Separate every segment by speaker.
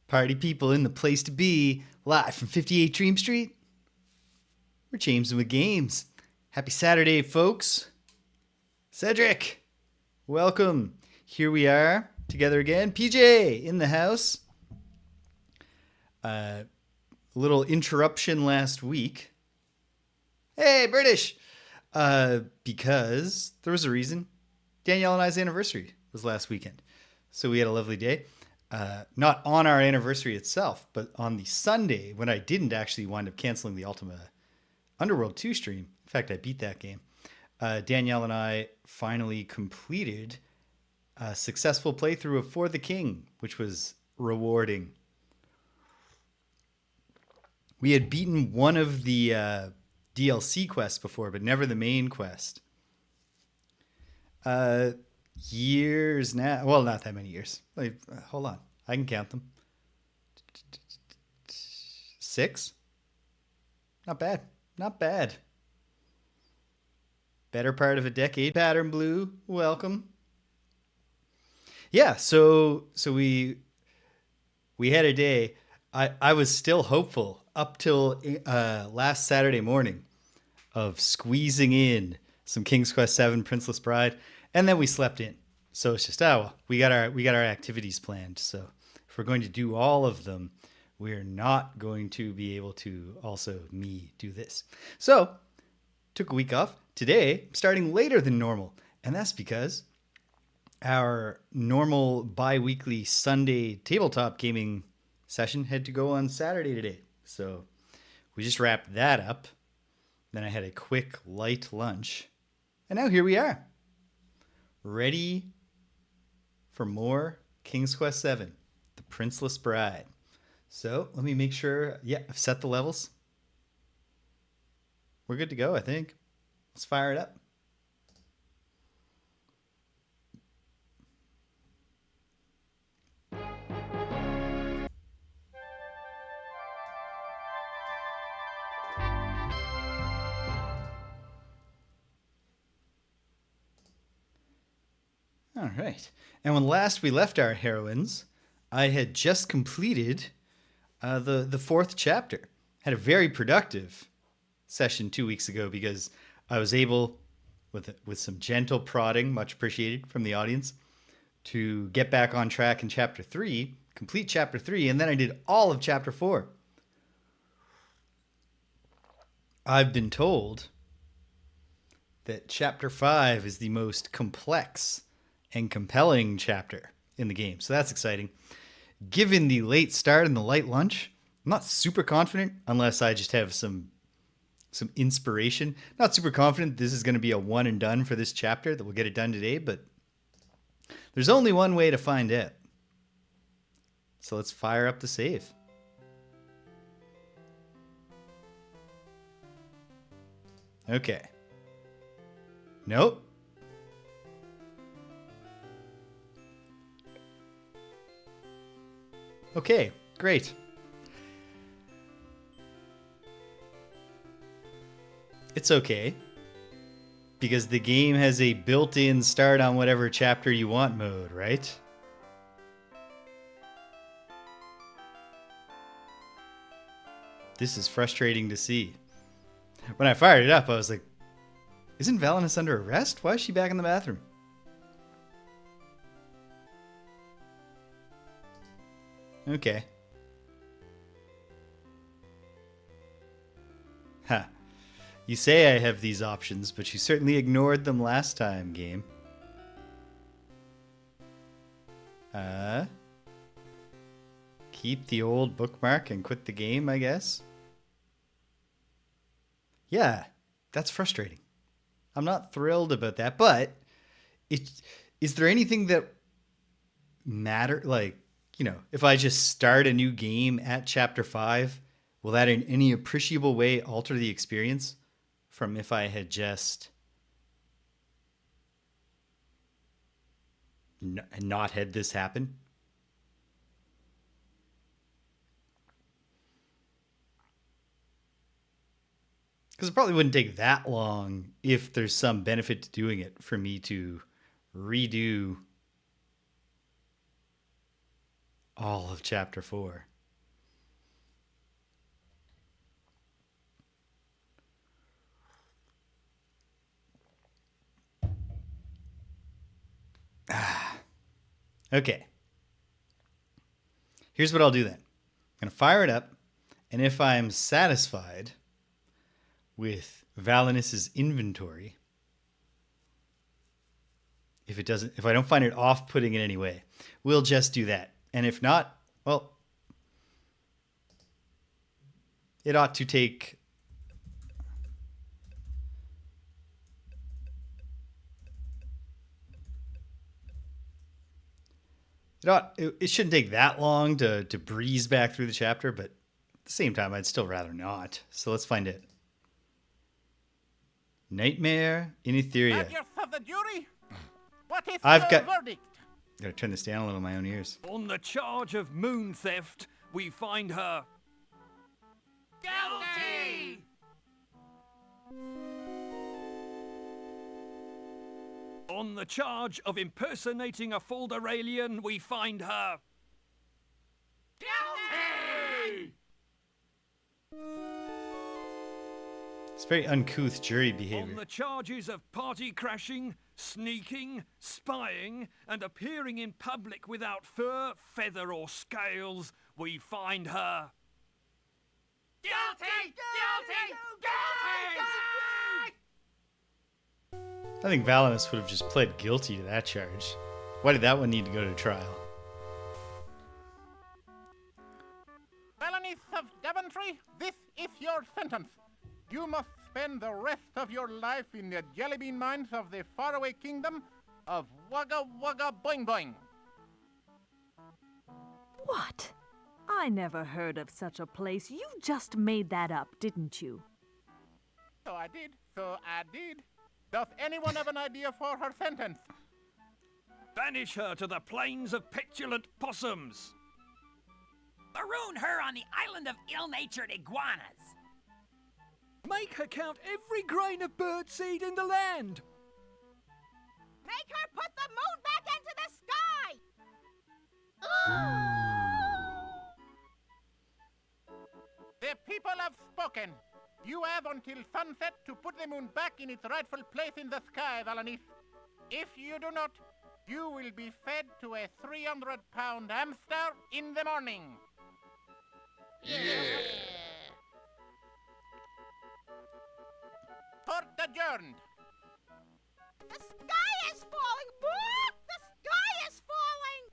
Speaker 1: Party people in the place to be, live from 58 Dream Street. We're James with Games. Happy Saturday, folks. Cedric, welcome. Here we are together again. PJ in the house. A little interruption last week. Hey, British. Because there was a reason. Danielle and I's anniversary was last weekend. So we had a lovely day. Not on our anniversary itself, but on the Sunday when I didn't actually wind up canceling the Ultima Underworld 2 stream. In fact, I beat that game. Danielle and I finally completed a successful playthrough of For the King, which was rewarding. We had beaten one of the DLC quests before, but never the main quest. Years now. Well, not that many years. Hold on. I can count them. 6? Not bad. Not bad. Better part of a decade. Pattern Blue, welcome. Yeah, so we had a day. I was still hopeful up till last Saturday morning of squeezing in some King's Quest VII Princeless Bride. And then we slept in. So it's just, we got our activities planned. So if we're going to do all of them, we're not going to be able to also do this. So took a week off. Today, I'm starting later than normal. And that's because our normal bi-weekly Sunday tabletop gaming session had to go on Saturday today. So we just wrapped that up. Then I had a quick light lunch. And now here we are. Ready for more King's Quest VII, the Princeless Bride. So let me make sure. Yeah, I've set the levels. We're good to go, I think. Let's fire it up. All right. And when last we left our heroines, I had just completed the fourth chapter. Had a very productive session 2 weeks ago because I was able, with some gentle prodding, much appreciated from the audience, to get back on track in chapter 3, complete chapter 3, and then I did all of chapter 4. I've been told that chapter 5 is the most complex and compelling chapter in the game. So that's exciting. Given the late start and the light lunch, I'm not super confident unless I just have some inspiration. Not super confident this is going to be a one and done for this chapter, that we'll get it done today, but there's only one way to find out. So let's fire up the save. Okay. Nope. Okay, great. It's okay, because the game has a built-in start on whatever chapter you want mode, right? This is frustrating to see. When I fired it up, I was like, isn't Valanice under arrest? Why is she back in the bathroom? Okay. Huh. You say I have these options, but you certainly ignored them last time, game. Keep the old bookmark and quit the game, I guess? Yeah, that's frustrating. I'm not thrilled about that, but is there anything that matter? Like, if I just start a new game at chapter 5, will that in any appreciable way alter the experience from if I had just not had this happen? Because it probably wouldn't take that long if there's some benefit to doing it for me to redo all of chapter 4. Okay. Here's what I'll do then. I'm going to fire it up, and if I'm satisfied with Valanice's inventory, if I don't find it off-putting in any way, we'll just do that. And if not, well, it ought to take it shouldn't take that long to breeze back through the chapter, but at the same time, I'd still rather not. So let's find it. Nightmare in Etheria.
Speaker 2: Of the jury? What is
Speaker 1: I've
Speaker 2: your
Speaker 1: got-
Speaker 2: verdict?
Speaker 1: Gotta turn this down a little in my own ears.
Speaker 3: On the charge of moon theft, we find her
Speaker 2: Guilty!
Speaker 3: on the charge of impersonating a Falderalian, we find her
Speaker 2: Guilty!
Speaker 1: It's very uncouth jury
Speaker 3: on
Speaker 1: behavior.
Speaker 3: the charges of party crashing, sneaking, spying, and appearing in public without fur, feather, or scales, we find her
Speaker 2: Guilty! Guilty! Guilty!
Speaker 1: I think Valanice would have just pled guilty to that charge. Why did that one need to go to trial?
Speaker 2: Valanice of Daventry, this is your sentence. You must spend the rest of your life in the jellybean mines of the faraway kingdom of Wugga Wugga Boing Boing.
Speaker 4: What? I never heard of such a place. You just made that up, didn't you?
Speaker 2: So I did. Does anyone have an idea for her sentence?
Speaker 3: banish her to the plains of petulant possums.
Speaker 5: Maroon her on the island of ill-natured iguanas.
Speaker 3: Make her count every grain of birdseed in the land.
Speaker 6: Make her put the moon back into the sky!
Speaker 2: The people have spoken. You have until sunset to put the moon back in its rightful place in the sky, Valanice. If you do not, you will be fed to a 300-pound hamster in the morning. Court adjourned.
Speaker 6: The sky is falling! Boop! The sky is falling!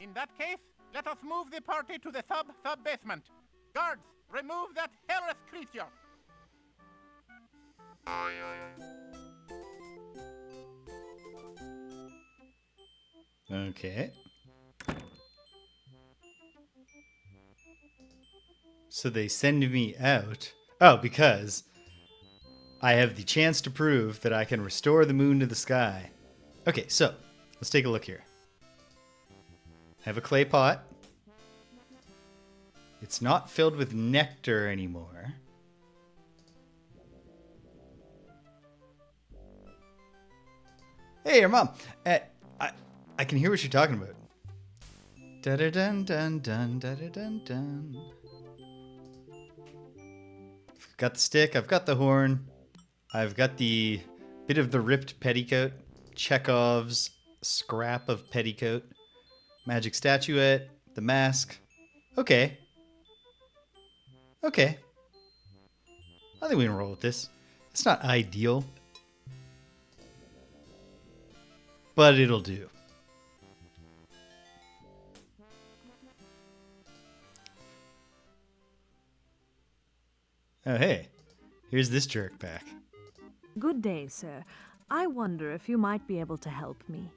Speaker 2: In that case, let us move the party to the sub-basement. Guards, remove that hairless creature.
Speaker 1: Okay. So they send me out. Oh, because I have the chance to prove that I can restore the moon to the sky. Okay, so let's take a look here. I have a clay pot. It's not filled with nectar anymore. Hey, your mom. I can hear what you're talking about. Da da dun dun dun da da dun dun. I've got the stick. I've got the horn. I've got the bit of the ripped petticoat. Chekhov's scrap of petticoat. Magic statuette. The mask. Okay. Okay. I think we can roll with this. It's not ideal, but it'll do. Oh, hey. Here's this jerk back.
Speaker 4: Good day, sir. I wonder if you might be able to help me.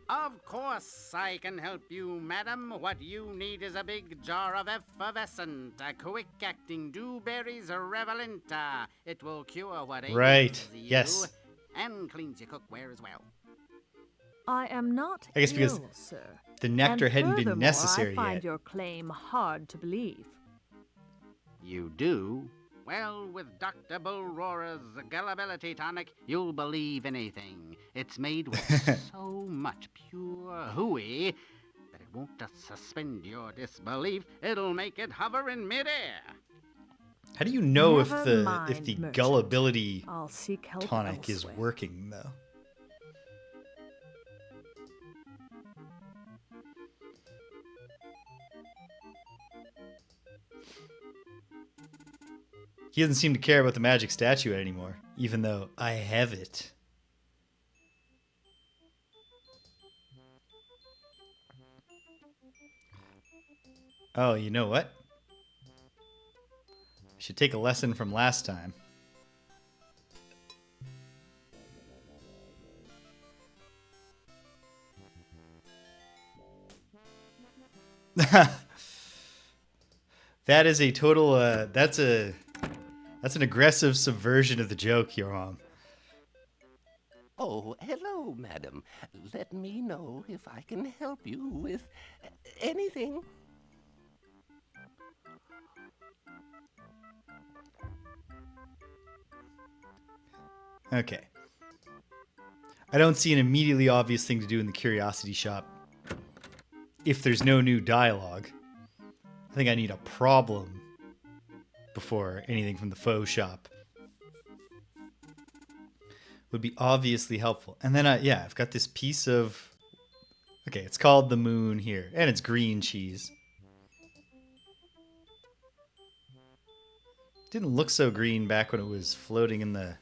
Speaker 7: Of course I can help you, madam. What you need is a big jar of effervescent, a quick-acting dewberries revalenta. It will cure what ails
Speaker 1: Right,
Speaker 7: you.
Speaker 1: yes.
Speaker 7: And cleans your cookware as well.
Speaker 4: I am not
Speaker 1: I guess because
Speaker 4: ill, sir.
Speaker 1: The nectar
Speaker 4: And
Speaker 1: hadn't been
Speaker 4: furthermore,
Speaker 1: necessary
Speaker 4: I find
Speaker 1: yet.
Speaker 4: your claim hard to believe.
Speaker 7: You do? Well, with Dr. Bullroarer's gullibility tonic, you'll believe anything. It's made with so much pure hooey that it won't just suspend your disbelief, it'll make it hover in midair.
Speaker 1: How do you know if
Speaker 4: Never
Speaker 1: the
Speaker 4: mind, merchant.
Speaker 1: gullibility
Speaker 4: I'll seek help
Speaker 1: tonic is
Speaker 4: elsewhere.
Speaker 1: working though? He doesn't seem to care about the magic statuette anymore, even though I have it. Oh, you know what? I should take a lesson from last time. That is a total, that's an aggressive subversion of the joke, your mom.
Speaker 8: Oh, hello, madam. Let me know if I can help you with anything.
Speaker 1: Okay. I don't see an immediately obvious thing to do in the curiosity shop if there's no new dialogue. I think I need a problem before anything from the faux shop would be obviously helpful. And then, I've got this piece of... Okay, it's called the moon here, and it's green cheese. Didn't look so green back when it was floating in the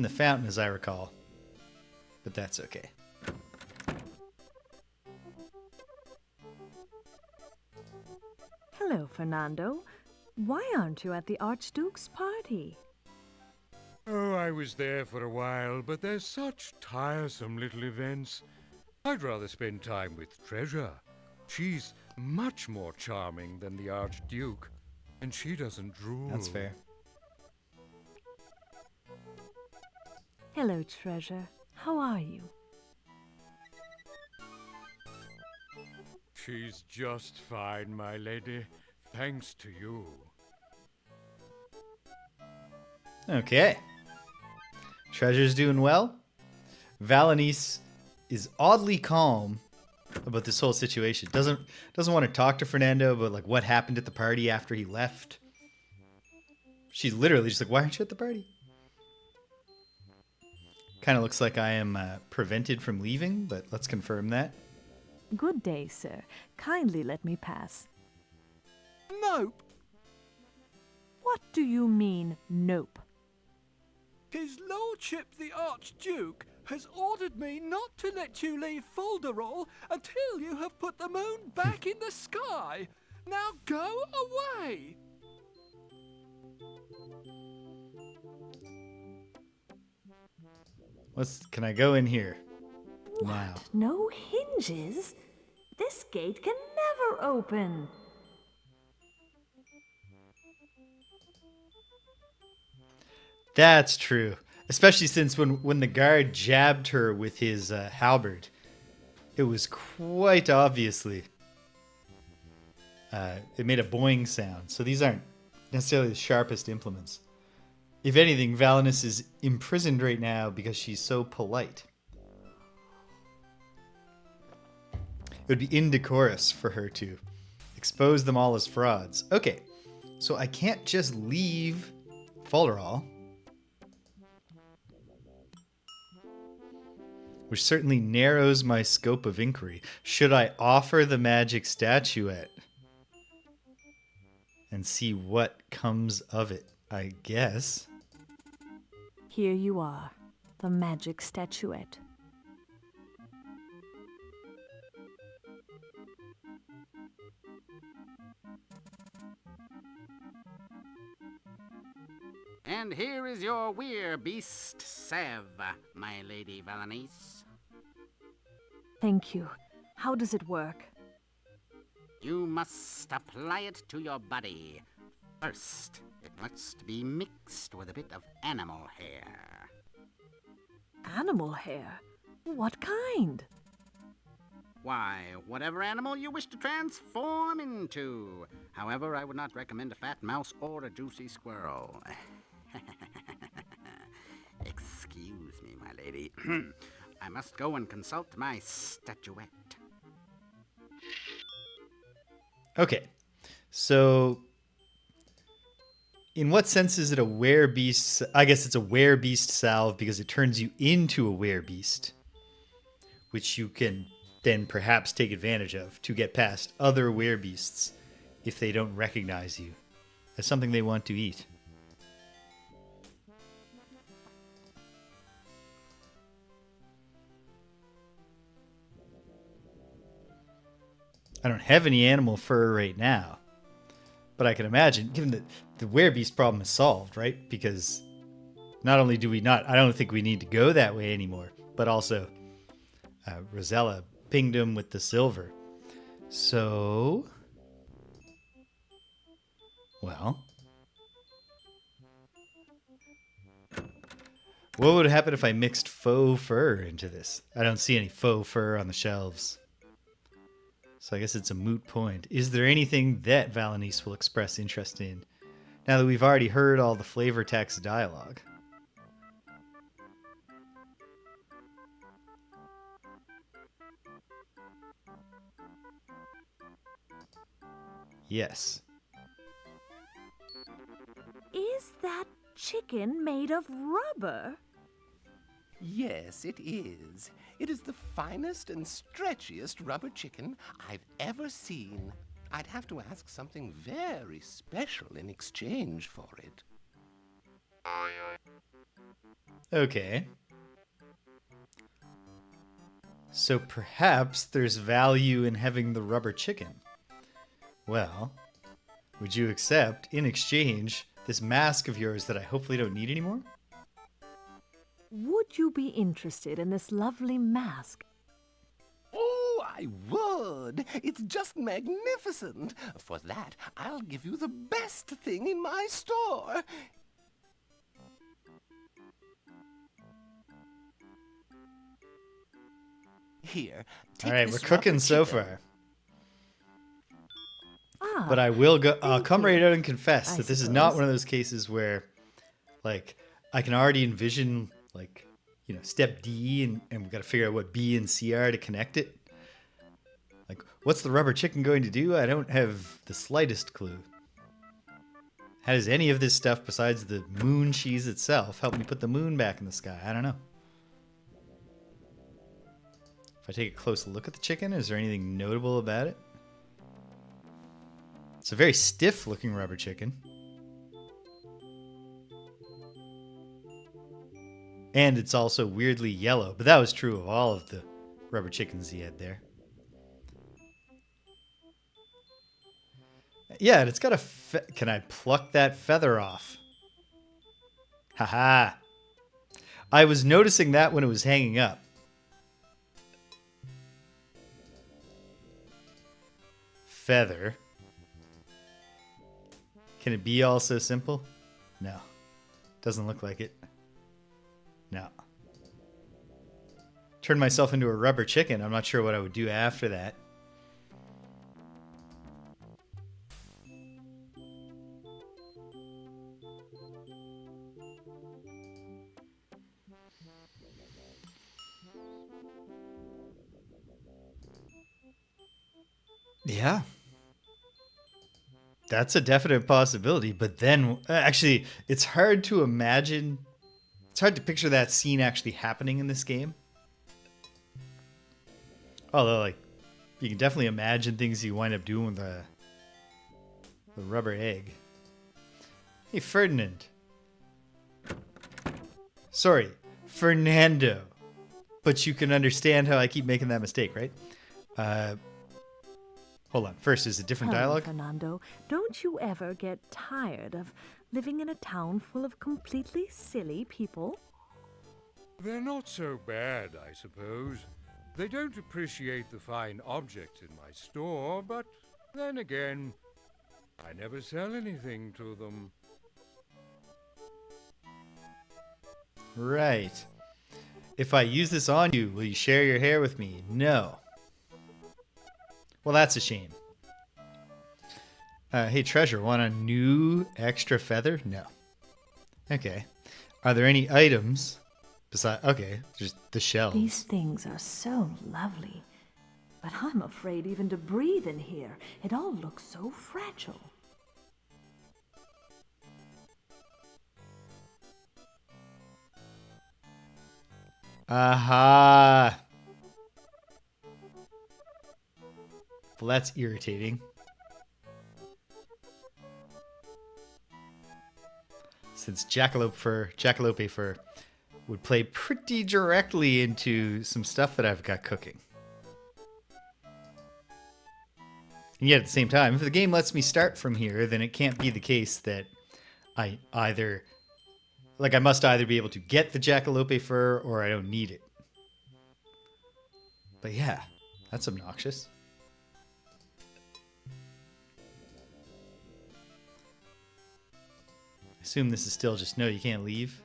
Speaker 1: fountain, as I recall. But that's okay.
Speaker 4: Hello, Fernando. Why aren't you at the Archduke's party?
Speaker 9: Oh, I was there for a while, but there's such tiresome little events. I'd rather spend time with Treasure. She's much more charming than the Archduke, and she doesn't drool.
Speaker 1: That's fair.
Speaker 4: Hello, Treasure. How are you?
Speaker 9: She's just fine, my lady. Thanks to you.
Speaker 1: Okay. Treasure's doing well. Valanice is oddly calm about this whole situation. Doesn't want to talk to Fernando about like what happened at the party after he left. She's literally just like, why aren't you at the party? Kind of looks like I am prevented from leaving, but let's confirm that.
Speaker 4: Good day, sir. Kindly let me pass.
Speaker 3: Nope.
Speaker 4: What do you mean, nope?
Speaker 3: His Lordship the Archduke has ordered me not to let you leave Folderol until you have put the moon back in the sky. Now go away.
Speaker 1: Can I go in here?
Speaker 4: What?
Speaker 1: Now.
Speaker 4: No hinges? This gate can never open.
Speaker 1: That's true. Especially since when the guard jabbed her with his halberd, it was quite obviously, it made a boing sound. So these aren't necessarily the sharpest implements. If anything, Valanice is imprisoned right now because she's so polite. It would be indecorous for her to expose them all as frauds. Okay, so I can't just leave Folderol, which certainly narrows my scope of inquiry. Should I offer the magic statuette and see what comes of it? I guess.
Speaker 4: Here you are, the magic statuette.
Speaker 7: And here is your weir-beast salve, my lady Valanice.
Speaker 4: Thank you. How does it work?
Speaker 7: You must apply it to your body. First, it must be mixed with a bit of animal hair.
Speaker 4: Animal hair? What kind?
Speaker 7: Why, whatever animal you wish to transform into. However, I would not recommend a fat mouse or a juicy squirrel. Excuse me, my lady. I must go and consult my statuette.
Speaker 1: Okay, so in what sense is it a werebeast? I guess it's a werebeast salve because it turns you into a werebeast, which you can then perhaps take advantage of to get past other werebeasts if they don't recognize you. as something they want to eat. I don't have any animal fur right now, but I can imagine, given that the werebeast problem is solved, right? Because not only do we not, I don't think we need to go that way anymore, but also Rosella pinged him with the silver. So, well, what would happen if I mixed faux fur into this? I don't see any faux fur on the shelves. So I guess it's a moot point. Is there anything that Valanice will express interest in, now that we've already heard all the flavor text dialogue? Yes.
Speaker 4: Is that chicken made of rubber?
Speaker 8: Yes, it is. It is the finest and stretchiest rubber chicken I've ever seen. I'd have to ask something very special in exchange for it.
Speaker 1: Okay. So perhaps there's value in having the rubber chicken. Well, would you accept, in exchange, this mask of yours that I hopefully don't need anymore?
Speaker 4: Would you be interested in this lovely mask?
Speaker 8: Oh, I would. It's just magnificent. For that, I'll give you the best thing in my store. Here, take
Speaker 1: All right,
Speaker 8: this
Speaker 1: we're cooking
Speaker 8: rubber
Speaker 1: so
Speaker 8: chicken.
Speaker 1: far.
Speaker 4: Ah,
Speaker 1: But I will go. I'll
Speaker 4: thank
Speaker 1: come
Speaker 4: you,
Speaker 1: right out and confess
Speaker 4: I
Speaker 1: that this is not
Speaker 4: suppose.
Speaker 1: one of those cases where, like, I can already envision, like, you know, step D and we've got to figure out what B and C are to connect it. Like, what's the rubber chicken going to do? I don't have the slightest clue. How does any of this stuff, besides the moon cheese itself, help me put the moon back in the sky? I don't know. If I take a close look at the chicken, is there anything notable about it? It's a very stiff looking rubber chicken. And it's also weirdly yellow, but that was true of all of the rubber chickens he had there. Yeah, and it's got a can I pluck that feather off? Haha. I was noticing that when it was hanging up. Feather. Can it be all so simple? No. Doesn't look like it. No. Turn myself into a rubber chicken. I'm not sure what I would do after that. Yeah. That's a definite possibility, but then actually it's hard to imagine. It's hard to picture that scene actually happening in this game. Although, like, you can definitely imagine things you wind up doing with the rubber egg. Hey, Ferdinand. Sorry, Fernando. But you can understand how I keep making that mistake, right? Hold on. First, is a different
Speaker 4: Tell me,
Speaker 1: dialogue?
Speaker 4: Fernando, don't you ever get tired of living in a town full of completely silly people?
Speaker 9: They're not so bad, I suppose. They don't appreciate the fine objects in my store, but then again, I never sell anything to them.
Speaker 1: Right. If I use this on you, will you share your hair with me? No. Well, that's a shame. Hey, Treasure, want a new extra feather? No. Okay. Are there any items besides... Okay, just the shells.
Speaker 4: These things are so lovely, but I'm afraid even to breathe in here. It all looks so fragile.
Speaker 1: Aha! Well, that's irritating. since jackalope fur would play pretty directly into some stuff that I've got cooking. And yet at the same time, if the game lets me start from here, then it can't be the case that I must either be able to get the jackalope fur or I don't need it. But yeah, that's obnoxious. I assume this is still just no, you can't leave.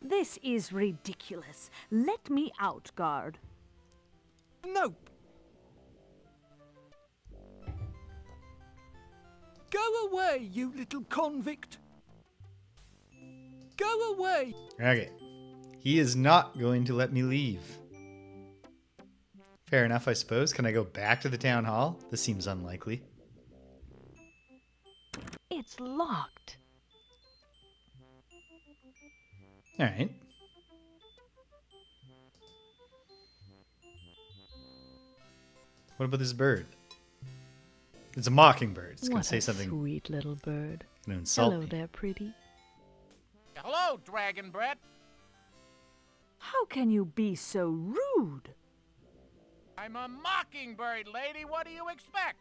Speaker 4: This is ridiculous. Let me out, guard.
Speaker 3: Nope. Go away, you little convict. Go away.
Speaker 1: Okay. He is not going to let me leave. Fair enough, I suppose. Can I go back to the town hall? This seems unlikely.
Speaker 4: It's locked.
Speaker 1: All right. What about this bird? It's a mockingbird. It's going to say something.
Speaker 4: Sweet little bird.
Speaker 1: Going to insult
Speaker 4: Hello
Speaker 1: me.
Speaker 4: there, pretty.
Speaker 2: Hello, Dragon Bread.
Speaker 4: How can you be so rude?
Speaker 2: I'm a mockingbird, lady. What do you expect?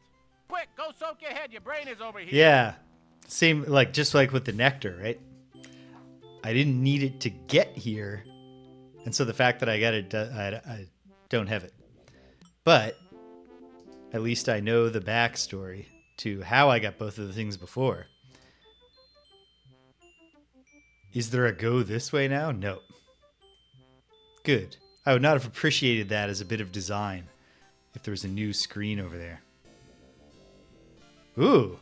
Speaker 2: Quick, go soak your head. Your brain is over here.
Speaker 1: Yeah. Same, just like with the nectar, right? I didn't need it to get here. And so the fact that I got it, I don't have it. But at least I know the backstory to how I got both of the things before. Is there a go this way now? No. Good. I would not have appreciated that as a bit of design if there was a new screen over there. Ooh.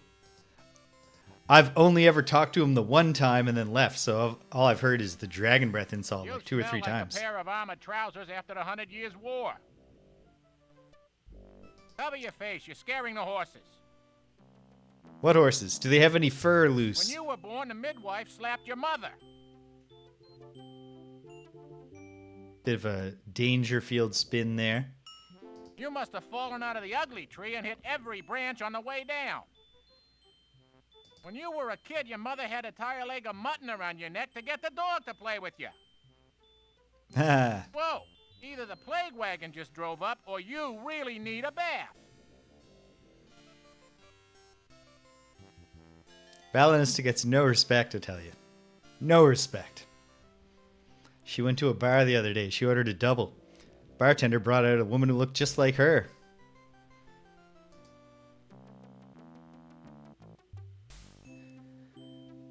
Speaker 1: I've only ever talked to him the one time and then left, so all I've heard is the dragon breath insult like 2 or 3 times.
Speaker 2: A pair of armored trousers after the 100 Years' War. Cover your face. You're scaring the horses.
Speaker 1: What horses? Do they have any fur loose?
Speaker 2: When you were born, the midwife slapped your mother.
Speaker 1: Bit of a Dangerfield spin there.
Speaker 2: You must have fallen out of the ugly tree and hit every branch on the way down. When you were a kid, your mother had a tire leg of mutton around your neck to get the dog to play with you. Whoa! Either the plague wagon just drove up, or you really need a bath.
Speaker 1: Valanice gets no respect, I tell you. No respect. She went to a bar the other day. She ordered a double. Bartender brought out a woman who looked just like her.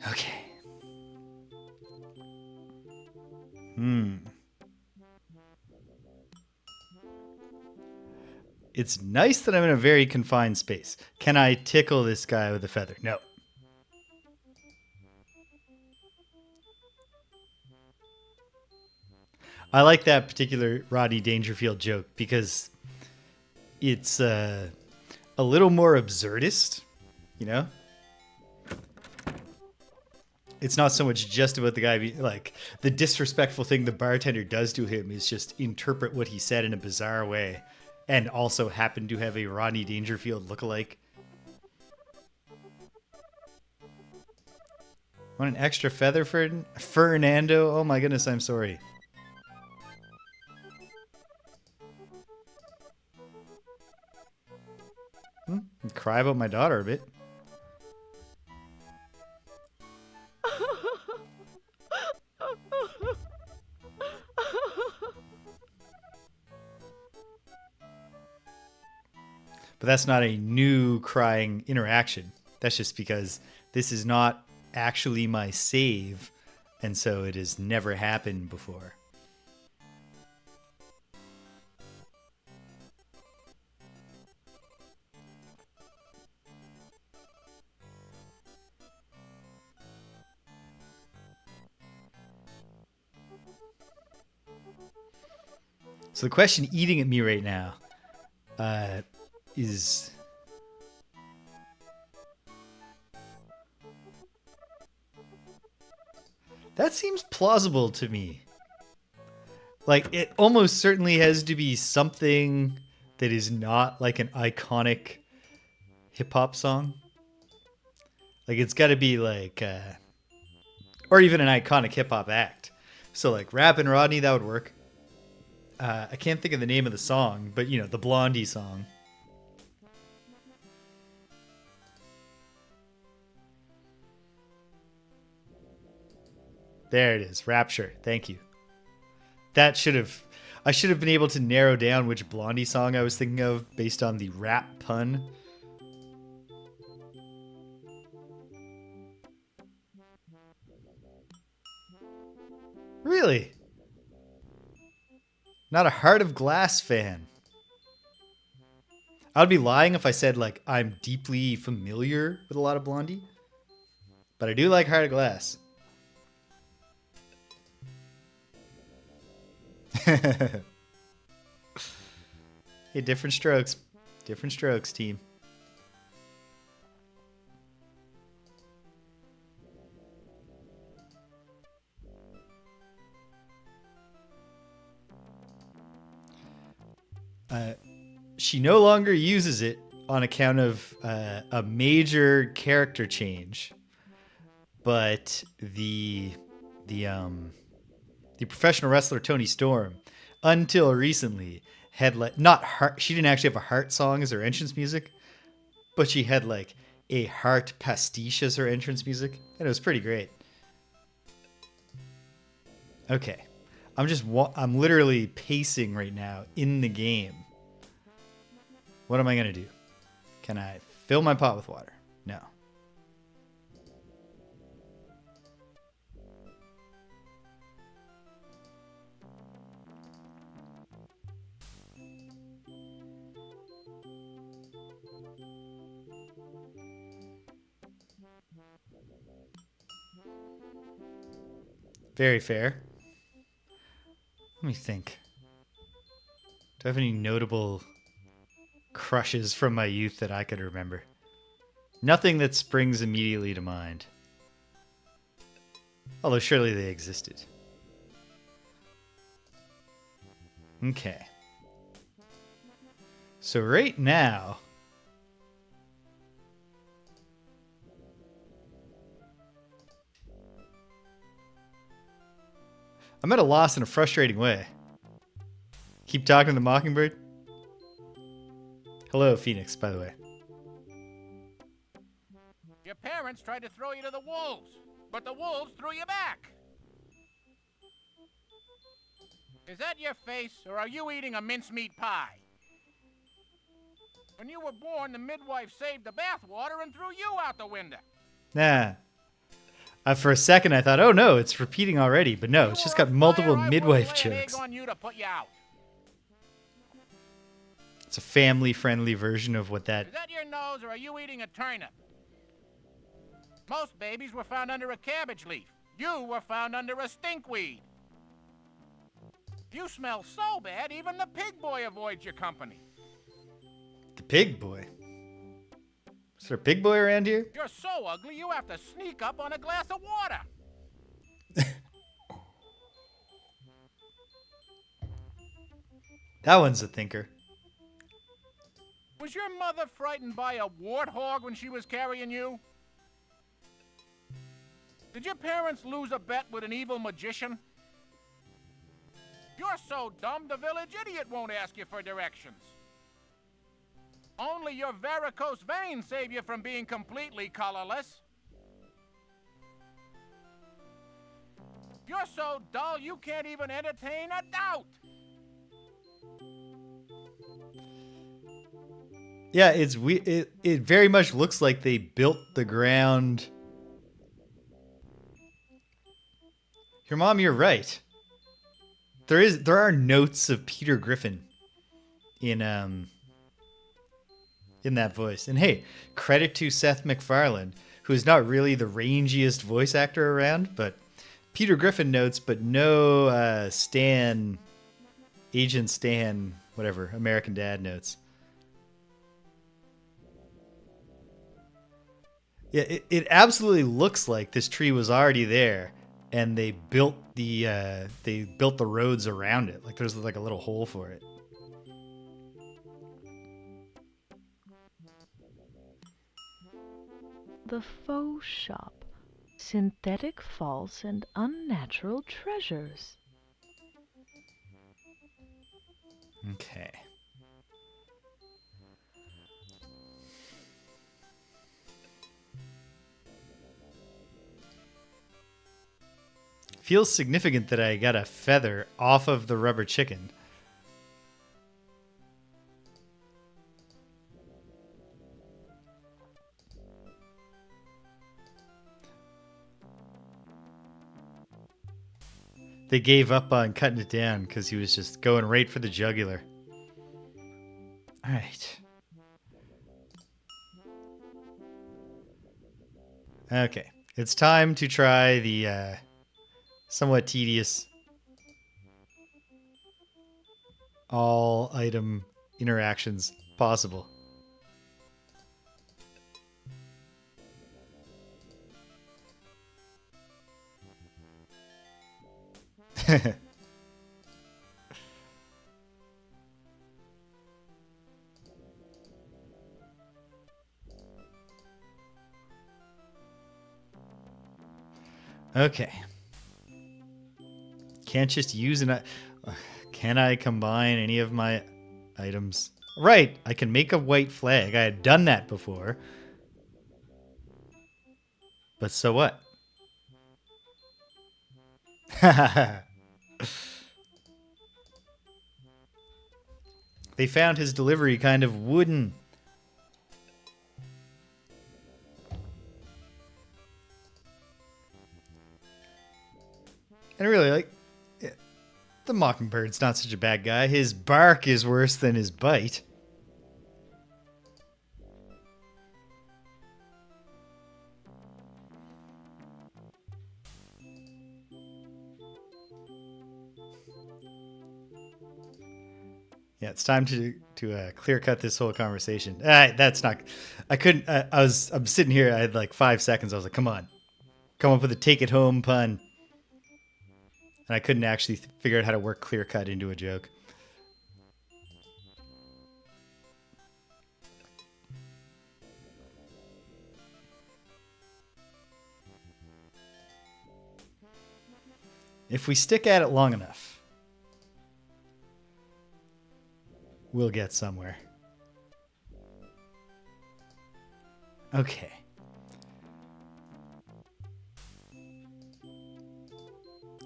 Speaker 1: Okay. It's nice that I'm in a very confined space. Can I tickle this guy with a feather? No. I like that particular Rodney Dangerfield joke because it's a little more absurdist, you know? It's not so much just about the guy the disrespectful thing the bartender does to him is just interpret what he said in a bizarre way and also happen to have a Rodney Dangerfield lookalike. Want an extra feather for Fernando? Oh my goodness, I'm sorry. Cry about my daughter a bit. But that's not a new crying interaction. That's just because this is not actually my save, and so it has never happened before. So the question eating at me right now is... That seems plausible to me. Like, it almost certainly has to be something that is not like an iconic hip-hop song. Like, it's got to be like or even an iconic hip hop act. So like Rappin' Rodney, that would work. I can't think of the name of the song, but you know, the Blondie song. There it is, Rapture. Thank you. I should have been able to narrow down which Blondie song I was thinking of based on the rap pun. Really? Not a Heart of Glass fan. I'd be lying if I said like I'm deeply familiar with a lot of Blondie, but I do like Heart of Glass. Hey, different strokes. Different strokes, team. She no longer uses it on account of a major character change, but the professional wrestler Toni Storm, until recently, had like not heart. She didn't actually have a heart song as her entrance music, but she had like a heart pastiche as her entrance music, and it was pretty great. Okay, I'm literally pacing right now in the game. What am I gonna do? Can I fill my pot with water? No. Very fair. Let me think. Do I have any notable crushes from my youth that I could remember? Nothing that springs immediately to mind. Although surely they existed. Okay. So right now, I'm at a loss in a frustrating way. Keep talking to the Mockingbird. Hello, Phoenix, by the way.
Speaker 2: Your parents tried to throw you to the wolves, but the wolves threw you back. Is that your face, or are you eating a mincemeat pie? When you were born, the midwife saved the bathwater and threw you out the window.
Speaker 1: Nah. For a second, I thought, oh no, it's repeating already. But no, it's just got multiple midwife jokes.
Speaker 2: On you to put you out.
Speaker 1: It's a family-friendly version of what that...
Speaker 2: Is that your nose, or are you eating a turnip? Most babies were found under a cabbage leaf. You were found under a stinkweed. You smell so bad, even the pig boy avoids your company.
Speaker 1: The pig boy? Is there a pig boy around here?
Speaker 2: You're so ugly, you have to sneak up on a glass of water.
Speaker 1: That one's a thinker.
Speaker 2: Was your mother frightened by a warthog when she was carrying you? Did your parents lose a bet with an evil magician? You're so dumb, the village idiot won't ask you for directions. Only your varicose veins save you from being completely colorless. You're so dull you can't even entertain a doubt.
Speaker 1: Yeah, it very much looks like they built the ground. Your mom, you're right. There are notes of Peter Griffin in that voice. And hey, credit to Seth MacFarlane, who is not really the rangiest voice actor around, but Peter Griffin notes, but no Agent Stan, whatever, American Dad notes. Yeah, it absolutely looks like this tree was already there, and they built the roads around it. Like there's like a little hole for it.
Speaker 4: The faux shop. Synthetic, false, and unnatural treasures.
Speaker 1: Okay. Feels significant that I got a feather off of the rubber chicken. They gave up on cutting it down because he was just going right for the jugular. All right. Okay. It's time to try the somewhat tedious all item interactions possible. Okay. Can't just use an... Can I combine any of my items? Right, I can make a white flag. I had done that before. But so what? They found his delivery kind of wooden. And really, like, the mockingbird's not such a bad guy. His bark is worse than his bite. Yeah, it's time to clear cut this whole conversation. That's not. I couldn't. I'm sitting here. I had like 5 seconds. I was like, come on, come up with a take it home pun. And I couldn't actually figure out how to work clear cut into a joke. If we stick at it long enough, we'll get somewhere. Okay.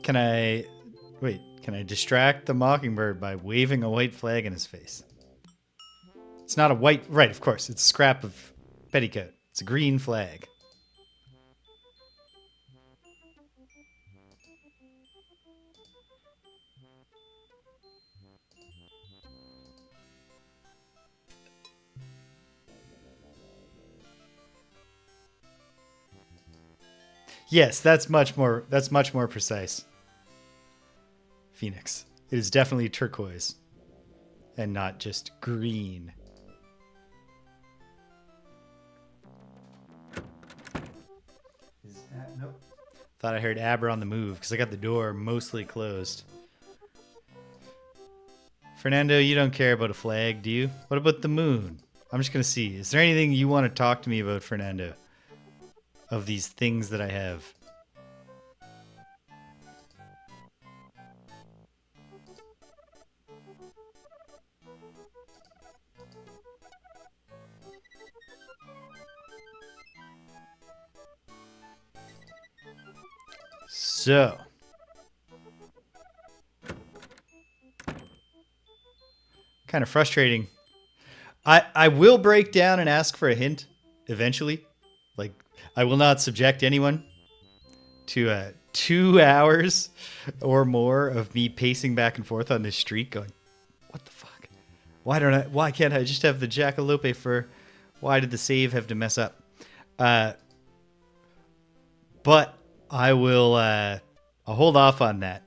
Speaker 1: Can I distract the mockingbird by waving a white flag in his face? It's not a white, right, of course. It's a scrap of petticoat. It's a green flag. Yes, that's much more precise. Phoenix. It is definitely turquoise and not just green. Nope. Thought I heard Aber on the move because I got the door mostly closed. Fernando, you don't care about a flag, do you? What about the moon? I'm just going to see. Is there anything you want to talk to me about, Fernando? Of these things that I have. So, kind of frustrating. I will break down and ask for a hint eventually. Like, I will not subject anyone to 2 hours or more of me pacing back and forth on this street going, what the fuck? Why can't I just have the jackalope fur? Why did the save have to mess up? But I will I'll hold off on that.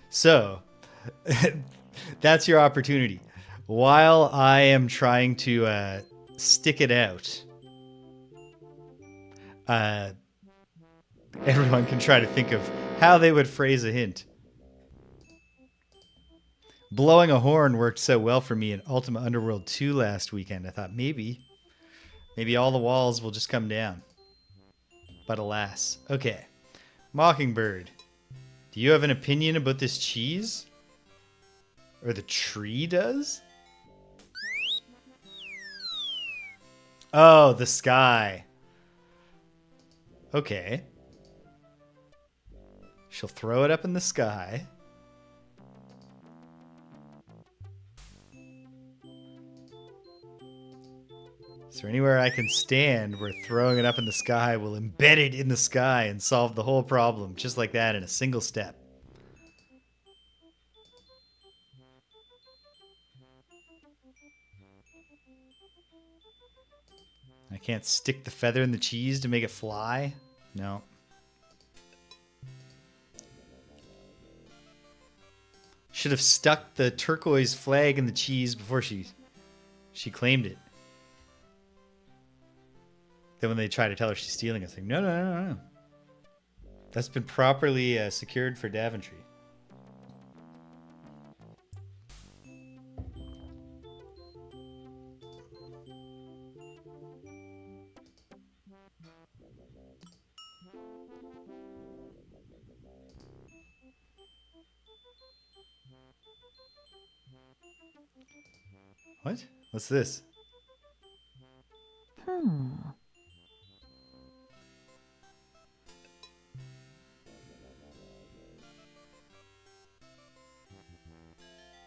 Speaker 1: So that's your opportunity. While I am trying to stick it out, everyone can try to think of how they would phrase a hint. Blowing a horn worked so well for me in Ultima Underworld 2 last weekend. I thought maybe all the walls will just come down. but alas. Okay. Mockingbird. Do you have an opinion about this cheese? Or the tree does? Oh, the sky. Okay. She'll throw it up in the sky. Is there anywhere I can stand where throwing it up in the sky will embed it in the sky and solve the whole problem just like that in a single step? I can't stick the feather in the cheese to make it fly? No. Should have stuck the turquoise flag in the cheese before she claimed it. Then when they try to tell her she's stealing it, it's like, no, no, no, no, no. That's been properly secured for Daventry. What? What's this?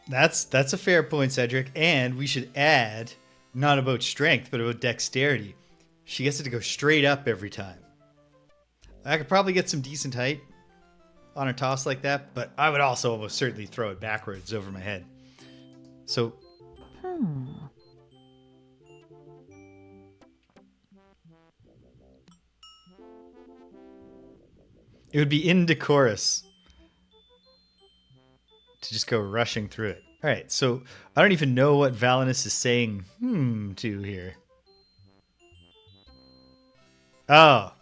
Speaker 1: That's a fair point, Cedric. And we should add, not about strength, but about dexterity. She gets it to go straight up every time. I could probably get some decent height on a toss like that, but I would also almost certainly throw it backwards over my head. So... It would be indecorous to just go rushing through it. All right, so I don't even know what Valanice is saying to here. Oh.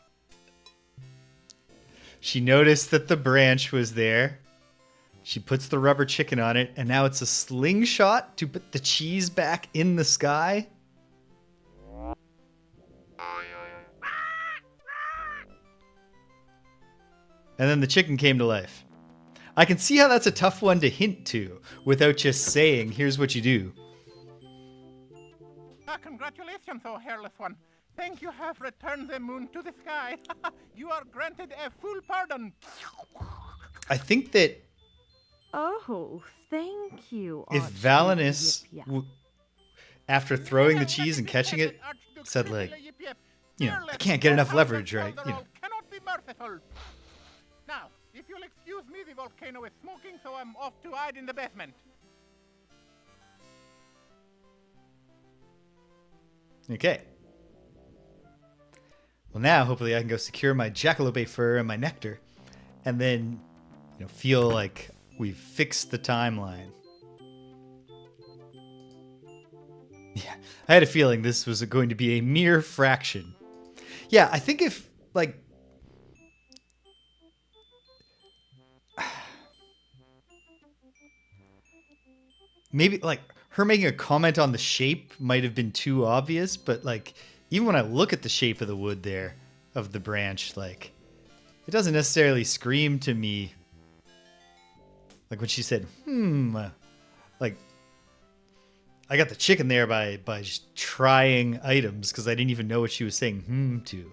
Speaker 1: She noticed that the branch was there. She puts the rubber chicken on it, and now it's a slingshot to put the cheese back in the sky. And then the chicken came to life. I can see how that's a tough one to hint to without just saying, here's what you do.
Speaker 2: Congratulations, oh hairless one. Thank you have returned the moon to the sky. You are granted a full pardon.
Speaker 1: I think that
Speaker 4: Oh, thank you.
Speaker 1: if Valanice, after throwing the cheese and catching it, said like, you know, I can't get enough leverage, right? You know.
Speaker 2: Cannot be merciful. Now, if you'll excuse me, the volcano is smoking, so I'm off to hide in the basement.
Speaker 1: Okay. Well, now hopefully I can go secure my jackalope fur and my nectar, and then, you know, feel like we've fixed the timeline. Yeah, I had a feeling this was going to be a mere fraction. Yeah, I think if, like, maybe, like, her making a comment on the shape might have been too obvious, but, like, even when I look at the shape of the wood there, of the branch, like, it doesn't necessarily scream to me. Like when she said, like, I got the chicken there by just trying items because I didn't even know what she was saying to.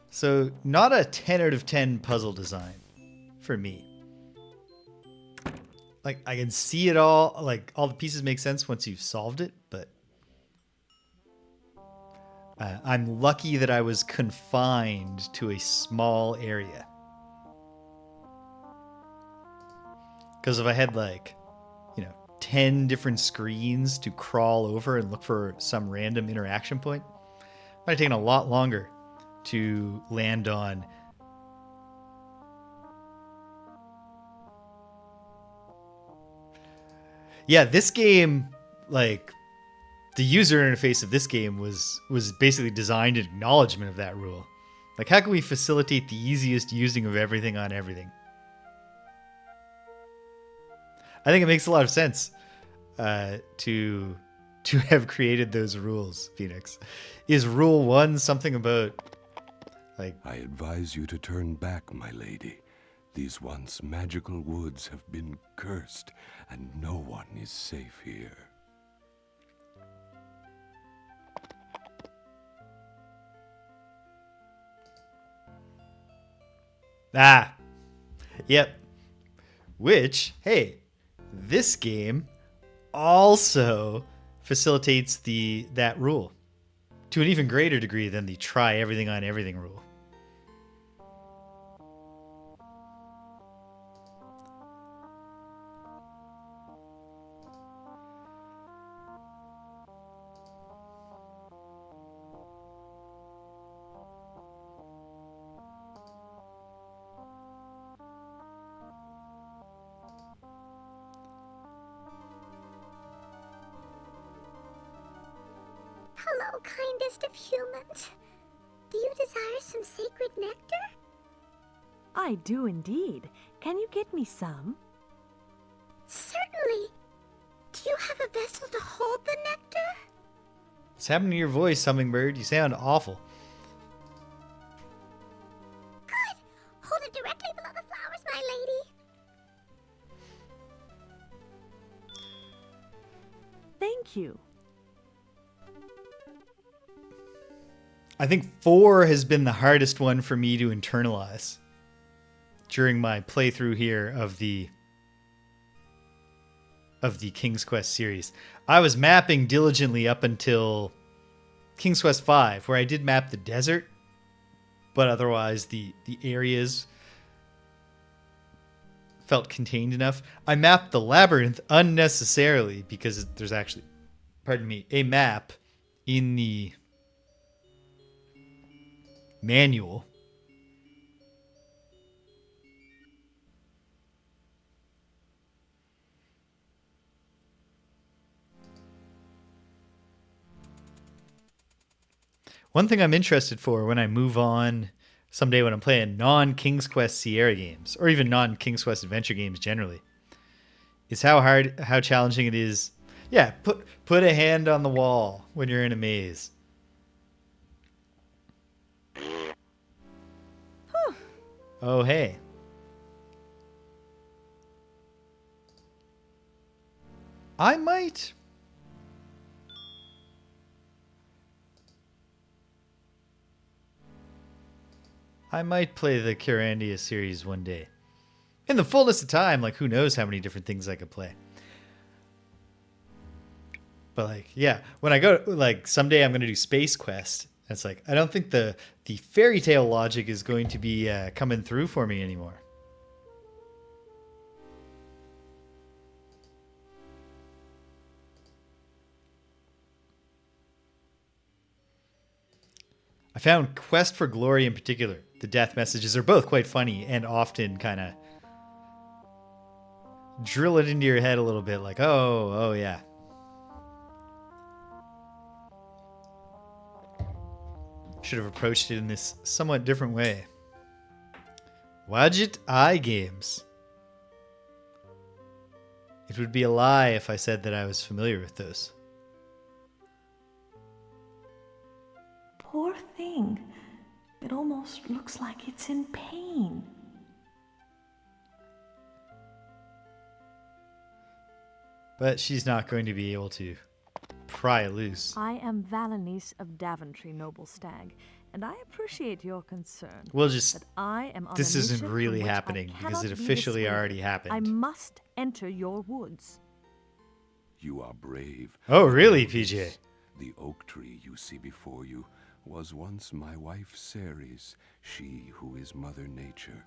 Speaker 1: So, not a 10 out of 10 puzzle design for me. Like, I can see it all, like, all the pieces make sense once you've solved it, but I'm lucky that I was confined to a small area. Because if I had, like, you know, 10 different screens to crawl over and look for some random interaction point, it might have taken a lot longer to land on. Yeah, this game, like, the user interface of this game was basically designed in acknowledgement of that rule. Like, how can we facilitate the easiest using of everything on everything? I think it makes a lot of sense to have created those rules, Phoenix. Is rule 1 something about Like,
Speaker 10: I advise you to turn back, my lady. These once magical woods have been cursed, and no one is safe here.
Speaker 1: ah, yep. Which, hey, this game also facilitates that rule to an even greater degree than the try everything on everything rule.
Speaker 11: Hello, kindest of humans. Do you desire some sacred nectar?
Speaker 4: I do indeed. Can you get me some?
Speaker 11: Certainly. Do you have a vessel to hold the nectar?
Speaker 1: What's happening to your voice, Hummingbird? You sound awful.
Speaker 11: Good. Hold it directly below the flowers, my lady.
Speaker 4: Thank you.
Speaker 1: I think 4 has been the hardest one for me to internalize during my playthrough here of the King's Quest series. I was mapping diligently up until King's Quest V, where I did map the desert, but otherwise the areas felt contained enough. I mapped the labyrinth unnecessarily because there's actually, pardon me, a map in the manual. One thing I'm interested for when I move on someday when I'm playing non-King's Quest Sierra games, or even non-King's Quest adventure games generally, is how challenging it is. Yeah, put a hand on the wall when you're in a maze. Oh, hey. I might play the Curandia series one day. In the fullness of time, like who knows how many different things I could play. But like, yeah, when I go, like someday I'm going to do Space Quest. It's like, I don't think the fairy tale logic is going to be coming through for me anymore. I found Quest for Glory in particular, the death messages are both quite funny and often kind of drill it into your head a little bit like, oh yeah. Should have approached it in this somewhat different way. Wadjet Eye Games. It would be a lie if I said that I was familiar with those.
Speaker 4: Poor thing. It almost looks like it's in pain.
Speaker 1: But she's not going to be able to pry loose.
Speaker 4: I am Valanice of Daventry, noble stag, and I appreciate your concern.
Speaker 1: We'll just...
Speaker 4: But I am on
Speaker 1: this
Speaker 4: a
Speaker 1: isn't
Speaker 4: mission
Speaker 1: really
Speaker 4: from which
Speaker 1: happening
Speaker 4: I
Speaker 1: because it
Speaker 4: cannot be
Speaker 1: officially
Speaker 4: dissuaded.
Speaker 1: already happened.
Speaker 4: I must enter your woods.
Speaker 10: You are brave.
Speaker 1: Oh, really, PJ?
Speaker 10: The oak tree you see before you was once my wife Ceres, she who is Mother Nature.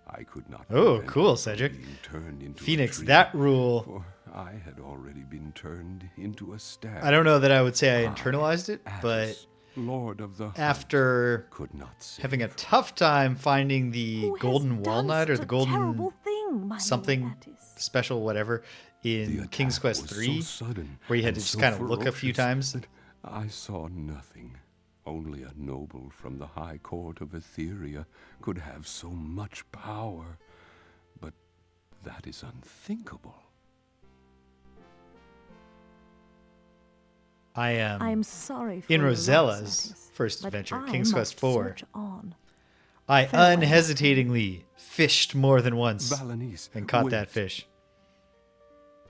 Speaker 10: I could not.
Speaker 1: Oh,
Speaker 10: prevent
Speaker 1: cool,
Speaker 10: her from
Speaker 1: Cedric.
Speaker 10: being turned into
Speaker 1: Phoenix,
Speaker 10: a tree,
Speaker 1: that rule.
Speaker 10: For I had already been turned into a stag.
Speaker 1: I don't know that I would say I internalized it, but
Speaker 10: Atlas, Lord of the
Speaker 1: after
Speaker 10: could not save
Speaker 1: having a
Speaker 10: her.
Speaker 1: tough time finding the
Speaker 4: Who has
Speaker 1: golden
Speaker 4: done
Speaker 1: walnut or
Speaker 4: such
Speaker 1: the
Speaker 4: a
Speaker 1: golden
Speaker 4: terrible thing, my
Speaker 1: something
Speaker 4: Lord Attis?
Speaker 1: special, whatever,
Speaker 10: The
Speaker 1: in
Speaker 10: attack
Speaker 1: King's Quest
Speaker 10: was
Speaker 1: 3,
Speaker 10: so sudden
Speaker 1: where you had
Speaker 10: and
Speaker 1: to just
Speaker 10: so
Speaker 1: kind of look a few
Speaker 10: ferocious
Speaker 1: times.
Speaker 10: that I saw nothing. Only a noble from the high court of Etheria could have so much power. But that is unthinkable.
Speaker 4: I am sorry for
Speaker 1: in
Speaker 4: your
Speaker 1: Rosella's
Speaker 4: loss, Attis,
Speaker 1: first
Speaker 4: but
Speaker 1: adventure,
Speaker 4: I
Speaker 1: King's Quest
Speaker 4: must
Speaker 1: 4.
Speaker 4: search on.
Speaker 1: I
Speaker 4: Farewell.
Speaker 1: unhesitatingly fished more than once
Speaker 10: Valanice,
Speaker 1: and caught
Speaker 10: wait.
Speaker 1: that fish.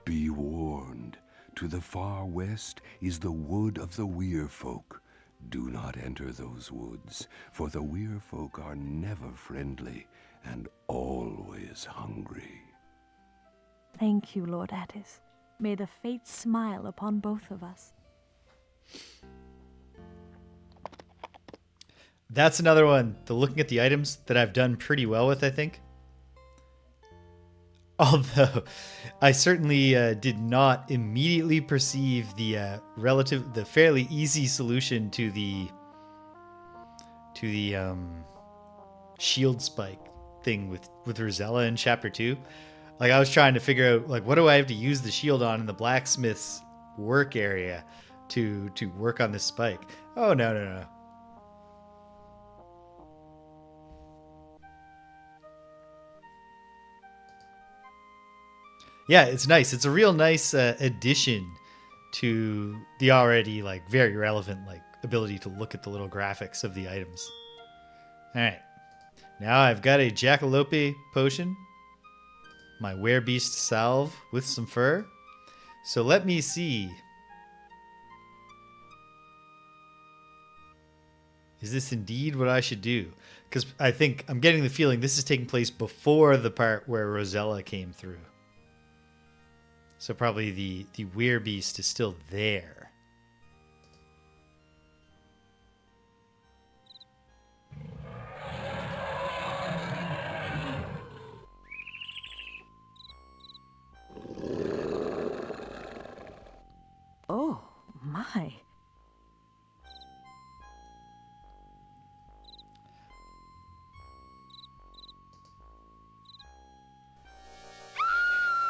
Speaker 10: Be warned. To the far west is the wood of the Weir folk. Do not enter those woods, for the Weir folk are never friendly and always hungry.
Speaker 4: Thank you, Lord Attis. May the fates smile upon both of us.
Speaker 1: That's another one, the looking at the items, that I've done pretty well with, I think. Although, I certainly did not immediately perceive the fairly easy solution to the shield spike thing with Rosella in Chapter 2. Like, I was trying to figure out, like, what do I have to use the shield on in the blacksmith's work area to work on this spike? Oh, no. Yeah, it's nice. It's a real nice addition to the already like very relevant like ability to look at the little graphics of the items. All right, now I've got a Jackalope potion, my Werebeast salve with some fur. So let me see. Is this indeed what I should do? Because I think I'm getting the feeling this is taking place before the part where Rosella came through. So probably the Werebeast is still there.
Speaker 4: Oh, my.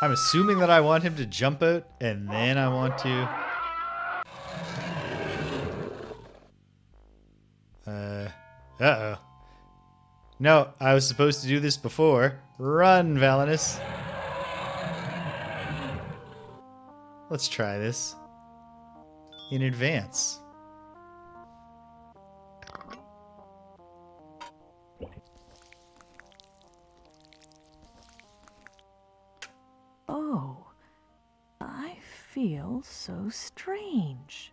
Speaker 1: I'm assuming that I want him to jump out, and then I want to... Uh-oh. No, I was supposed to do this before. Run, Valanice. Let's try this in advance.
Speaker 4: Oh, I feel so strange.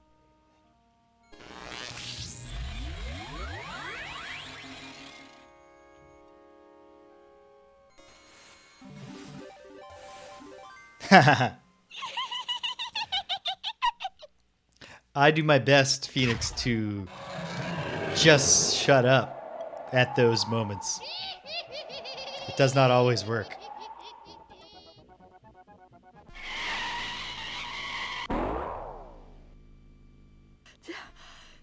Speaker 1: I do my best, Phoenix, to just shut up at those moments. It does not always work.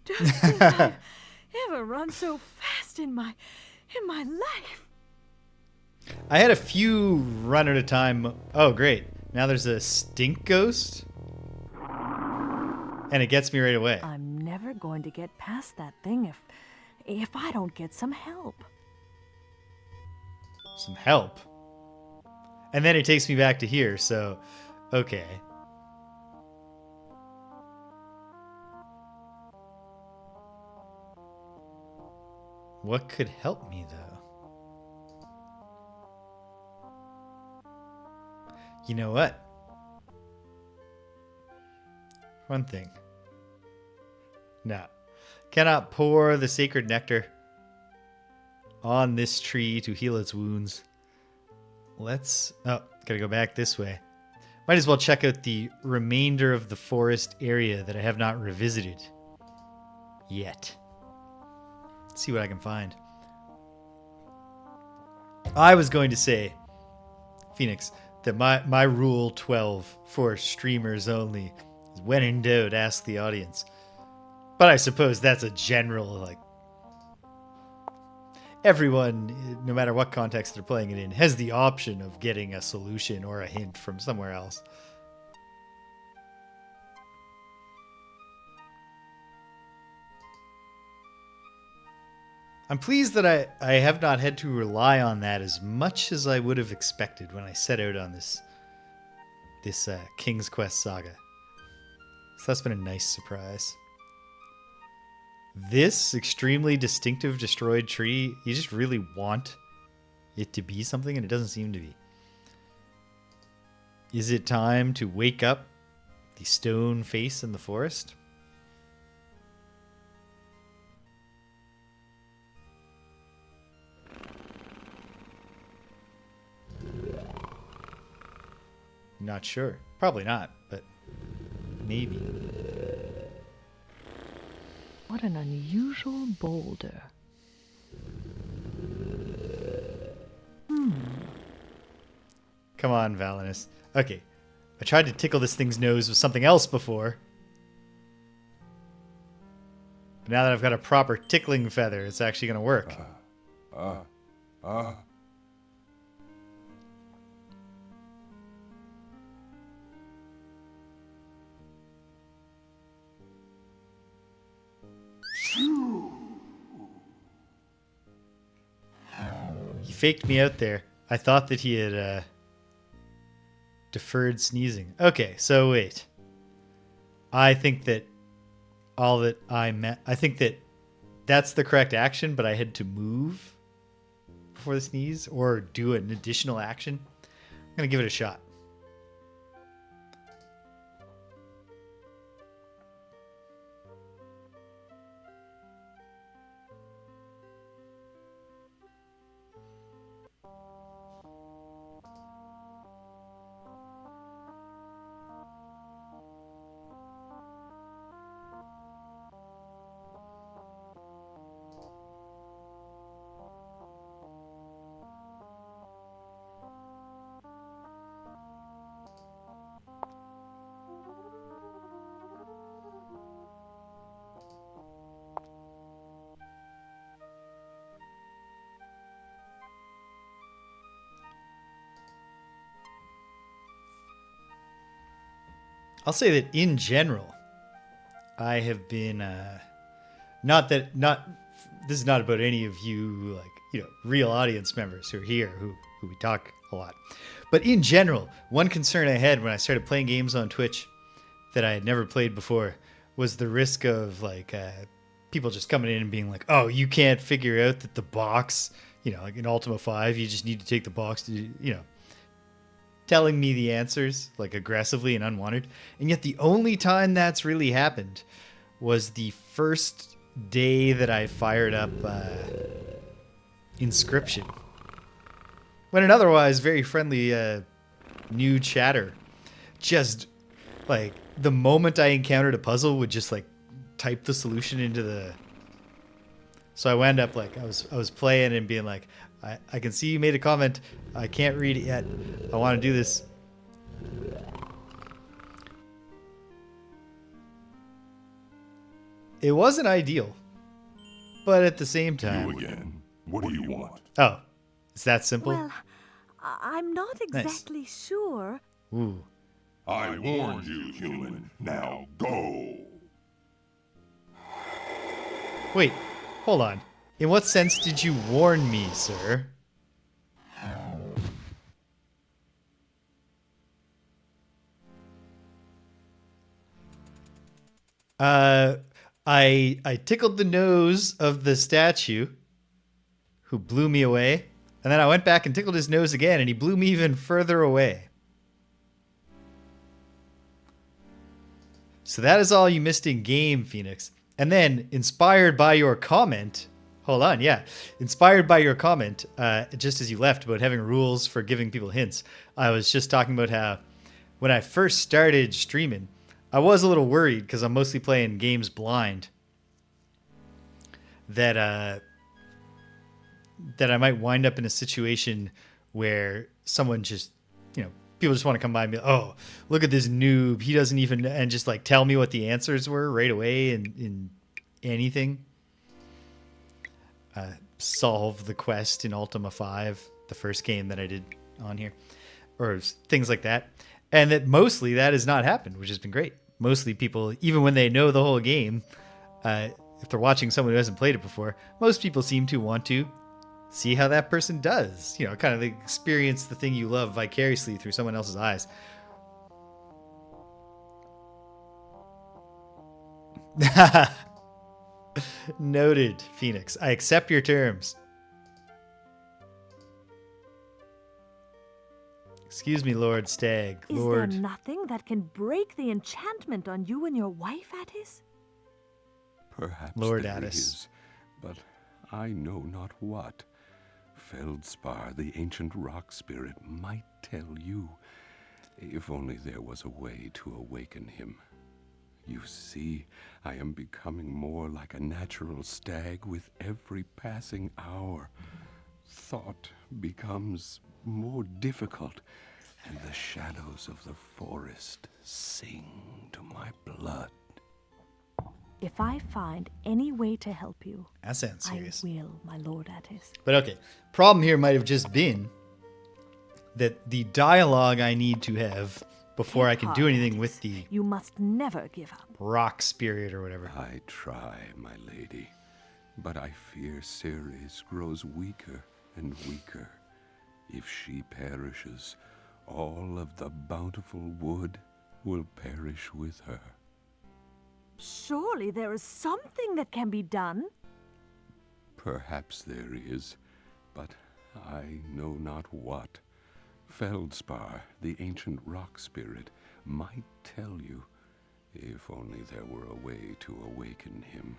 Speaker 4: Don't think I've ever run so fast in my life.
Speaker 1: I had a few run at a time. Oh, great. Now there's a stink ghost. And it gets me right away.
Speaker 4: I'm never going to get past that thing if I don't get some help.
Speaker 1: Some help. And then it takes me back to here, so okay. What could help me, though? You know what? One thing. No. Cannot pour the sacred nectar on this tree to heal its wounds. Let's... Oh, gotta go back this way. Might as well check out the remainder of the forest area that I have not revisited yet. See what I can find. I was going to say, Phoenix, that my rule 12 for streamers only is when in doubt, ask the audience. But I suppose that's a general, like, everyone, no matter what context they're playing it in, has the option of getting a solution or a hint from somewhere else. I'm pleased that I have not had to rely on that as much as I would have expected when I set out on this King's Quest saga. So that's been a nice surprise. this extremely distinctive destroyed tree, you just really want it to be something, and it doesn't seem to be. Is it time to wake up the stone face in the forest? Not sure. Probably not, but maybe.
Speaker 4: What an unusual boulder.
Speaker 1: Come on, Valanice. Okay. I tried to tickle this thing's nose with something else before. But now that I've got a proper tickling feather, it's actually going to work. He faked me out there. I thought that he had deferred sneezing. Okay, so wait. I think that I think that that's the correct action, but I had to move before the sneeze or do an additional action. I'm going to give it a shot. I'll say that in general, I have been this is not about any of you, like, you know, real audience members who are here who we talk a lot. But in general, one concern I had when I started playing games on Twitch that I had never played before was the risk of like people just coming in and being like, "Oh, you can't figure out that the box, you know, like in Ultima 5, you just need to take the box to, you know, telling me the answers like aggressively and unwanted." And yet the only time that's really happened was the first day that I fired up Inscription, when an otherwise very friendly new chatter just like the moment I encountered a puzzle would just like type the solution into the. So I wound up like I was playing and being like, I can see you made a comment. I can't read it yet. I want to do this. It wasn't ideal, but at the same time.
Speaker 10: You again. What do you want?
Speaker 1: Oh, it's that simple?
Speaker 4: Well, I'm not exactly sure.
Speaker 1: Ooh.
Speaker 10: I warned you, human. Now go.
Speaker 1: Wait, hold on. In what sense did you warn me, sir? I tickled the nose of the statue who blew me away, and then I went back and tickled his nose again, and he blew me even further away. So that is all you missed in game, Phoenix. And then, inspired by your comment, inspired by your comment, just as you left about having rules for giving people hints, I was just talking about how when I first started streaming, I was a little worried because I'm mostly playing games blind that I might wind up in a situation where someone just, you know, people just want to come by and be like, "Oh, look at this noob. He doesn't even," and just like tell me what the answers were right away in anything. Solve the quest in Ultima 5, the first game that I did on here, or things like that. And that mostly that has not happened, which has been great. Mostly people, even when they know the whole game, if they're watching someone who hasn't played it before, most people seem to want to see how that person does. You know, kind of experience the thing you love vicariously through someone else's eyes. Noted, Phoenix. I accept your terms. Excuse me, Lord Stag.
Speaker 4: Is
Speaker 1: Lord.
Speaker 4: there nothing that can break the enchantment on you and your wife, Attis?
Speaker 10: Perhaps
Speaker 1: Lord
Speaker 10: there
Speaker 1: Attis.
Speaker 10: is, but I know not what. Feldspar, the ancient rock spirit, might tell you, if only there was a way to awaken him. You see, I am becoming more like a natural stag with every passing hour. Thought becomes more difficult, and the shadows of the forest sing to my blood.
Speaker 4: If I find any way to help you,
Speaker 1: That sounds serious.
Speaker 4: I will, my Lord Attis.
Speaker 1: But okay, problem here might have just been that the dialogue I need to have before I can do anything with the
Speaker 4: You must never give up.
Speaker 1: rock spirit or whatever.
Speaker 10: I try, my lady, but I fear Ceres grows weaker and weaker. If she perishes, all of the bountiful wood will perish with her.
Speaker 4: Surely there is something that can be done.
Speaker 10: Perhaps there is, but I know not what. Feldspar, the ancient rock spirit, might tell you, if only there were a way to awaken him.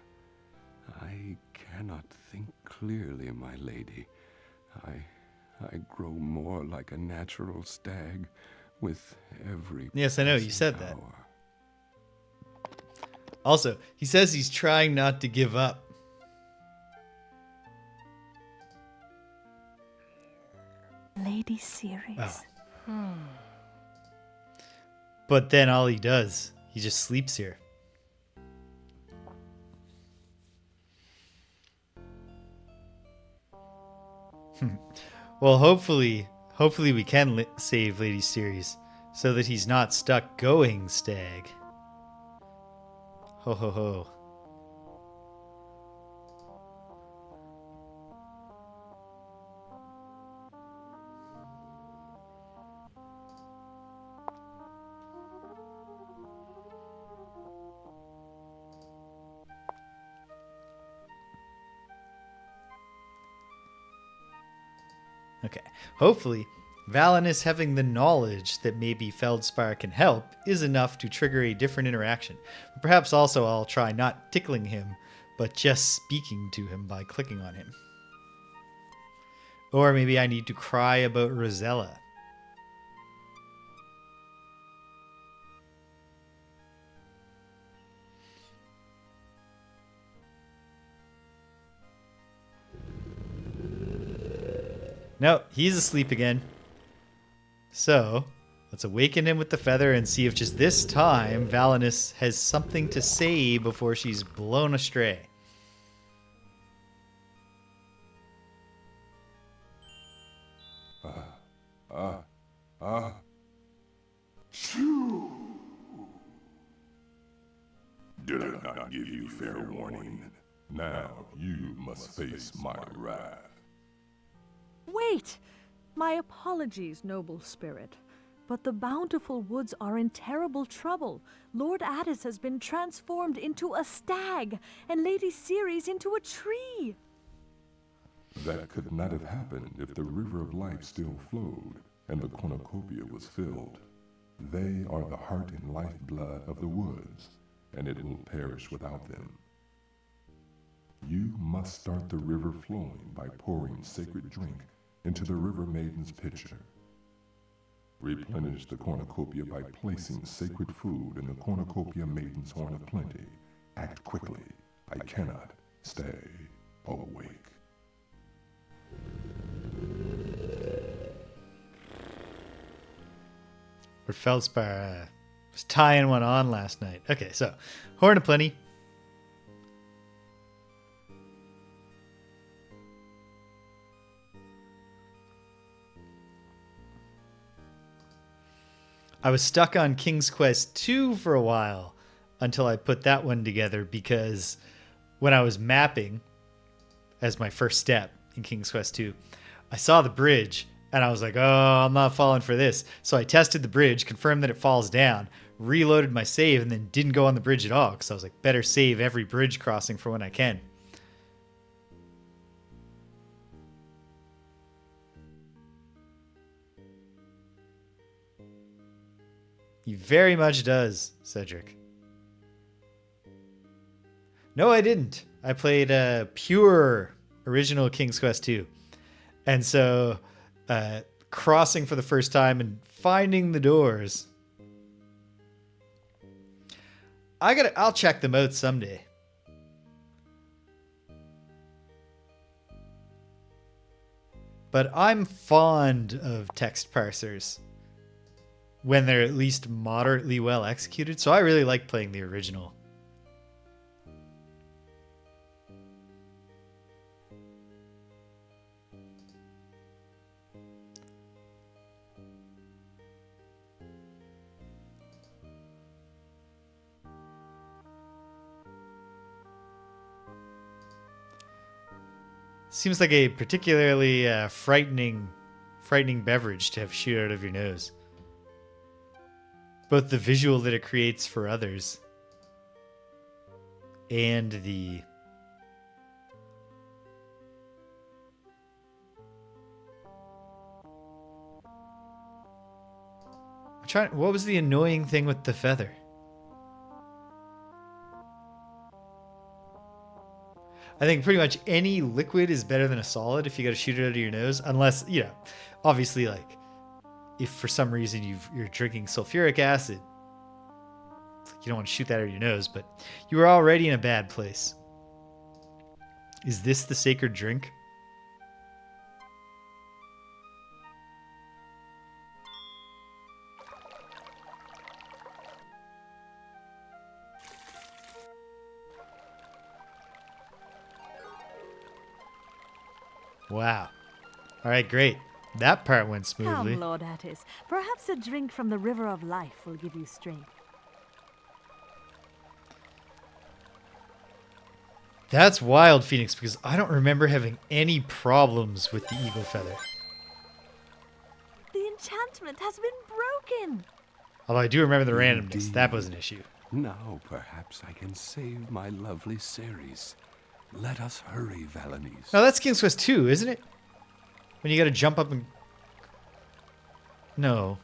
Speaker 10: I cannot think clearly, my lady. I grow more like a natural stag with every
Speaker 1: Yes, I know, you said
Speaker 10: passing
Speaker 1: that.
Speaker 10: hour.
Speaker 1: Also, he says he's trying not to give up.
Speaker 4: Lady Ceres.
Speaker 1: Oh. But then all he does, he just sleeps here. Well, hopefully we can save Lady Ceres so that he's not stuck going stag. Ho ho ho. Okay. Hopefully, Valanice having the knowledge that maybe Feldspar can help is enough to trigger a different interaction. Perhaps also I'll try not tickling him, but just speaking to him by clicking on him. Or maybe I need to cry about Rosella. No, he's asleep again. So, let's awaken him with the feather and see if just this time Valanice has something to say before she's blown astray.
Speaker 12: Did I not give you fair warning? Now you must face my wrath.
Speaker 4: Wait! My apologies, noble spirit. But the bountiful woods are in terrible trouble. Lord Attis has been transformed into a stag, and Lady Ceres into a tree.
Speaker 12: That could not have happened if the river of life still flowed and the cornucopia was filled. They are the heart and lifeblood of the woods, and it will perish without them. You must start the river flowing by pouring sacred drink into the river maiden's pitcher. Replenish the cornucopia by placing sacred food in the cornucopia maiden's horn of plenty. Act quickly. I cannot stay awake.
Speaker 1: Or Feldspar was tying one on last night. Okay, so horn of plenty. I was stuck on King's Quest 2 for a while until I put that one together, because when I was mapping as my first step in King's Quest 2, I saw the bridge and I was like, oh, I'm not falling for this. So I tested the bridge, confirmed that it falls down, reloaded my save and then didn't go on the bridge at all because I was like, better save every bridge crossing for when I can. He very much does, Cedric. No, I didn't. I played pure original King's Quest 2. And so crossing for the first time and finding the doors. I'll check them out someday. But I'm fond of text parsers when they're at least moderately well executed. So I really like playing the original. Seems like a particularly frightening beverage to have shoot out of your nose. Both the visual that it creates for others and the what was the annoying thing with the feather? I think pretty much any liquid is better than a solid if you got to shoot it out of your nose, unless, you know, obviously, like, if for some reason you're drinking sulfuric acid, you don't want to shoot that out of your nose, but you were already in a bad place. Is this the sacred drink? Wow. All right, great. That part went smoothly.
Speaker 4: Come, Lord Attis. Perhaps a drink from the River of Life will give you strength.
Speaker 1: That's wild, Phoenix, because I don't remember having any problems with the eagle feather.
Speaker 4: The enchantment has been broken.
Speaker 1: Although I do remember the randomness.
Speaker 10: Indeed.
Speaker 1: That was an issue.
Speaker 10: Now perhaps I can save my lovely Ceres. Let us hurry, Valanice.
Speaker 1: No, that's King's Quest 2, isn't it? When you gotta jump up and... No.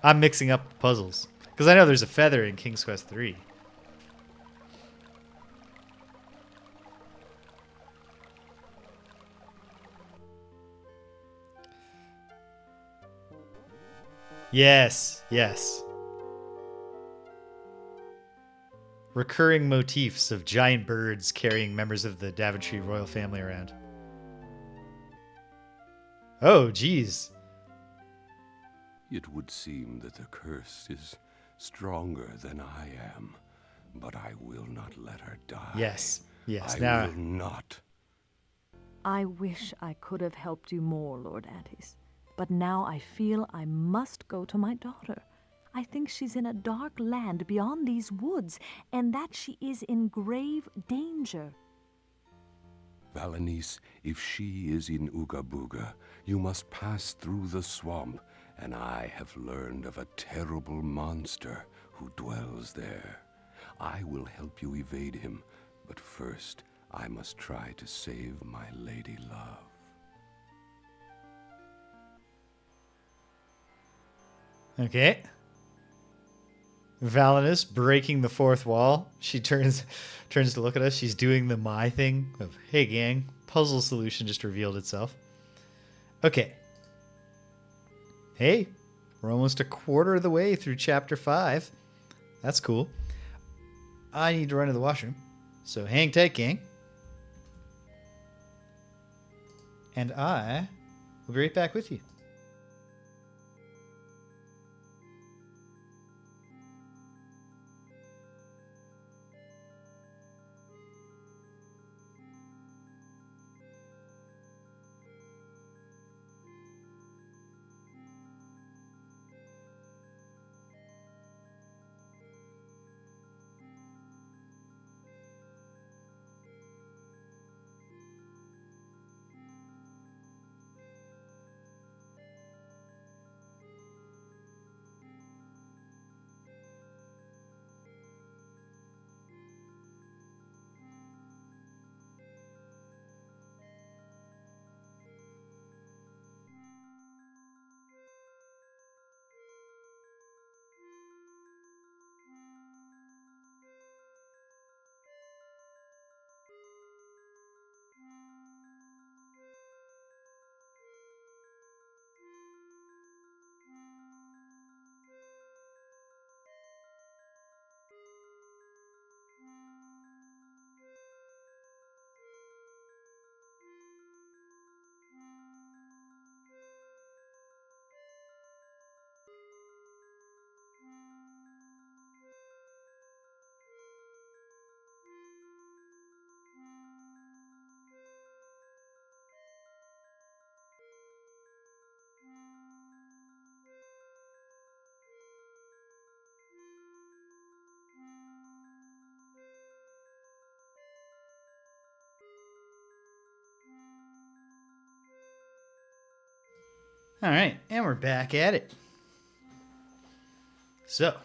Speaker 1: I'm mixing up the puzzles. Because I know there's a feather in King's Quest 3. Yes, yes. Recurring motifs of giant birds carrying members of the Daventry royal family around. Oh, geez.
Speaker 10: It would seem that the curse is stronger than I am, but I will not let her die.
Speaker 1: Yes, yes.
Speaker 10: I will not.
Speaker 4: I wish I could have helped you more, Lord Attis. But now I feel I must go to my daughter. I think she's in a dark land beyond these woods, and that she is in grave danger.
Speaker 10: Valanice, if she is in Ooga Booga, you must pass through the swamp, and I have learned of a terrible monster who dwells there. I will help you evade him, but first I must try to save my lady love.
Speaker 1: Okay. Valanice breaking the fourth wall. She turns to look at us. She's doing the my thing of, hey gang, puzzle solution just revealed itself. Okay. Hey, we're almost a quarter of the way through chapter 5. That's cool. I need to run to the washroom. So hang tight, gang. And I will be right back with you. All right, and we're back at it. So,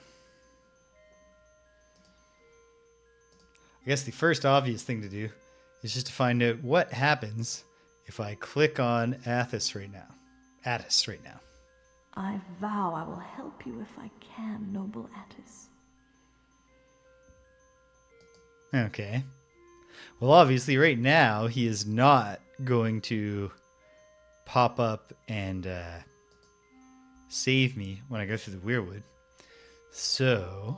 Speaker 1: I guess the first obvious thing to do is just to find out what happens if I click on Athos right now.
Speaker 4: I vow I will help you if I can, noble Attis.
Speaker 1: Okay. Well, obviously, right now, he is not going to pop up and save me when I go through the weirwood. So...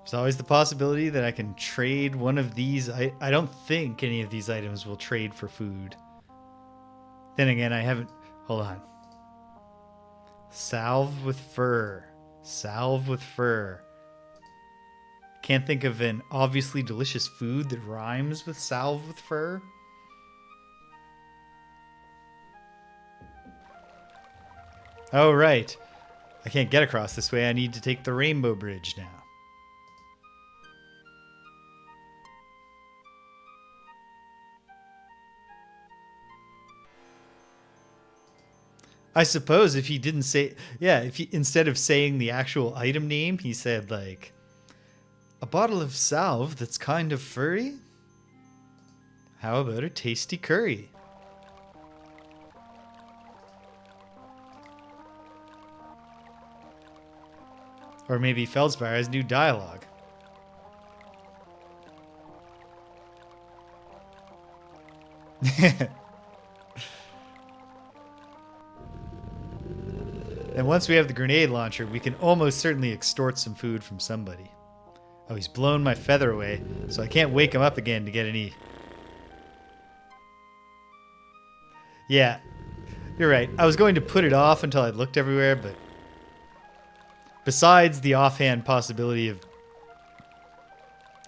Speaker 1: There's always the possibility that I can trade one of these. I don't think any of these items will trade for food. Then again, I haven't... Hold on. Salve with fur. Salve with fur. Can't think of an obviously delicious food that rhymes with salve with fur. Oh, right. I can't get across this way. I need to take the rainbow bridge now. I suppose if he didn't say... Yeah, if he, instead of saying the actual item name, he said, like, a bottle of salve that's kind of furry? How about a tasty curry? Or maybe Feldspar has new dialogue. And once we have the grenade launcher, we can almost certainly extort some food from somebody. Oh, he's blown my feather away, so I can't wake him up again to get any... Yeah, you're right. I was going to put it off until I looked everywhere, but... Besides the offhand possibility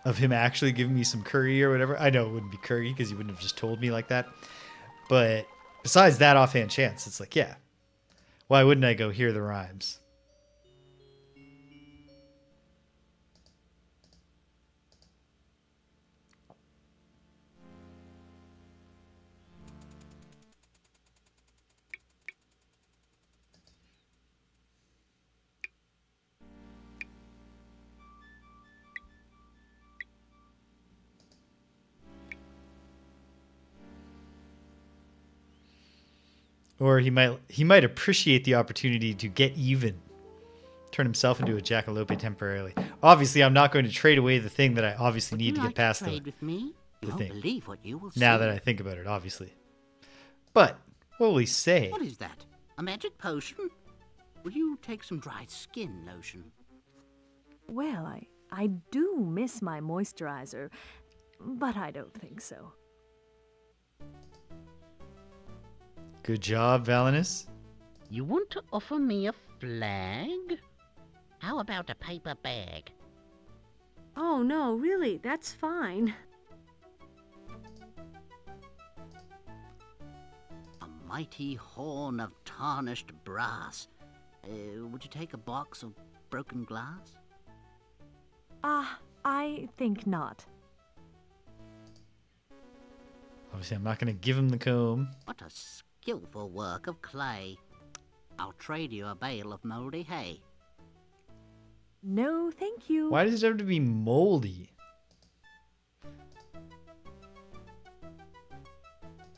Speaker 1: of him actually giving me some curry or whatever. I know it wouldn't be curry because he wouldn't have just told me like that. But besides that offhand chance, it's like, yeah. Why wouldn't I go hear the rhymes? Or he might appreciate the opportunity to get even. Turn himself into a jackalope temporarily. Obviously, I'm not going to trade away the thing that I obviously need to get past the
Speaker 7: with me? You won't
Speaker 1: thing.
Speaker 7: believe what you will
Speaker 1: Now
Speaker 7: see.
Speaker 1: that I think about it, obviously. But, what will he say?
Speaker 7: What is that? A magic potion? Will you take some dried skin lotion?
Speaker 4: Well, I do miss my moisturizer, but I don't think so.
Speaker 1: Good job, Valanice.
Speaker 7: You want to offer me a flag? How about a paper bag?
Speaker 4: Oh, no, really, that's fine.
Speaker 7: A mighty horn of tarnished brass. Would you take a box of broken glass?
Speaker 4: I think not.
Speaker 1: Obviously, I'm not going to give him the comb.
Speaker 7: What a skillful work of clay. I'll trade you a bale of moldy hay.
Speaker 4: No, thank you.
Speaker 1: Why does it have to be moldy?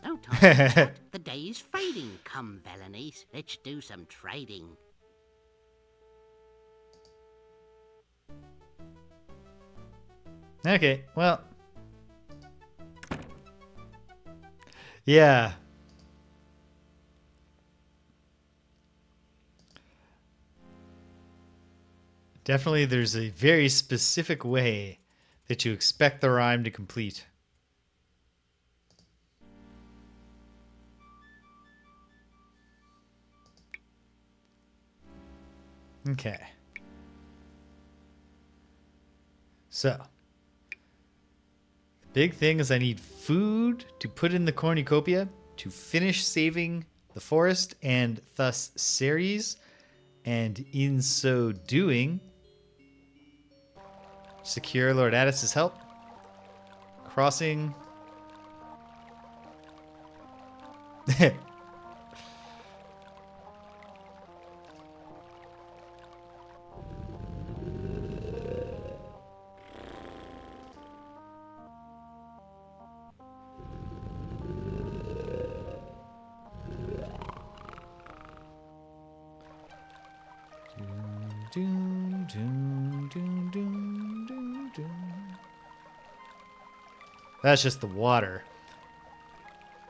Speaker 7: Oh, Tom, the day's fading. Come, Valanice, let's do some trading.
Speaker 1: Okay, well. Yeah. Definitely there's a very specific way that you expect the rhyme to complete. Okay. So, the big thing is I need food to put in the cornucopia to finish saving the forest and thus Ceres. And in so doing, secure Lord Addis's help. Crossing. That's just the water.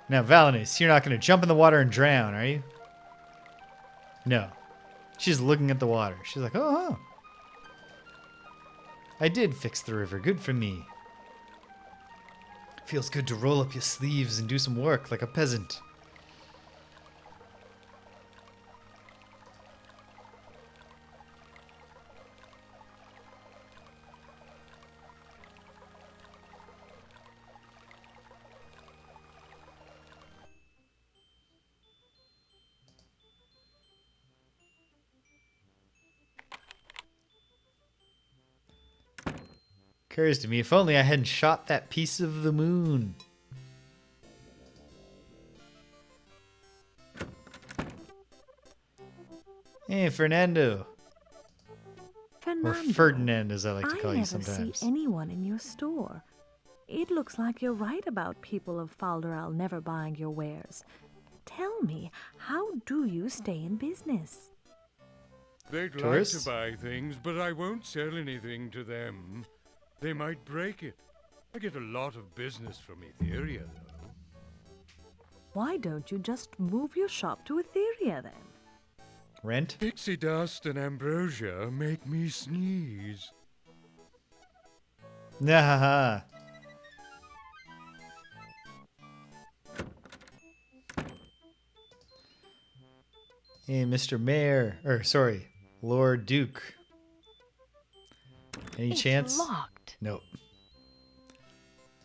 Speaker 1: Now, Valanice, you're not going to jump in the water and drown, are you? No. She's looking at the water. She's like, oh. I did fix the river. Good for me. Feels good to roll up your sleeves and do some work like a peasant. Occurs to me, if only I hadn't shot that piece of the moon. Hey, Fernando.
Speaker 4: Fernando,
Speaker 1: Or Ferdinand, as I like to call you
Speaker 4: I never
Speaker 1: sometimes.
Speaker 4: see anyone in your store. It looks like you're right about people of Falderal never buying your wares. Tell me, how do you stay in business?
Speaker 9: They'd
Speaker 1: Tourists?
Speaker 9: like to buy things, but I won't sell anything to them. They might break it. I get a lot of business from Etheria, though.
Speaker 4: Why don't you just move your shop to Etheria then?
Speaker 1: Rent?
Speaker 9: Pixie dust and ambrosia make me sneeze.
Speaker 1: Nah. Hey, Mr. Mayor. Or, sorry, Lord Duke. Any
Speaker 4: It's
Speaker 1: chance?
Speaker 4: locked.
Speaker 1: Nope.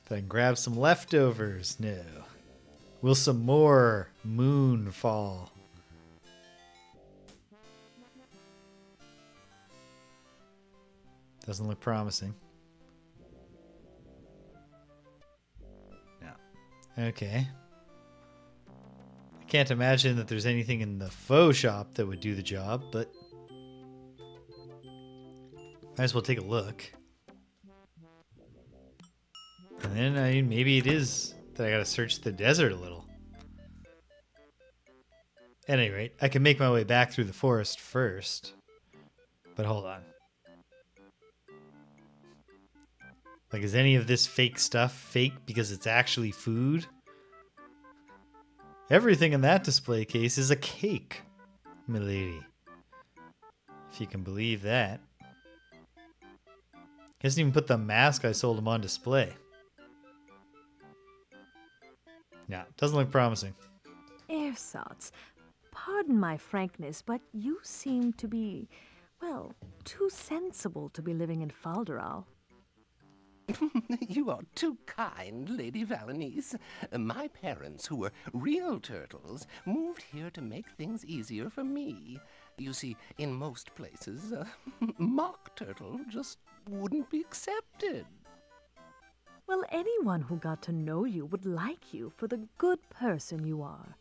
Speaker 1: Then grab some leftovers. No. Will some more moon fall? Doesn't look promising. No. Okay. I can't imagine that there's anything in the faux shop that would do the job, but might as well take a look. And then, I mean, maybe it is that I gotta search the desert a little. At any rate, I can make my way back through the forest first. But hold on. Like, is any of this fake stuff fake because it's actually food? Everything in that display case is a cake, milady. If you can believe that. He hasn't even put the mask I sold him on display. No, doesn't look promising.
Speaker 4: Ersatz, pardon my frankness, but you seem to be, well, too sensible to be living in Falderal.
Speaker 8: You are too kind, Lady Valanice. My parents, who were real turtles, moved here to make things easier for me. You see, in most places, mock turtle just wouldn't be accepted.
Speaker 4: Well, anyone who got to know you would like you for the good person you are.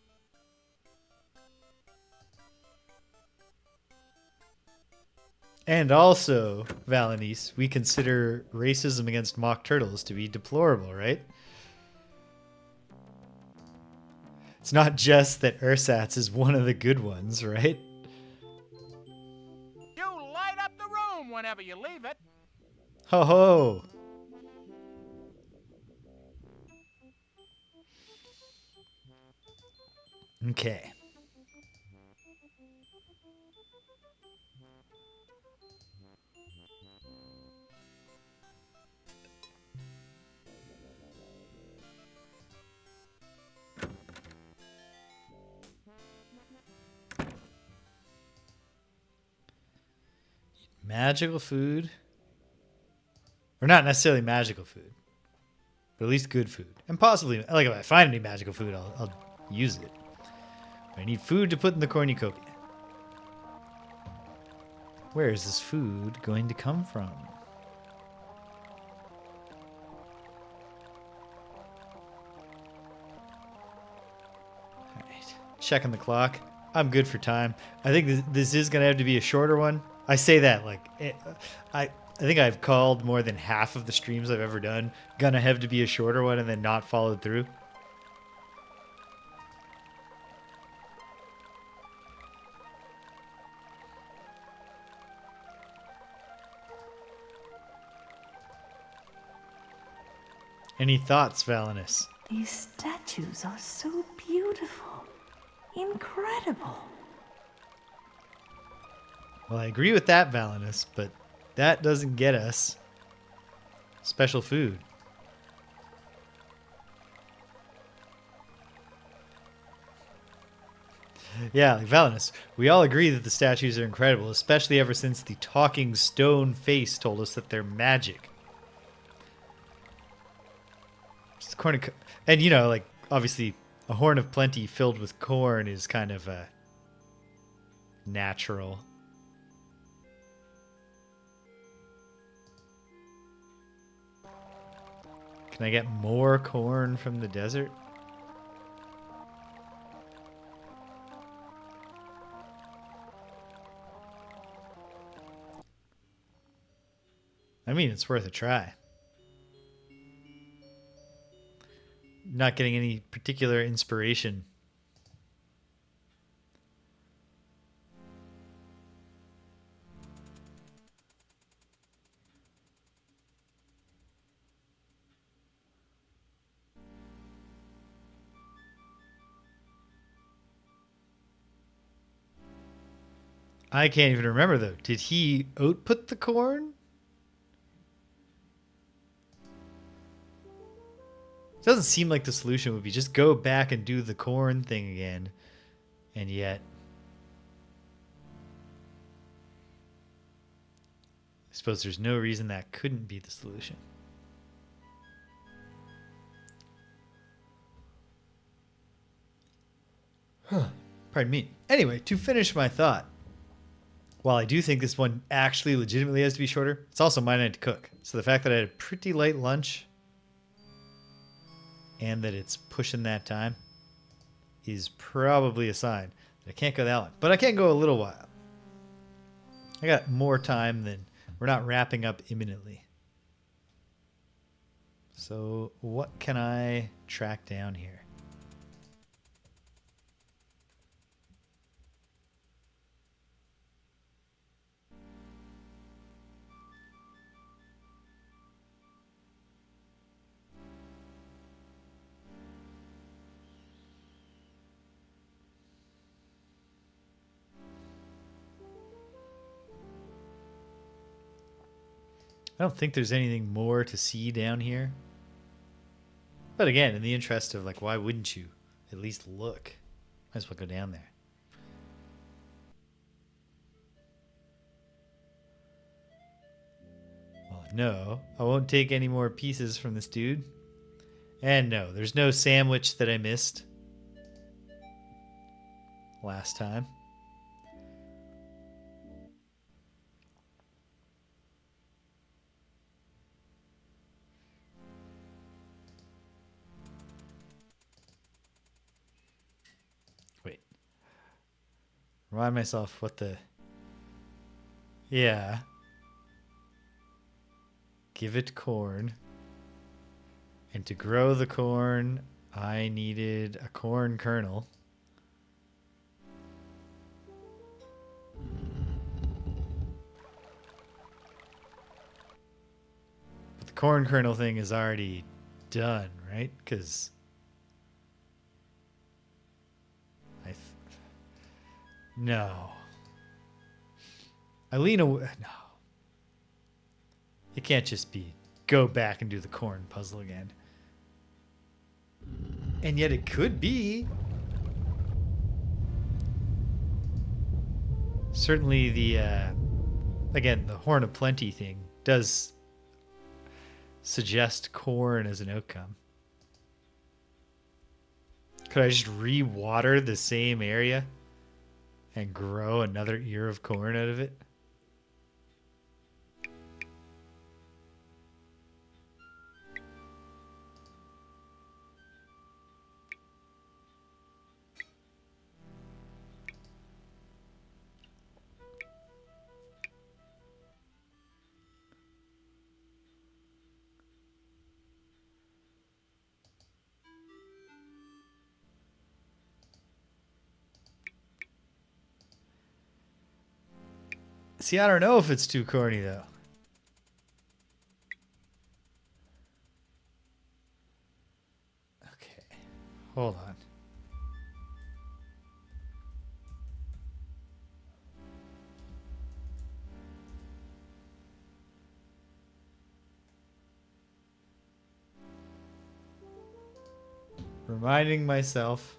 Speaker 1: And also, Valanice, we consider racism against mock turtles to be deplorable, right? It's not just that Ersatz is one of the good ones, right?
Speaker 2: You light up the room whenever you leave it.
Speaker 1: Ho ho! Okay. Magical food. Or not necessarily magical food. But at least good food. And possibly, like, if I find any magical food, I'll use it. But I need food to put in the cornucopia. Where is this food going to come from? Alright. Checking the clock. I'm good for time. I think this is going to have to be a shorter one. I say that like... I think I've called more than half of the streams I've ever done gonna have to be a shorter one and then not followed through. Any thoughts, Valanice?
Speaker 4: These statues are so beautiful. Incredible.
Speaker 1: Well, I agree with that, Valanice, but that doesn't get us special food. Yeah, like Valanice, we all agree that the statues are incredible, especially ever since the talking stone face told us that they're magic. Just and you know, like, obviously, a horn of plenty filled with corn is kind of natural. Can I get more corn from the desert? I mean, it's worth a try. Not getting any particular inspiration. I can't even remember, though. Did he output the corn? It doesn't seem like the solution would be just go back and do the corn thing again. And yet... I suppose there's no reason that couldn't be the solution. Huh. Pardon me. Anyway, to finish my thought. While I do think this one actually legitimately has to be shorter, it's also my night to cook. So the fact that I had a pretty late lunch and that it's pushing that time is probably a sign that I can't go that long. But I can go a little while. I got more time than we're not wrapping up imminently. So what can I track down here? I don't think there's anything more to see down here. But again, in the interest of, like, why wouldn't you at least look? Might as well go down there. Well, no, I won't take any more pieces from this dude. And no, there's no sandwich that I missed last time. Remind myself what the... Yeah. Give it corn. And to grow the corn, I needed a corn kernel. But the corn kernel thing is already done, right? Because... No. I lean away. No. It can't just be go back and do the corn puzzle again. And yet it could be. Certainly the, again, the Horn of Plenty thing does suggest corn as an outcome. Could I just re-water the same area and grow another ear of corn out of it? See, I don't know if it's too corny, though. Okay. Hold on. Reminding myself.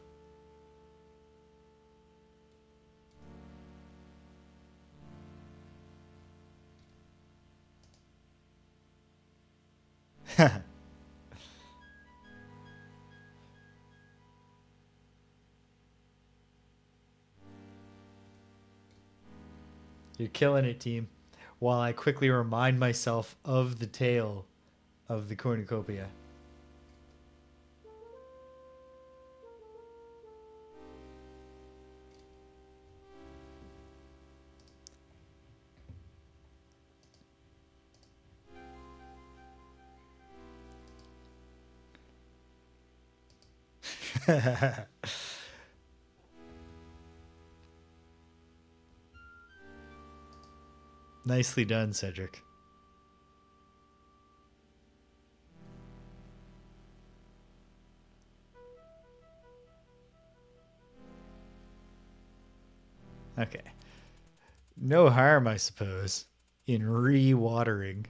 Speaker 1: You're killing it, team. While I quickly remind myself of the tale of the cornucopia. Nicely done, Cedric. Okay. No harm, I suppose, in re-watering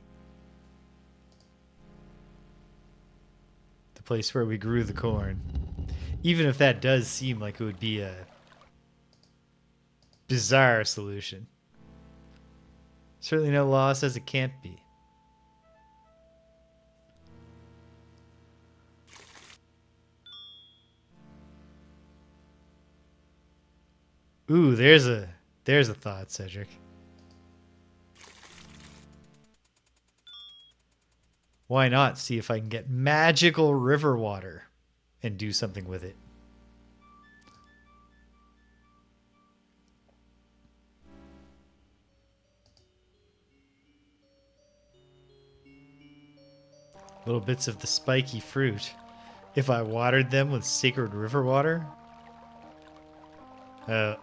Speaker 1: the place where we grew the corn. Even if that does seem like it would be a bizarre solution. Certainly no law says it can't be. Ooh, there's a thought, Cedric. Why not see if I can get magical river water and do something with it? Little bits of the spiky fruit. If I watered them with sacred river water? With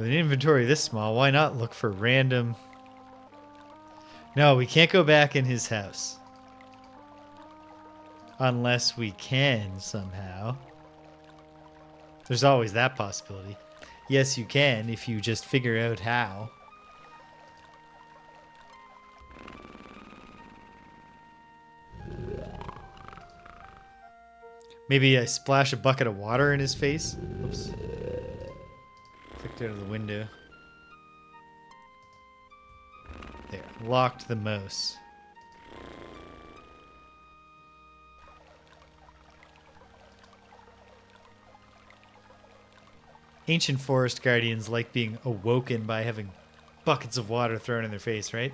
Speaker 1: an inventory this small, why not look for random... No, we can't go back in his house. Unless we can somehow. There's always that possibility. Yes, you can if you just figure out how. Maybe I splash a bucket of water in his face. Oops. Clicked out of the window. There. Locked the mouse. Ancient forest guardians like being awoken by having buckets of water thrown in their face, right?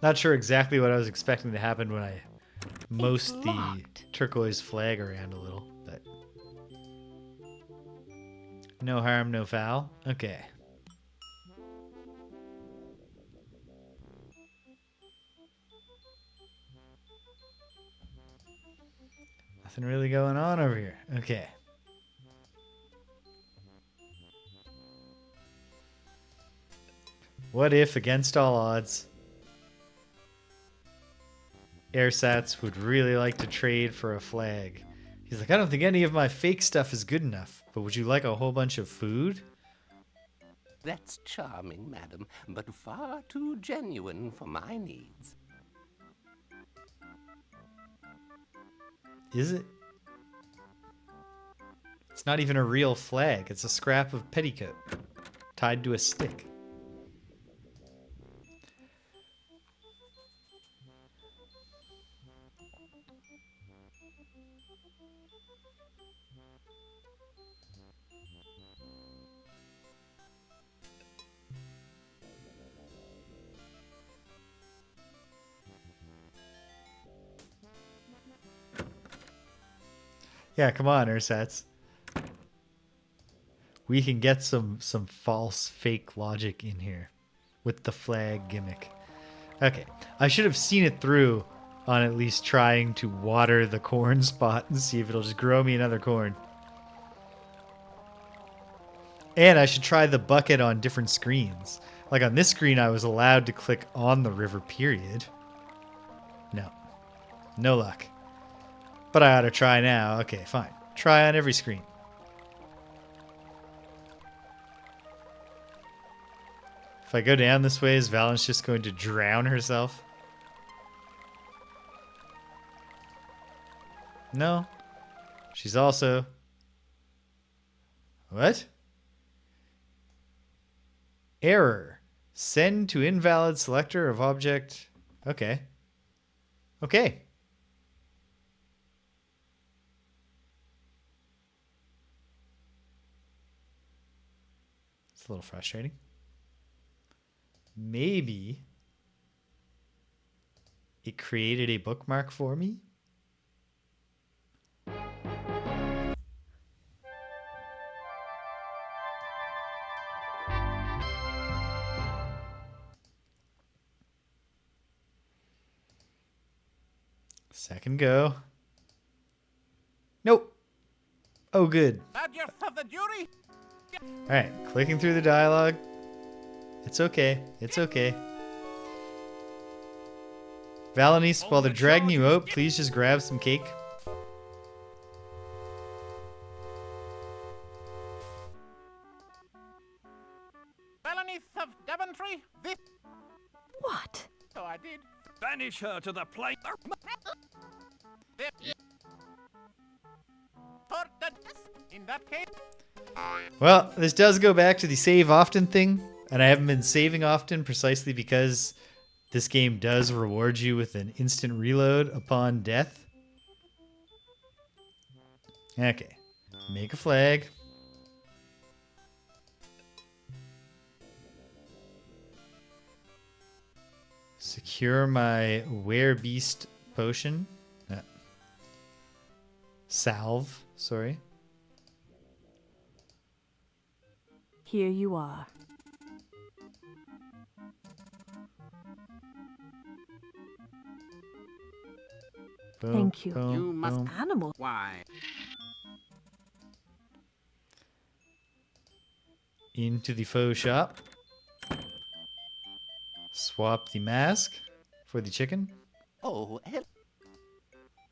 Speaker 1: Not sure exactly what I was expecting to happen when I mosed the turquoise flag around a little, but no harm, no foul. Okay. Nothing really going on over here. Okay. What if, against all odds, Airsats would really like to trade for a flag? He's like, I don't think any of my fake stuff is good enough, but would you like a whole bunch of food?
Speaker 8: That's charming, madam, but far too genuine for my needs.
Speaker 1: Is it? It's not even a real flag. It's a scrap of petticoat tied to a stick. Yeah, come on, ersatz. We can get some false fake logic in here with the flag gimmick. Okay, I should have seen it through on at least trying to water the corn spot and see if it'll just grow me another corn. And I should try the bucket on different screens. Like on this screen, I was allowed to click on the river, period. No. No luck. But I ought to try now. Okay, fine. Try on every screen. If I go down this way, is Valanice just going to drown herself? No. She's also... What? Error. Send to invalid selector of object. Okay. Okay. It's a little frustrating. Maybe it created a bookmark for me. Second go. Nope. Oh, good.
Speaker 2: Badgers of the jury.
Speaker 1: All right, clicking through the dialogue. It's okay. It's okay. Valanice, while they're dragging you out, please just grab some cake.
Speaker 2: Valanice of Daventry. This.
Speaker 4: What?
Speaker 2: So I did.
Speaker 3: Banish her to the plane.
Speaker 2: In that case.
Speaker 1: Well, this does go back to the save often thing, and I haven't been saving often precisely because this game does reward you with an instant reload upon death. Okay. Make a flag. Secure my werebeast potion. Salve, sorry.
Speaker 4: Here you are.
Speaker 1: Boom,
Speaker 4: Thank you.
Speaker 1: boom,
Speaker 7: You must-
Speaker 1: boom.
Speaker 4: Animal.
Speaker 7: Why?
Speaker 1: Into the faux shop. Swap the mask for the chicken.
Speaker 8: Oh, hell.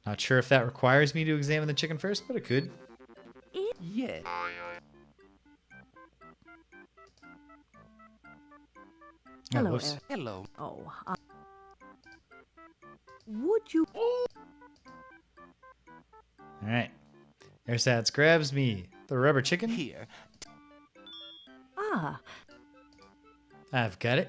Speaker 1: Not sure if that requires me to examine the chicken first, but it could.
Speaker 8: Yeah.
Speaker 4: Hello,
Speaker 1: whoops.
Speaker 4: Eric.
Speaker 8: Hello.
Speaker 4: Oh, would you?
Speaker 1: All right. Ersatz grabs me the rubber chicken.
Speaker 8: Here.
Speaker 4: Ah,
Speaker 1: I've got it.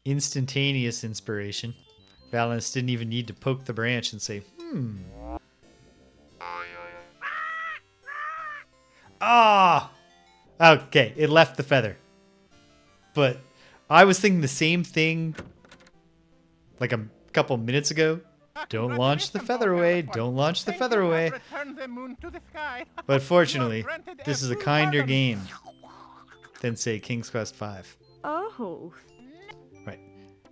Speaker 1: Instantaneous inspiration. Valanice didn't even need to poke the branch and say, Ah! Okay, it left the feather. But I was thinking the same thing like a couple minutes ago. Don't launch the feather away. Don't launch the feather away.
Speaker 2: Return the moon to the sky.
Speaker 1: But fortunately,
Speaker 2: Granted
Speaker 1: this is a
Speaker 2: full
Speaker 1: kinder
Speaker 2: pardon.
Speaker 1: game than, say, King's Quest V.
Speaker 4: oh,
Speaker 1: Right.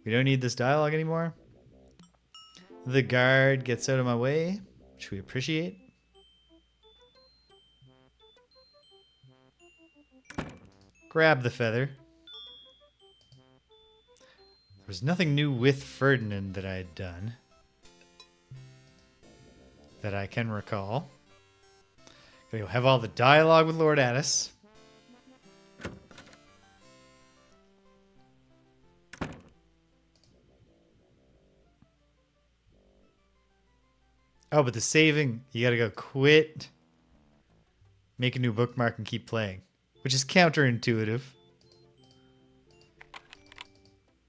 Speaker 1: We don't need this dialogue anymore. The guard gets out of my way, which we appreciate. Grab the feather. There was nothing new with Ferdinand that I had done. that I can recall. Gotta go have all the dialogue with Lord Addis. Oh, but the saving, you gotta go quit, make a new bookmark, and keep playing, which is counterintuitive.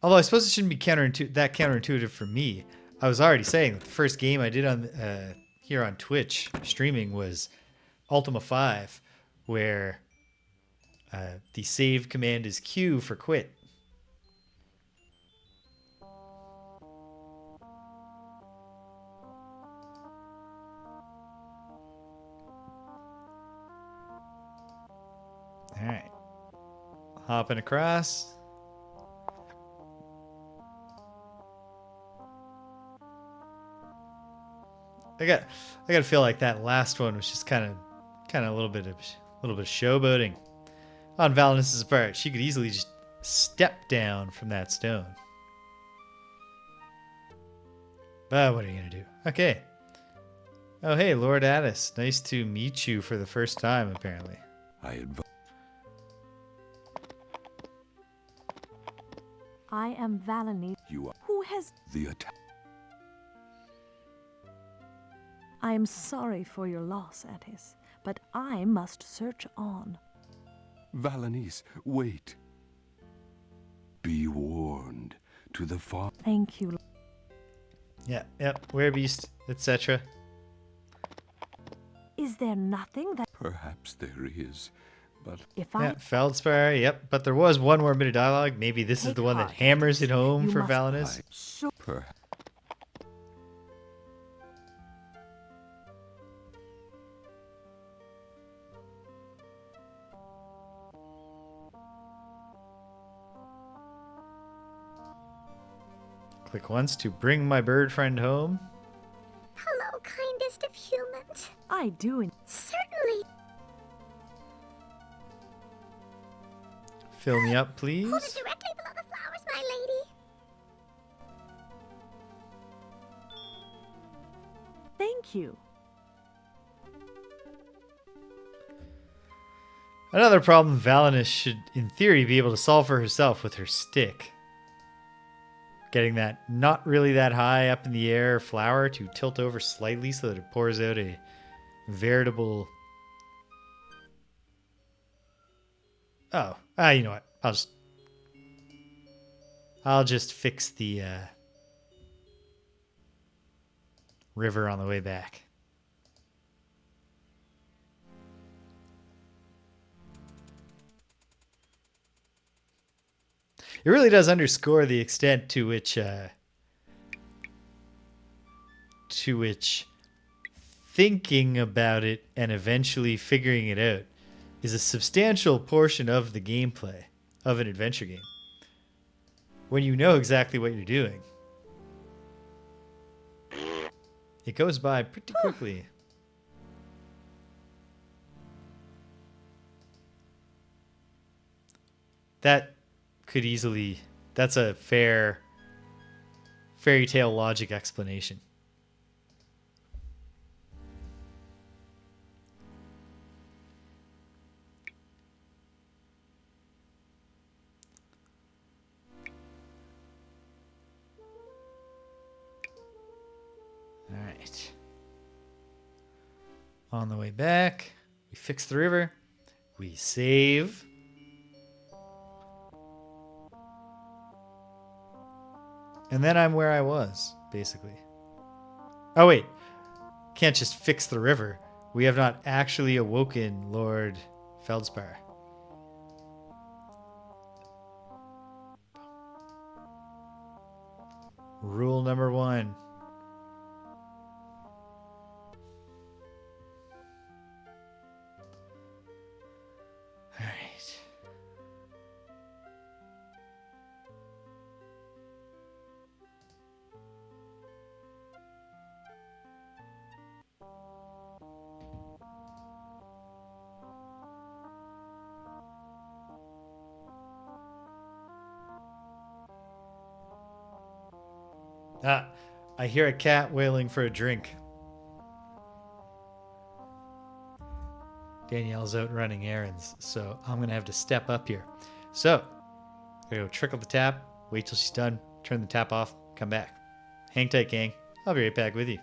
Speaker 1: Although I suppose it shouldn't be counterintuitive for me. I was already saying that the first game I did on here on Twitch streaming was Ultima 5, where the save command is Q for quit. All right, hopping across. I gotta feel like that last one was just kind of a little bit of showboating on Valanice's part. She could easily just step down from that stone. But what are you gonna do? Okay. Oh hey, Lord Addis, nice to meet you for the first time, apparently.
Speaker 4: I am Valanice.
Speaker 10: You are
Speaker 4: Who has...
Speaker 10: the attack.
Speaker 4: I am sorry for your loss, Attis, but I must search on.
Speaker 10: Valanice, wait. Be warned. To the far...
Speaker 4: Thank you.
Speaker 1: Yeah, Werebeast, etc.
Speaker 4: Is there nothing that...
Speaker 10: Perhaps there is, but...
Speaker 1: Yeah, Feldspar, yep. But there was one more bit of dialogue. Maybe this is the one that hammers it home for Valanice.
Speaker 10: Perhaps.
Speaker 1: Click once to bring my bird friend home.
Speaker 11: Hello, kindest of humans.
Speaker 4: I do.
Speaker 11: Certainly.
Speaker 1: Fill me up, please.
Speaker 11: Hold it directly below the flowers, my lady.
Speaker 4: Thank you.
Speaker 1: Another problem Valanice should, in theory, be able to solve for herself with her stick. Getting that not really that high up in the air flower to tilt over slightly so that it pours out a veritable... Oh, you know what? I'll just fix the river on the way back. It really does underscore the extent to which thinking about it and eventually figuring it out is a substantial portion of the gameplay of an adventure game. When you know exactly what you're doing, it goes by pretty quickly. That could easily... That's a fair fairy tale logic explanation. All right. On the way back, we fix the river. We save. And then I'm where I was, basically. Oh, wait. Can't just fix the river. We have not actually awoken Lord Feldspar. Rule number 1. All right. Ah, I hear a cat wailing for a drink. Danielle's out running errands, so I'm going to have to step up here. So, I'm going to go trickle the tap, wait till she's done, turn the tap off, come back. Hang tight, gang. I'll be right back with you.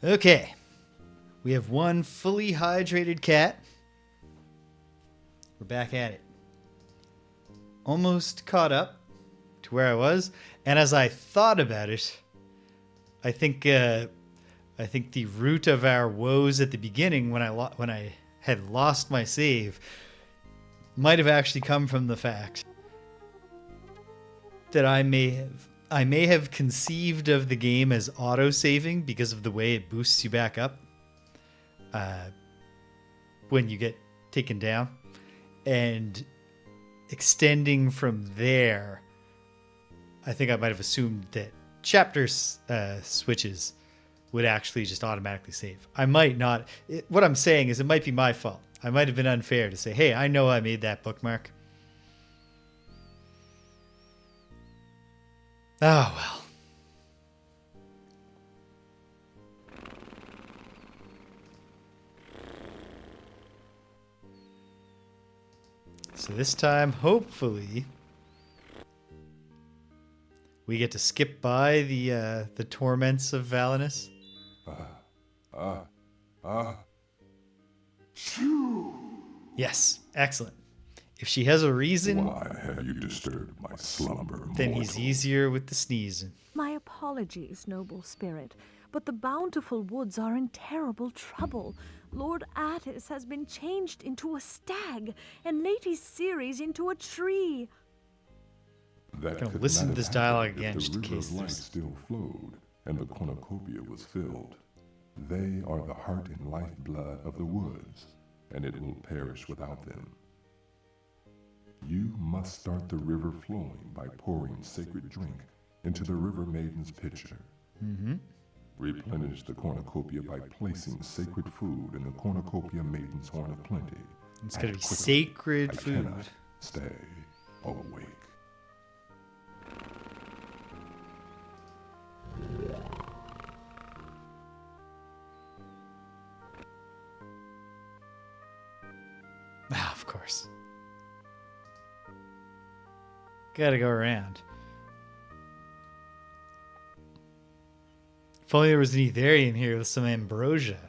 Speaker 1: Okay. We have one fully hydrated cat. We're back at it. Almost caught up to where I was. And as I thought about it, I think the root of our woes at the beginning when I had lost my save might have actually come from the fact that I may have conceived of the game as auto-saving because of the way it boosts you back up when you get taken down. And extending from there, I think I might have assumed that chapter switches would actually just automatically save. I might not. What I'm saying is it might be my fault. I might have been unfair to say, hey, I know I made that bookmark. Oh, well. So this time, hopefully, we get to skip by the torments of Valanice. Yes, excellent. If she has a reason,
Speaker 12: Why have you disturbed my slumber,
Speaker 1: then
Speaker 12: mortal?
Speaker 1: he's easier with the sneezing.
Speaker 4: My apologies, noble spirit, but the bountiful woods are in terrible trouble. Lord Attis has been changed into a stag, and Lady Ceres into a tree.
Speaker 12: That
Speaker 1: Gonna
Speaker 12: could
Speaker 1: listen
Speaker 12: not
Speaker 1: to this
Speaker 12: have
Speaker 1: dialogue
Speaker 12: happened
Speaker 1: again,
Speaker 12: if
Speaker 1: just
Speaker 12: the
Speaker 1: in
Speaker 12: river
Speaker 1: case
Speaker 12: of life
Speaker 1: there's-
Speaker 12: still flowed and the cornucopia was filled. They are the heart and lifeblood of the woods, and it will perish without them. You must start the river flowing by pouring sacred drink into the river maiden's pitcher. Replenish the cornucopia by placing sacred food in the cornucopia maiden's horn of plenty.
Speaker 1: It's gonna be
Speaker 12: Act quickly.
Speaker 1: sacred
Speaker 12: I
Speaker 1: food.
Speaker 12: cannot stay awake.
Speaker 1: Ah, of course. Gotta go around. If only there was an Etheria in here with some ambrosia.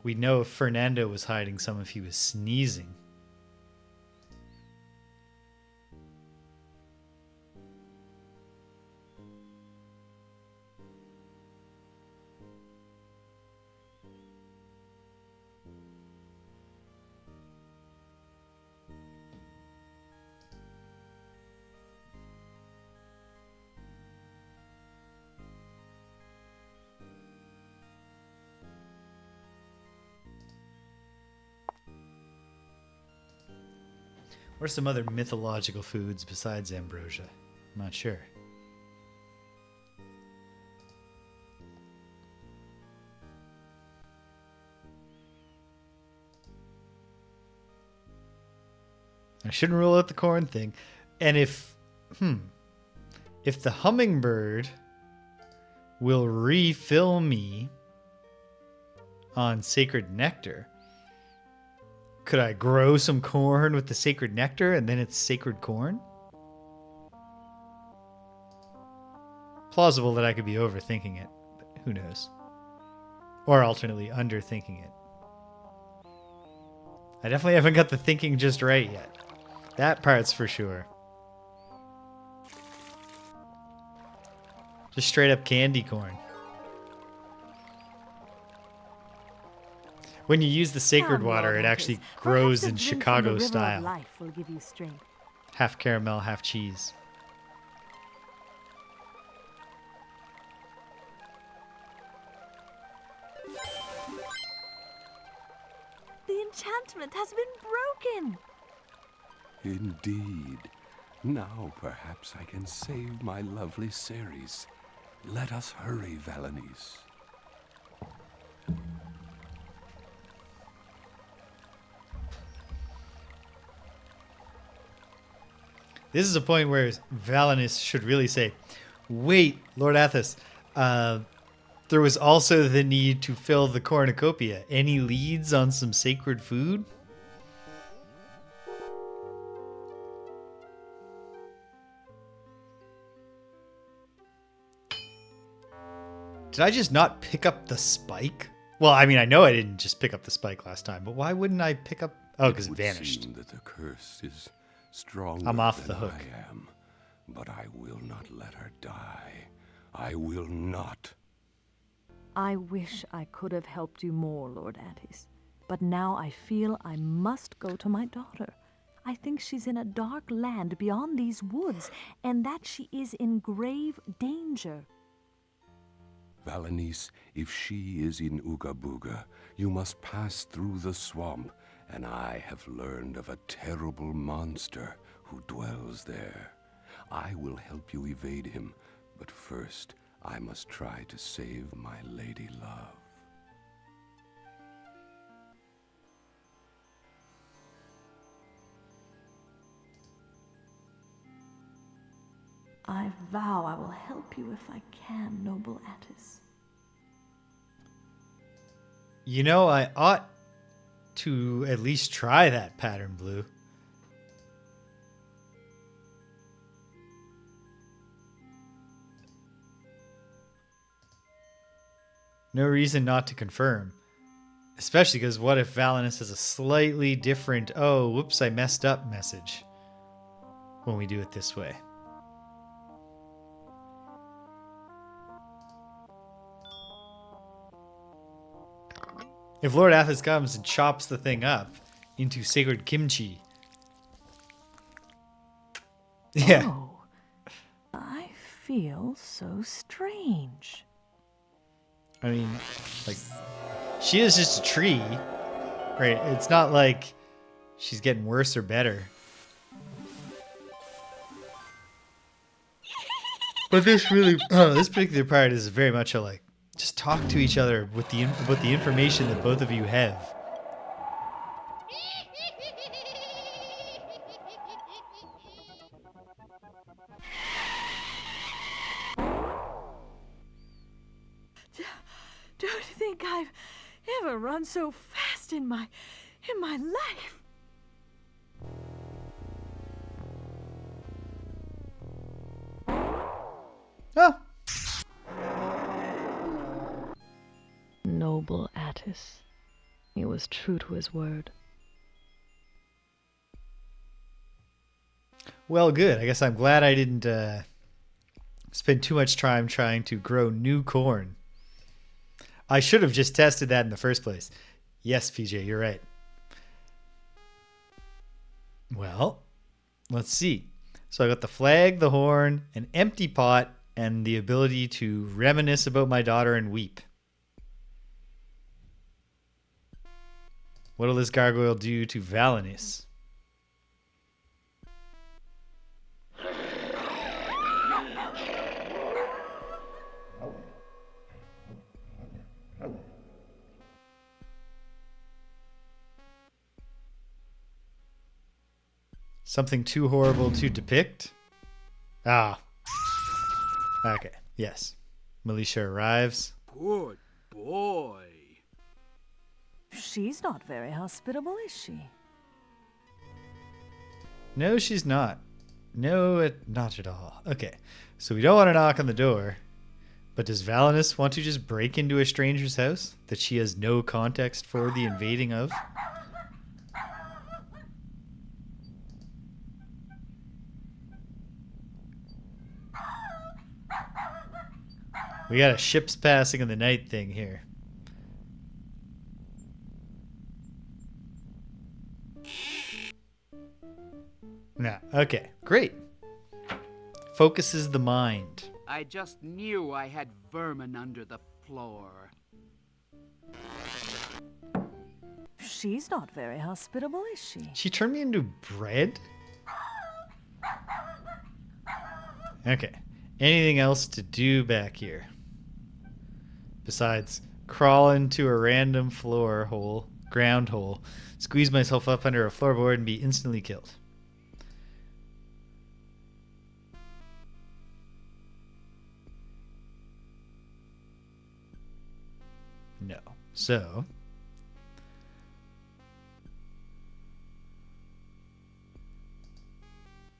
Speaker 1: We'd know if Fernando was hiding some if he was sneezing. What are some other mythological foods besides ambrosia? I'm not sure. I shouldn't rule out the corn thing. And if the hummingbird will refill me on sacred nectar, could I grow some corn with the sacred nectar and then it's sacred corn? Plausible that I could be overthinking it, but who knows? Or alternately, underthinking it. I definitely haven't got the thinking just right yet. That part's for sure. Just straight up candy corn. When you use the sacred
Speaker 4: Come,
Speaker 1: water,
Speaker 4: Lord
Speaker 1: it actually
Speaker 4: Attis,
Speaker 1: grows
Speaker 4: perhaps a
Speaker 1: in
Speaker 4: drink from the
Speaker 1: Chicago
Speaker 4: river of
Speaker 1: style.
Speaker 4: life will give you strength.
Speaker 1: Half caramel, half cheese.
Speaker 4: The enchantment has been broken.
Speaker 10: Indeed. Now perhaps I can save my lovely Ceres. Let us hurry, Valanice.
Speaker 1: This is a point where Valanice should really say, wait, Lord Athos, there was also the need to fill the cornucopia. Any leads on some sacred food? Did I just not pick up the spike? Well, I mean, I know I didn't just pick up the spike last time, but why wouldn't I pick up... Oh, because it vanished.
Speaker 10: Seem that the curse is stronger
Speaker 1: I'm off
Speaker 10: than
Speaker 1: the hook.
Speaker 10: I am, but I will not let her die. I will not.
Speaker 4: I wish I could have helped you more, Lord Attis. But now I feel I must go to my daughter. I think she's in a dark land beyond these woods, and that she is in grave danger.
Speaker 10: Valanice, if she is in Ooga Booga, you must pass through the swamp, and I have learned of a terrible monster who dwells there. I will help you evade him, but first I must try to save my lady love.
Speaker 4: I vow I will help you if I can, noble Attis.
Speaker 1: You know, I ought to at least try that, Pattern Blue. No reason not to confirm. Especially because what if Valanice has a slightly different, oh, whoops, I messed up message when we do it this way. If Lord Athos comes and chops the thing up into sacred kimchi. Yeah.
Speaker 4: Oh, I feel so strange.
Speaker 1: I mean, like, she is just a tree, right? It's not like she's getting worse or better. But this really, this particular part is very much a like, just talk to each other with about the information that both of you have.
Speaker 4: Don't think I've ever run so fast in my life.
Speaker 1: Oh.
Speaker 4: Noble Attis. He was true to his word.
Speaker 1: Well, good. I guess I'm glad I didn't spend too much time trying to grow new corn. I should have just tested that in the first place. Yes, PJ, you're right. Well, let's see. So I got the flag, the horn, an empty pot, and the ability to reminisce about my daughter and weep. What will this gargoyle do to Valanice? Something too horrible to depict? Ah. Okay, yes. Militia arrives.
Speaker 3: Good boy.
Speaker 4: She's not very hospitable, is she?
Speaker 1: No, she's not. No, not at all. Okay, so we don't want to knock on the door. But does Valanice want to just break into a stranger's house that she has no context for the invading of? We got a ships passing in the night thing here. No, okay, great. Focuses the mind.
Speaker 13: I just knew I had vermin under the floor.
Speaker 4: She's not very hospitable, is she?
Speaker 1: She turned me into bread? Okay. Anything else to do back here? Besides crawl into a random ground hole, squeeze myself up under a floorboard and be instantly killed. No. So...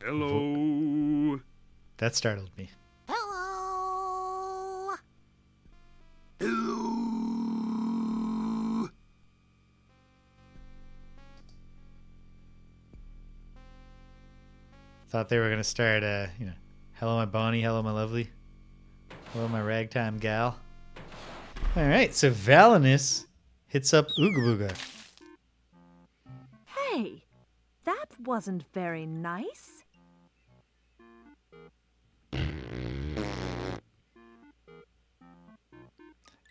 Speaker 9: Hello.
Speaker 1: That startled me.
Speaker 6: Hello.
Speaker 8: Hello.
Speaker 1: Thought they were going to start, hello my Bonnie, hello my lovely, hello my ragtime gal. All right, so Valanice hits up Ooga Booga.
Speaker 4: Hey, that wasn't very nice.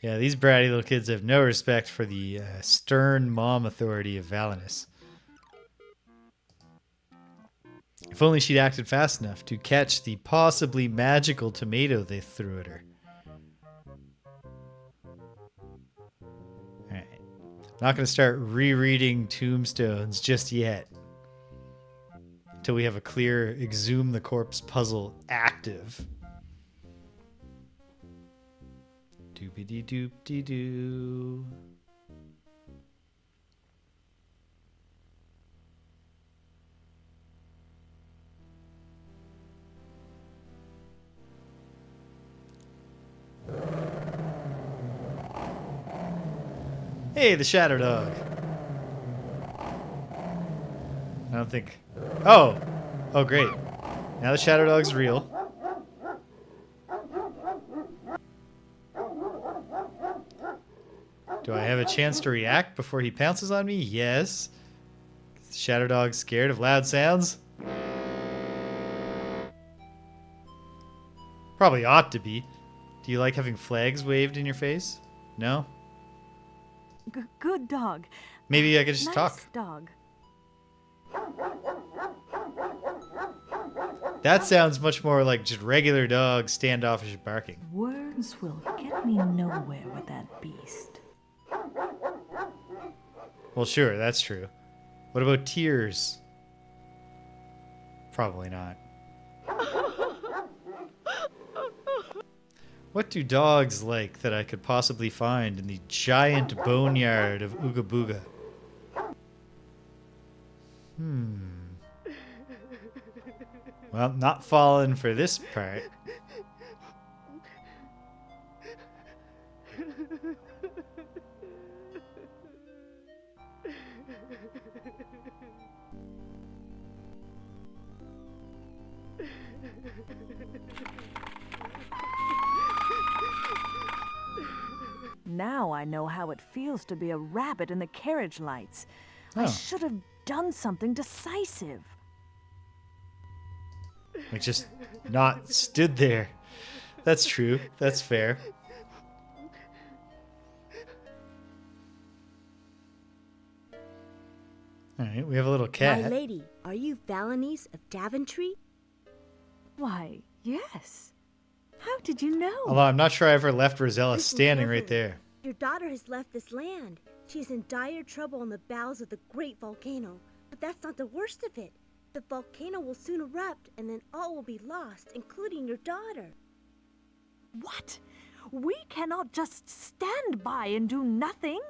Speaker 1: Yeah, these bratty little kids have no respect for the stern mom authority of Valanice. If only she'd acted fast enough to catch the possibly magical tomato they threw at her. Alright. Not going to start rereading tombstones just yet. till we have a clear exhume the corpse puzzle active. Doobity doop dee doo. Hey, the shadow dog. I don't think... Oh! Oh, great. Now the shadow dog's real. Do I have a chance to react before he pounces on me? Yes. Is the shadow dog scared of loud sounds? Probably ought to be. Do you like having flags waved in your face? No?
Speaker 4: Good dog.
Speaker 1: Maybe I could just
Speaker 4: nice
Speaker 1: talk.
Speaker 4: Dog.
Speaker 1: That sounds much more like just regular dog standoffish barking.
Speaker 4: Words will get me nowhere with that beast.
Speaker 1: Well, sure, that's true. What about tears? Probably not. What do dogs like that I could possibly find in the giant boneyard of Ooga Booga? Well, not falling for this part.
Speaker 4: Now I know how it feels to be a rabbit in the carriage lights. I
Speaker 1: Oh.
Speaker 4: should have done something decisive.
Speaker 1: Like just not stood there. That's true. That's fair. Alright, we have a little cat.
Speaker 11: My lady, are you Valanice of Daventry?
Speaker 4: Why, yes. How did you know?
Speaker 1: Although I'm not sure I ever left Rosella
Speaker 11: Listen
Speaker 1: standing right
Speaker 11: carefully.
Speaker 1: there.
Speaker 11: Your daughter has left this land. She is in dire trouble on the bowels of the great volcano. But that's not the worst of it. The volcano will soon erupt, and then all will be lost, including your daughter.
Speaker 4: What? We cannot just stand by and do nothing.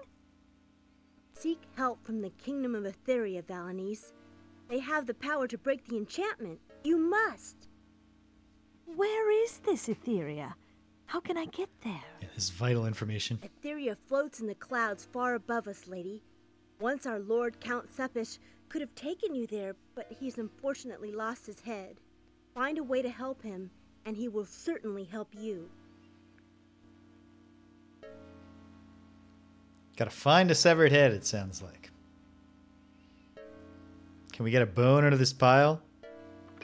Speaker 11: Seek help from the kingdom of Etheria, Valanice. They have the power to break the enchantment. You must.
Speaker 4: Where is this Etheria? How can I get there?
Speaker 1: Yeah, this is vital information.
Speaker 11: Etheria floats in the clouds far above us, lady. Once our lord Count Sepish could have taken you there, but he's unfortunately lost his head. Find a way to help him, and he will certainly help you.
Speaker 1: Gotta find a severed head, it sounds like. Can we get a bone out of this pile?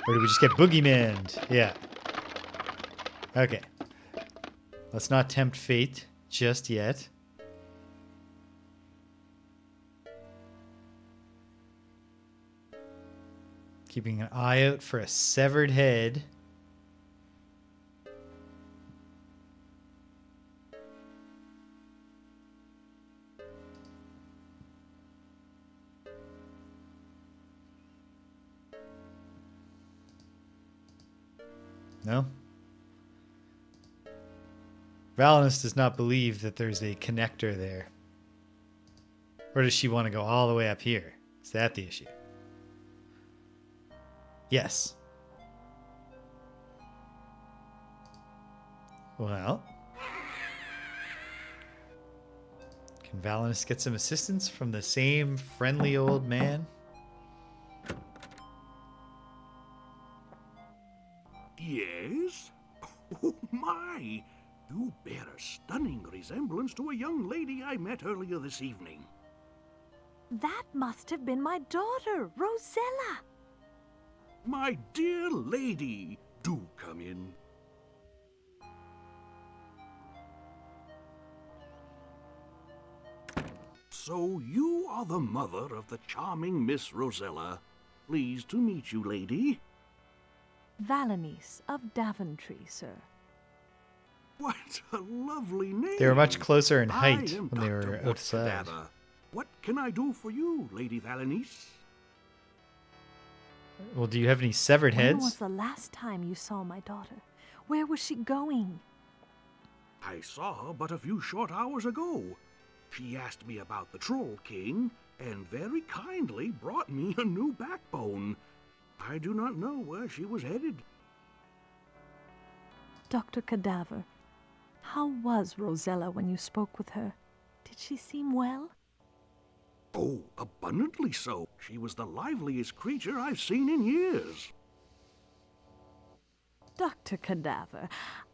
Speaker 1: Or do we just get boogeymaned? Yeah. Okay. Let's not tempt fate just yet. Keeping an eye out for a severed head. No? Valanice does not believe that there's a connector there. Or does she want to go all the way up here? Is that the issue? Yes. Well. Can Valanice get some assistance from the same friendly old man?
Speaker 14: Yes? Oh, my! You bear a stunning resemblance to a young lady I met earlier this evening.
Speaker 4: That must have been my daughter, Rosella.
Speaker 14: My dear lady, do come in. So you are the mother of the charming Miss Rosella. Pleased to meet you, lady.
Speaker 4: Valanice of Daventry, sir.
Speaker 14: What a lovely name.
Speaker 1: They were much closer in
Speaker 14: I
Speaker 1: height
Speaker 14: am
Speaker 1: when they
Speaker 14: Dr.
Speaker 1: were
Speaker 14: Butch
Speaker 1: outside.
Speaker 14: Cadaver. What can I do for you, Lady Valanice?
Speaker 1: Well, do you have any severed
Speaker 4: When was
Speaker 1: heads?
Speaker 4: the last time you saw my daughter? Where was she going?
Speaker 14: I saw her but a few short hours ago. She asked me about the Troll King, and very kindly brought me a new backbone. I do not know where she was headed.
Speaker 4: Dr. Cadaver, how was Rosella when you spoke with her? Did she seem well?
Speaker 14: Oh, abundantly so. She was the liveliest creature I've seen in years.
Speaker 4: Dr. Cadaver,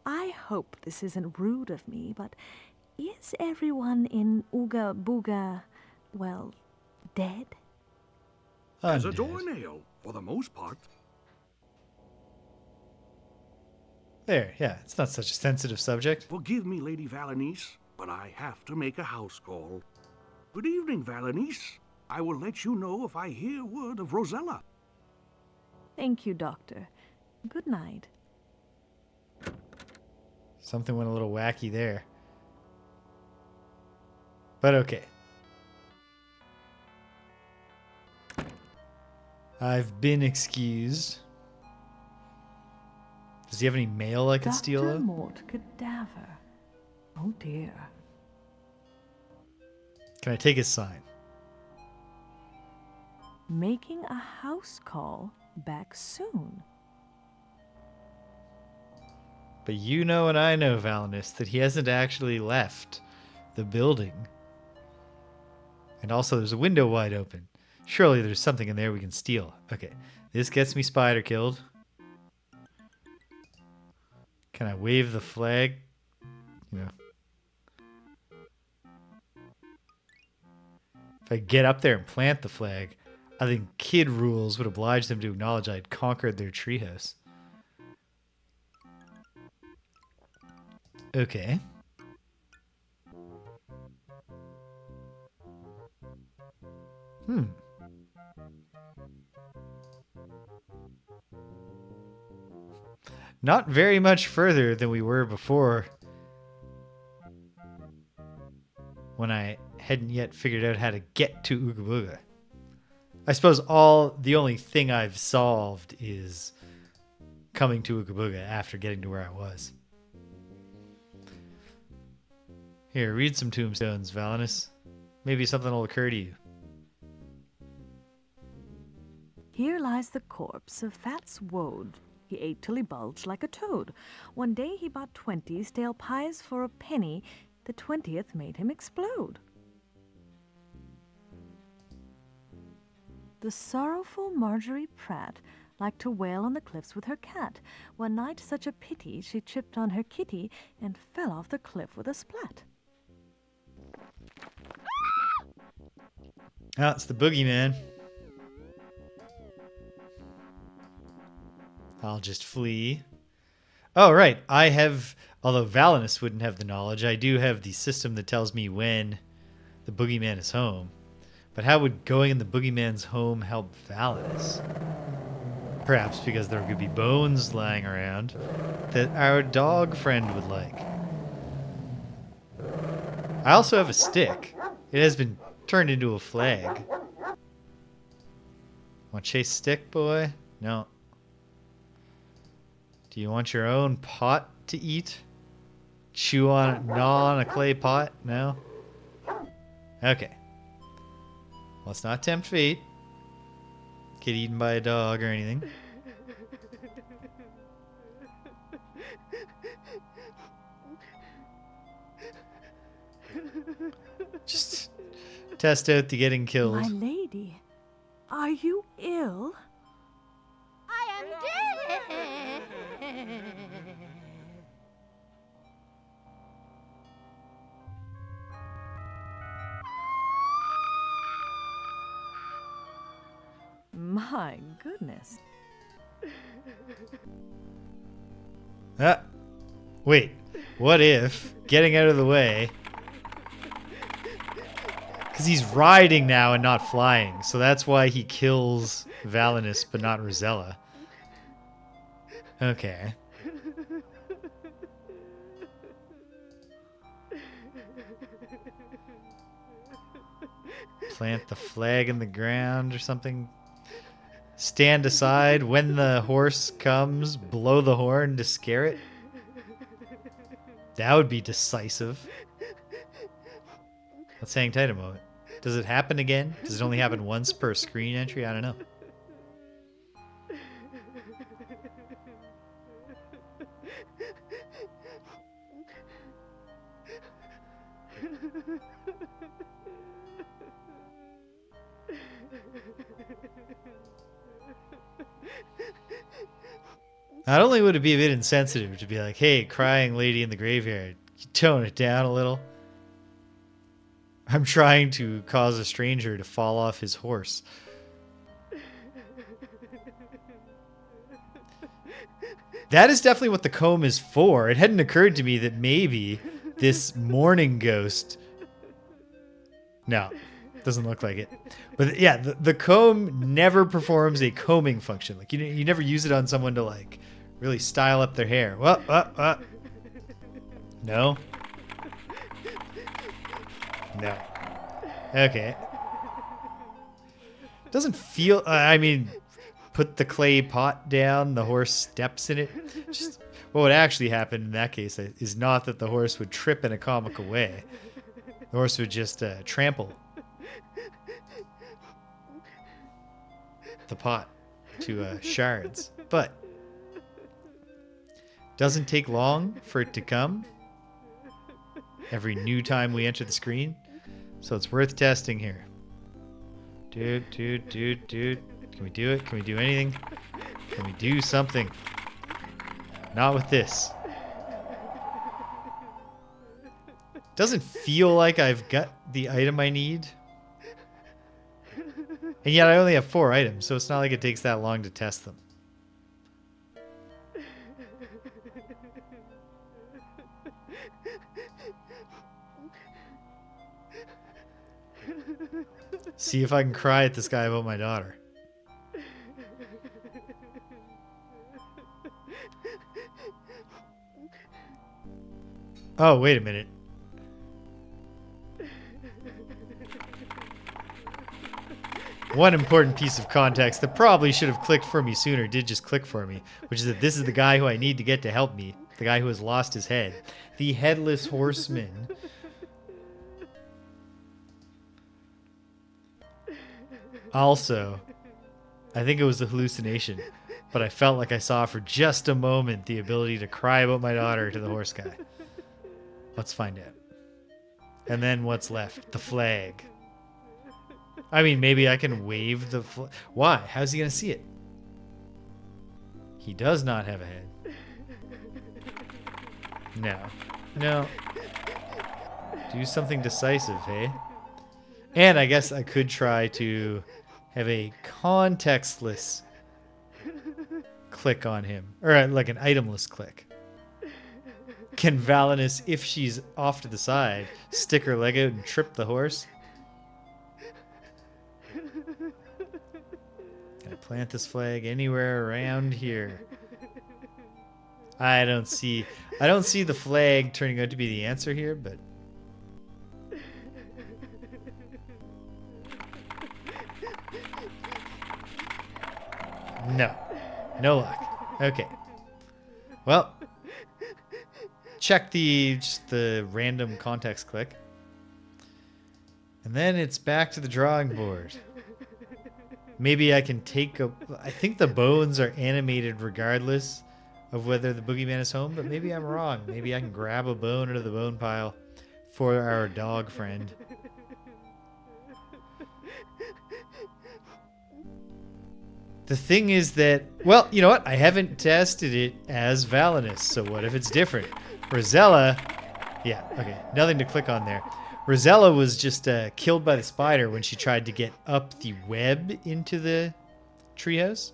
Speaker 4: I hope this isn't rude of me, but is everyone in Ooga Booga, well, dead?
Speaker 14: As a doornail, for the most part.
Speaker 1: There, yeah, it's not such a sensitive subject.
Speaker 14: Forgive me, Lady Valanice, but I have to make a house call. Good evening, Valanice. I will let you know if I hear word of Rosella.
Speaker 4: Thank you, Doctor. Good night.
Speaker 1: Something went a little wacky there. But okay. I've been excused. Does he have any mail I could steal?
Speaker 4: Dr. Mort Cadaver. Oh dear.
Speaker 1: Can I take his sign?
Speaker 4: Making a house call back soon.
Speaker 1: But you know and I know, Valanice, that he hasn't actually left the building. And also there's a window wide open. Surely there's something in there we can steal. Okay, this gets me spider killed. Can I wave the flag? You know. If I get up there and plant the flag, I think kid rules would oblige them to acknowledge I had conquered their treehouse. Okay. Not very much further than we were before, when I hadn't yet figured out how to get to Ooga Booga. I suppose the only thing I've solved is coming to Ooga Booga after getting to where I was. Here, read some tombstones, Valanice. Maybe something will occur to you.
Speaker 4: Here lies the corpse of Fats Woad. He ate till he bulged like a toad. One day he bought 20 stale pies for a penny. The 20th made him explode. The sorrowful Marjorie Pratt liked to wail on the cliffs with her cat. One night, such a pity, she tripped on her kitty and fell off the cliff with a splat.
Speaker 1: Ah, it's the boogeyman. I'll just flee. Oh, right. I have, although Valanice wouldn't have the knowledge, I do have the system that tells me when the boogeyman is home. But how would going in the boogeyman's home help Valanice? Perhaps because there could be bones lying around that our dog friend would like. I also have a stick. It has been turned into a flag. Want to chase stick, boy? No. Do you want your own pot to eat? Chew on it, gnaw on a clay pot? No? Okay. Let's not tempt fate. Get eaten by a dog or anything. Just test out the getting killed.
Speaker 4: My lady, are you ill?
Speaker 6: I am dead.
Speaker 4: My goodness.
Speaker 1: Ah, wait. What if getting out of the way? Because he's riding now and not flying, so that's why he kills Valanice but not Rosella. Okay. Plant the flag in the ground or something. stand aside when the horse comes, blow the horn to scare it. That would be decisive. Let's hang tight a moment. Does it happen again? Does it only happen once per screen entry? I don't know. Not only would it be a bit insensitive to be like, hey, crying lady in the graveyard, tone it down a little. I'm trying to cause a stranger to fall off his horse. That is definitely what the comb is for. It hadn't occurred to me that maybe this mourning ghost... No, doesn't look like it. But yeah, the comb never performs a combing function. Like you never use it on someone to like really style up their hair. No. No. Okay. Doesn't feel... I mean, put the clay pot down, the horse steps in it. Just what would actually happen in that case is not that the horse would trip in a comical way. The horse would just trample the pot to shards. But doesn't take long for it to come every new time we enter the screen. So it's worth testing here. Dude. Can we do it? Can we do anything? Can we do something? Not with this. Doesn't feel like I've got the item I need. And yet I only have 4 items, so it's not like it takes that long to test them. See if I can cry at this guy about my daughter. Oh, wait a minute. One important piece of context that probably should have clicked for me sooner did just click for me, which is that this is the guy who I need to get to help me. The guy who has lost his head. The Headless Horseman. Also, I think it was a hallucination, but I felt like I saw for just a moment the ability to cry about my daughter to the horse guy. Let's find out. And then what's left? The flag. I mean, maybe I can wave the flag. Why? How's he going to see it? He does not have a head. No. Do something decisive, hey? And I guess I could try to have a contextless click on him. Or like an itemless click. Can Valanice, if she's off to the side, stick her leg out and trip the horse? Can I plant this flag anywhere around here? I don't see the flag turning out to be the answer here, but no luck. Okay. Well, check just the random context click. And then it's back to the drawing board. Maybe I can I think the bones are animated regardless of whether the boogeyman is home, but maybe I'm wrong. Maybe I can grab a bone out of the bone pile for our dog friend. The thing is that, well, you know what? I haven't tested it as Valanice, so what if it's different? Rosella, yeah, okay, nothing to click on there. Rosella was just killed by the spider when she tried to get up the web into the treehouse.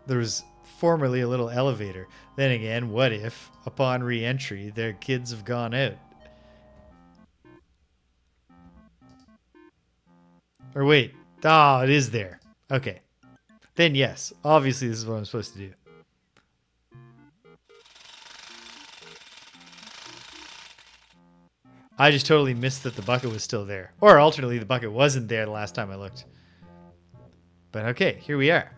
Speaker 1: There was formerly a little elevator. Then again, what if, upon re-entry, their kids have gone out? Or wait. Oh, it is there. Okay. Then yes, obviously this is what I'm supposed to do. I just totally missed that the bucket was still there. Or alternately, the bucket wasn't there the last time I looked. But okay, here we are.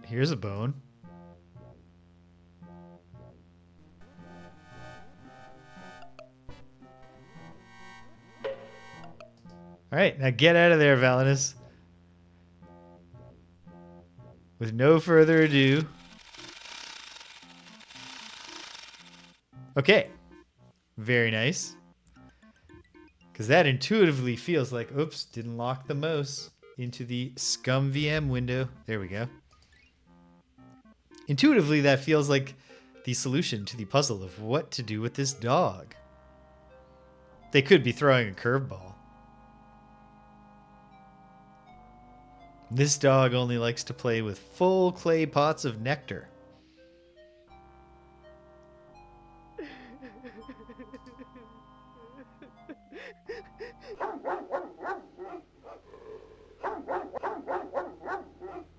Speaker 1: Here's a bone. All right, now get out of there, Valanice. With no further ado. Okay. Very nice. Because that intuitively feels like, oops, didn't lock the mouse into the Scum VM window. There we go. Intuitively, that feels like the solution to the puzzle of what to do with this dog. They could be throwing a curveball. This dog only likes to play with full clay pots of nectar.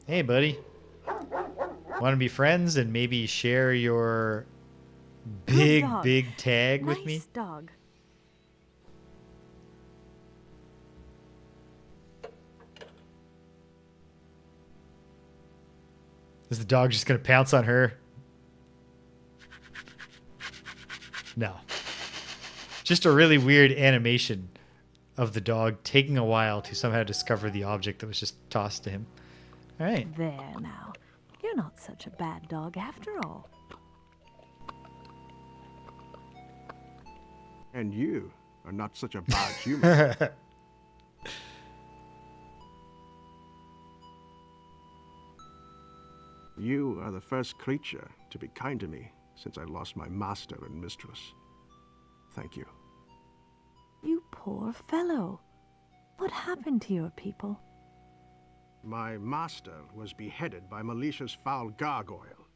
Speaker 1: Hey, buddy. Want to be friends and maybe share your big tag with me?
Speaker 4: Nice dog.
Speaker 1: Is the dog just going to pounce on her? No. Just a really weird animation of the dog taking a while to somehow discover the object that was just tossed to him. All right.
Speaker 4: There now. You're not such a bad dog after all.
Speaker 15: And you are not such a bad human. You are the first creature to be kind to me since I lost my master and mistress. Thank you.
Speaker 4: You poor fellow. What happened to your people?
Speaker 15: My master was beheaded by Militia's foul gargoyle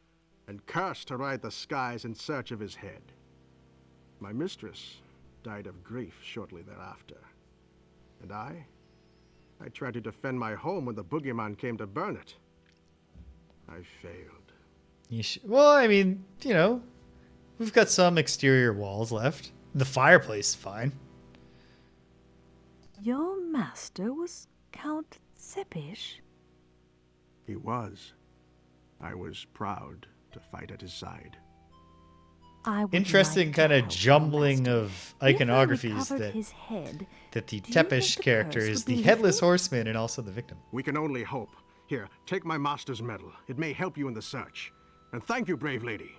Speaker 15: and cursed to ride the skies in search of his head. My mistress died of grief shortly thereafter. And I tried to defend my home when the boogeyman came to burn it. I failed.
Speaker 1: Well, I mean, you know, we've got some exterior walls left. The fireplace is fine.
Speaker 4: Your master was Count Seppish?
Speaker 15: He was. I was proud to fight at his side.
Speaker 1: Interesting kind of jumbling of iconographies
Speaker 4: that
Speaker 1: the Teppish character is the headless horseman and also the victim.
Speaker 15: We can only hope. Here, take my master's medal. It may help you in the search. And thank you, brave lady.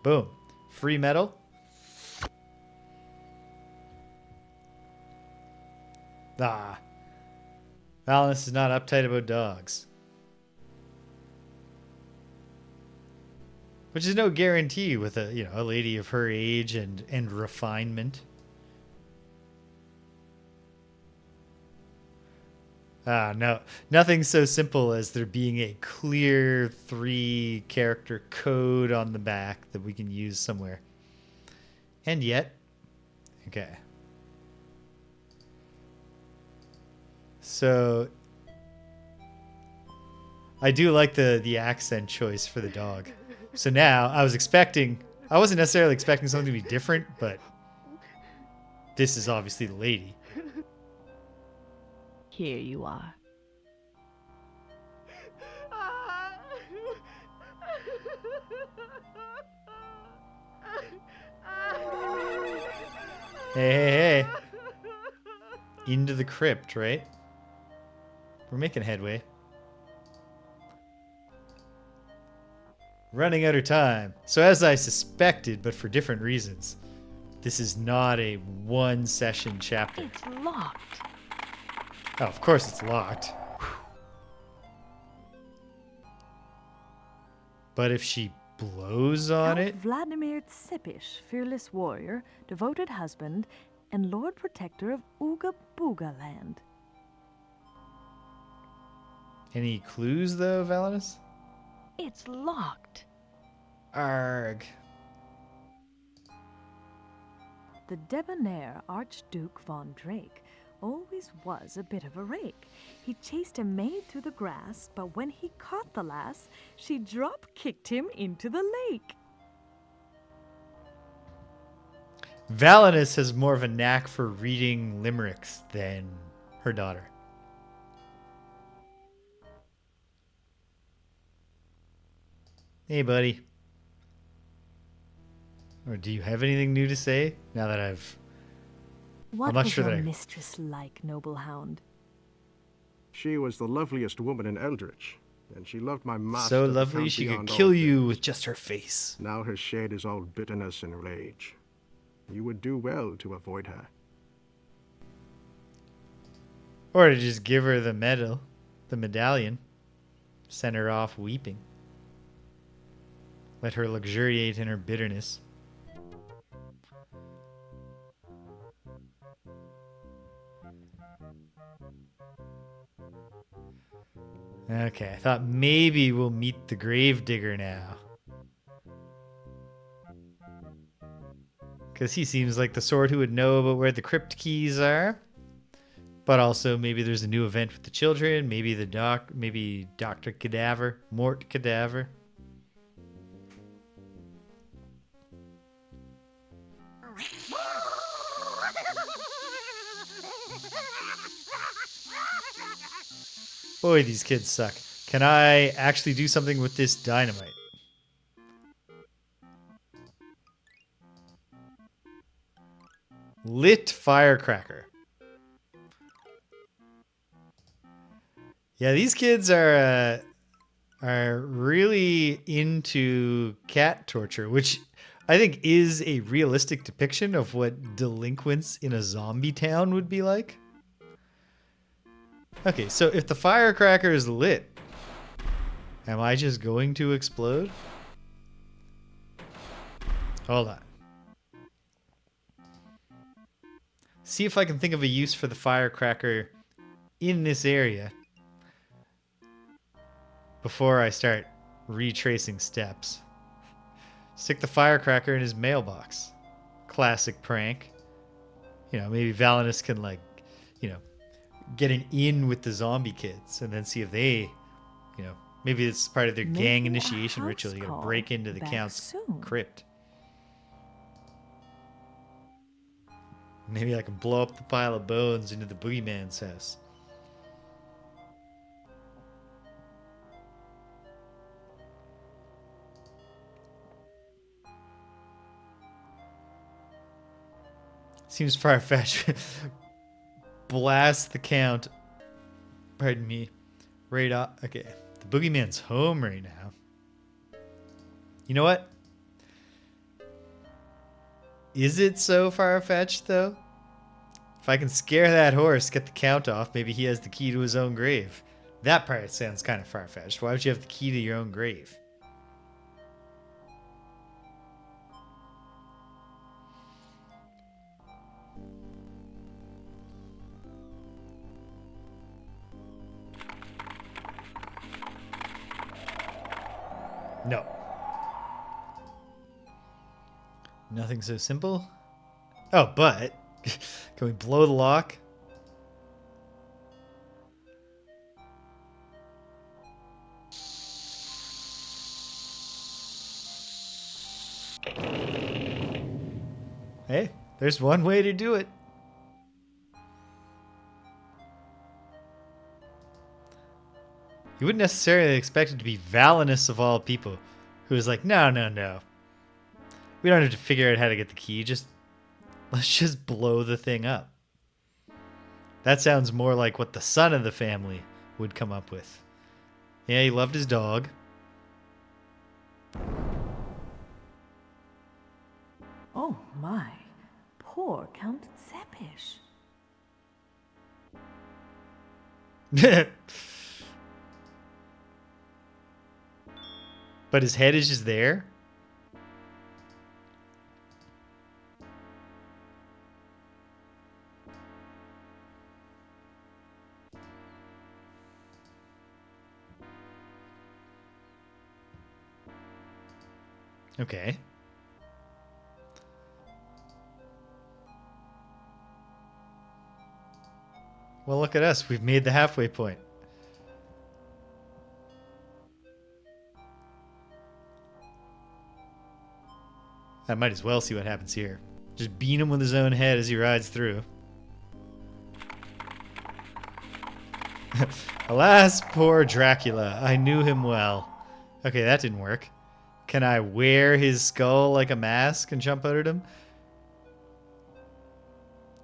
Speaker 1: Boom. Free medal. Ah. Valanice is not uptight about dogs. Which is no guarantee with a lady of her age and refinement. No, nothing so simple as there being a clear 3-character code on the back that we can use somewhere. And yet, okay. So, I do like the accent choice for the dog. So now, I wasn't necessarily expecting something to be different, but this is obviously the lady.
Speaker 4: Here you are.
Speaker 1: Hey. Into the crypt, right? We're making headway. Running out of time. So as I suspected, but for different reasons, this is not a one-session chapter.
Speaker 4: It's locked.
Speaker 1: Oh, of course it's locked. But if she blows on it...
Speaker 4: Vladimir Tsepish, fearless warrior, devoted husband, and Lord Protector of Ooga Booga Land.
Speaker 1: Any clues, though, Valanice?
Speaker 4: It's locked.
Speaker 1: Arg.
Speaker 4: The debonair Archduke von Drake always was a bit of a rake. He chased a maid through the grass, but when he caught the lass, she drop-kicked him into the lake.
Speaker 1: Valanice has more of a knack for reading limericks than her daughter. Hey, buddy. Or do you have anything new to say now that
Speaker 4: What
Speaker 1: I'm not
Speaker 4: was
Speaker 1: sure
Speaker 4: your
Speaker 1: that I...
Speaker 4: mistress like, noble hound?
Speaker 15: She was the loveliest woman in Eldritch, and she loved my master.
Speaker 1: So
Speaker 15: the
Speaker 1: lovely
Speaker 15: Count
Speaker 1: she could
Speaker 15: beyond
Speaker 1: kill
Speaker 15: all
Speaker 1: you
Speaker 15: things.
Speaker 1: with just her face.
Speaker 15: Now her shade is all bitterness and rage. You would do well to avoid her.
Speaker 1: Or to just give her the medal, the medallion. Send her off weeping. Let her luxuriate in her bitterness. Okay, I thought maybe we'll meet the gravedigger now. Because he seems like the sort who would know about where the crypt keys are. But also maybe there's a new event with the children. Maybe maybe Dr. Cadaver. Mort Cadaver. Boy, these kids suck. Can I actually do something with this dynamite? Lit firecracker. Yeah, these kids are really into cat torture, which I think is a realistic depiction of what delinquents in a zombie town would be like. Okay, so if the firecracker is lit, am I just going to explode? Hold on. See if I can think of a use for the firecracker in this area before I start retracing steps. Stick the firecracker in his mailbox. Classic prank. You know, maybe Valanice can, like, you know, get an in with the zombie kids and then see if they, you know, maybe it's part of their gang initiation ritual. You gotta break into the Count's crypt. Maybe I can blow up the pile of bones into the boogeyman's house. Seems far-fetched. Blast the Count. Pardon me. Right off. Okay. The boogeyman's home right now. You know what? Is it so far-fetched, though? If I can scare that horse, get the Count off, maybe he has the key to his own grave. That part sounds kind of far-fetched. Why would you have the key to your own grave? No. Nothing so simple. Oh, but can we blow the lock? Hey, there's one way to do it. You wouldn't necessarily expect it to be Valanice of all people, who is like, no. We don't have to figure out how to get the key. Let's just blow the thing up. That sounds more like what the son of the family would come up with. Yeah, he loved his dog.
Speaker 4: Oh my, poor Count Sepish.
Speaker 1: But his head is just there? Okay. Well, look at us. We've made the halfway point. I might as well see what happens here. Just beat him with his own head as he rides through. Alas, poor Dracula. I knew him well. Okay, that didn't work. Can I wear his skull like a mask and jump out at him?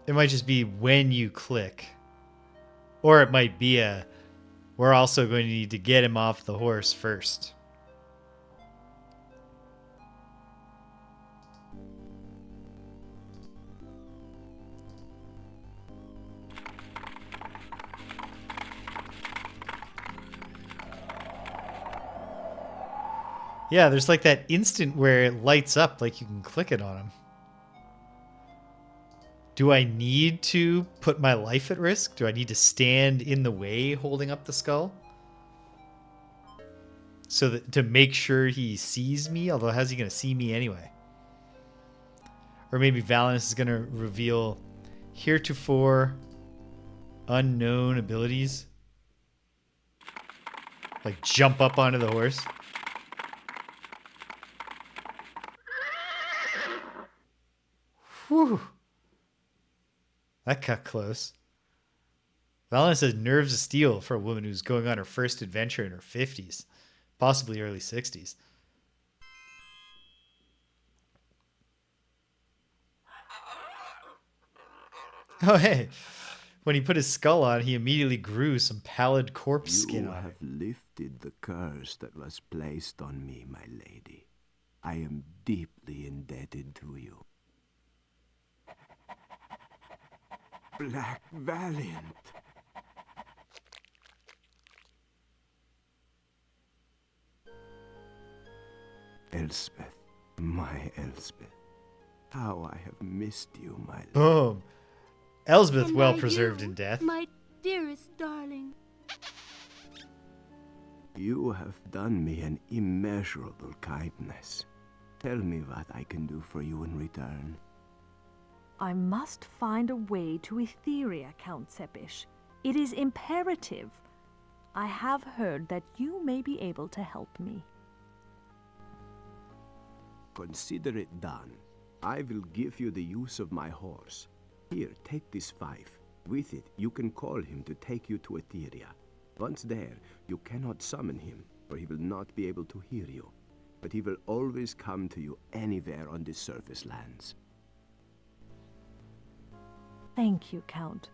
Speaker 1: It might just be when you click. Or it might be we're also going to need to get him off the horse first. Yeah, there's like that instant where it lights up like you can click it on him. Do I need to put my life at risk? Do I need to stand in the way holding up the skull? So that to make sure he sees me? Although how's he going to see me anyway? Or maybe Valanice is going to reveal heretofore unknown abilities. Like jump up onto the horse. Whew. That cut close. Valanice has nerves of steel for a woman who's going on her first adventure in her 50s. Possibly early 60s. Oh, hey. When he put his skull on, he immediately grew some pallid corpse skin on
Speaker 10: You
Speaker 1: it.
Speaker 10: have lifted the curse that was placed on me, my lady. I am deeply indebted to you. Black Valiant. Elspeth, my Elspeth. How I have missed you, my lady.
Speaker 1: Boom. Elsbeth
Speaker 16: And
Speaker 1: well
Speaker 16: by
Speaker 1: preserved
Speaker 16: you,
Speaker 1: in death.
Speaker 16: My dearest darling.
Speaker 10: You have done me an immeasurable kindness. Tell me what I can do for you in return.
Speaker 4: I must find a way to Etheria, Count Seppish. It is imperative. I have heard that you may be able to help me.
Speaker 10: Consider it done. I will give you the use of my horse. Here, take this fife. With it, you can call him to take you to Etheria. Once there, you cannot summon him, for he will not be able to hear you. But he will always come to you anywhere on the surface lands.
Speaker 4: Thank you, Count.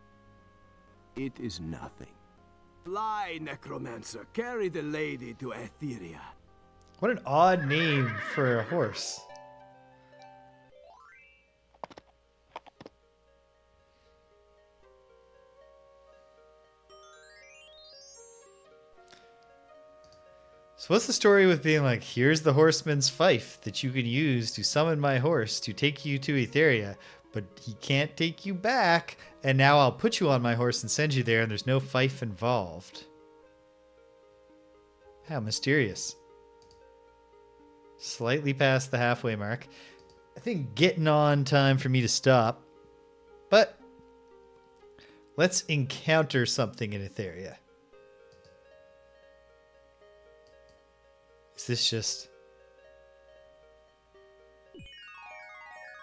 Speaker 10: It is nothing. Fly, necromancer. Carry the lady to Etheria.
Speaker 1: What an odd name for a horse. So what's the story with being like, here's the horseman's fife that you can use to summon my horse to take you to Etheria, but he can't take you back, and now I'll put you on my horse and send you there, and there's no fife involved. How mysterious. Slightly past the halfway mark. I think getting on time for me to stop, but let's encounter something in Etheria. Is this just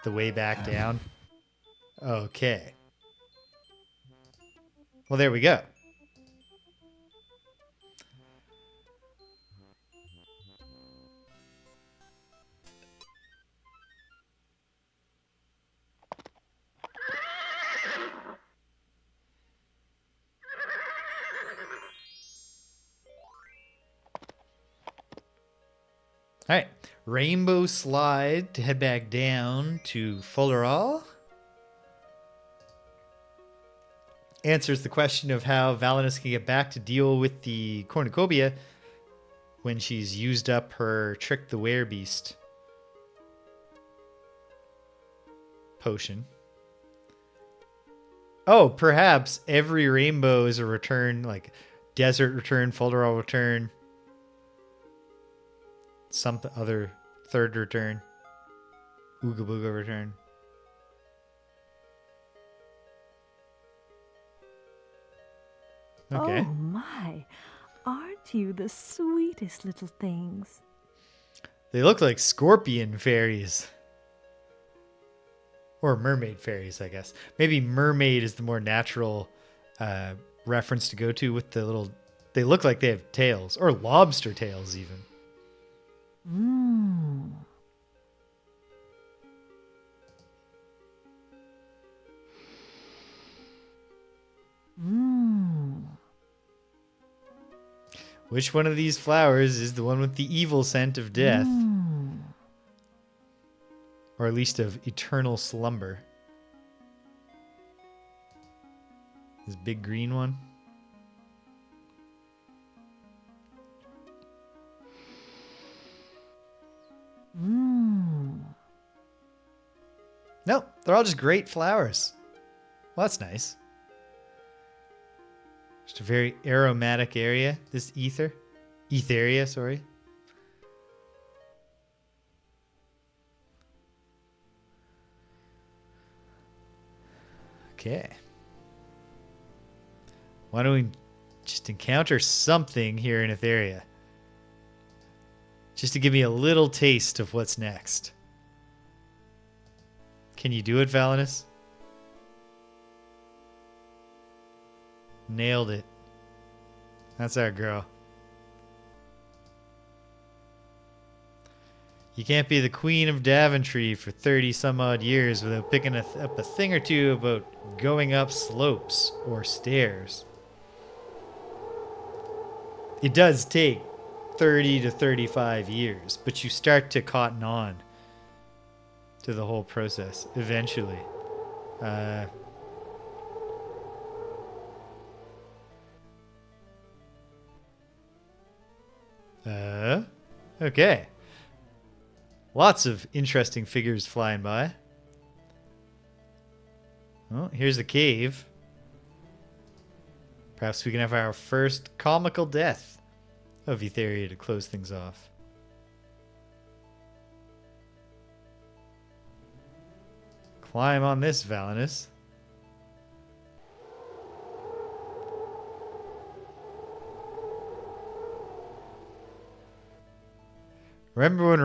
Speaker 1: the way back down? Okay. Well, there we go. All right, Rainbow Slide to head back down to Fullerall. Answers the question of how Valanice can get back to deal with the cornucopia when she's used up her Trick the Werebeast potion. Oh, perhaps every rainbow is a return, like desert return, Fullerall return. Some other third return. Ooga Booga return. Okay.
Speaker 4: Oh my, aren't you the sweetest little things?
Speaker 1: They look like scorpion fairies. Or mermaid fairies, I guess. Maybe mermaid is the more natural reference to go to with the little... They look like they have tails. Or lobster tails, even.
Speaker 4: Mmm. Mmm.
Speaker 1: Which one of these flowers is the one with the evil scent of death?
Speaker 4: Mm.
Speaker 1: Or at least of eternal slumber? This big green one?
Speaker 4: Mmm.
Speaker 1: No, they're all just great flowers. Well, that's nice. Just a very aromatic area, this Etheria, sorry. Okay. Why don't we just encounter something here in Etheria? Just to give me a little taste of what's next. Can you do it, Valanice? Nailed it. That's our girl. You can't be the Queen of Daventry for 30 some odd years without picking up a thing or two about going up slopes or stairs. It does take 30 to 35 years, but you start to cotton on to the whole process eventually. Okay. Lots of interesting figures flying by. Oh, here's the cave. Perhaps we can have our first comical death of Etheria to close things off. Climb on this, Valanice. Remember when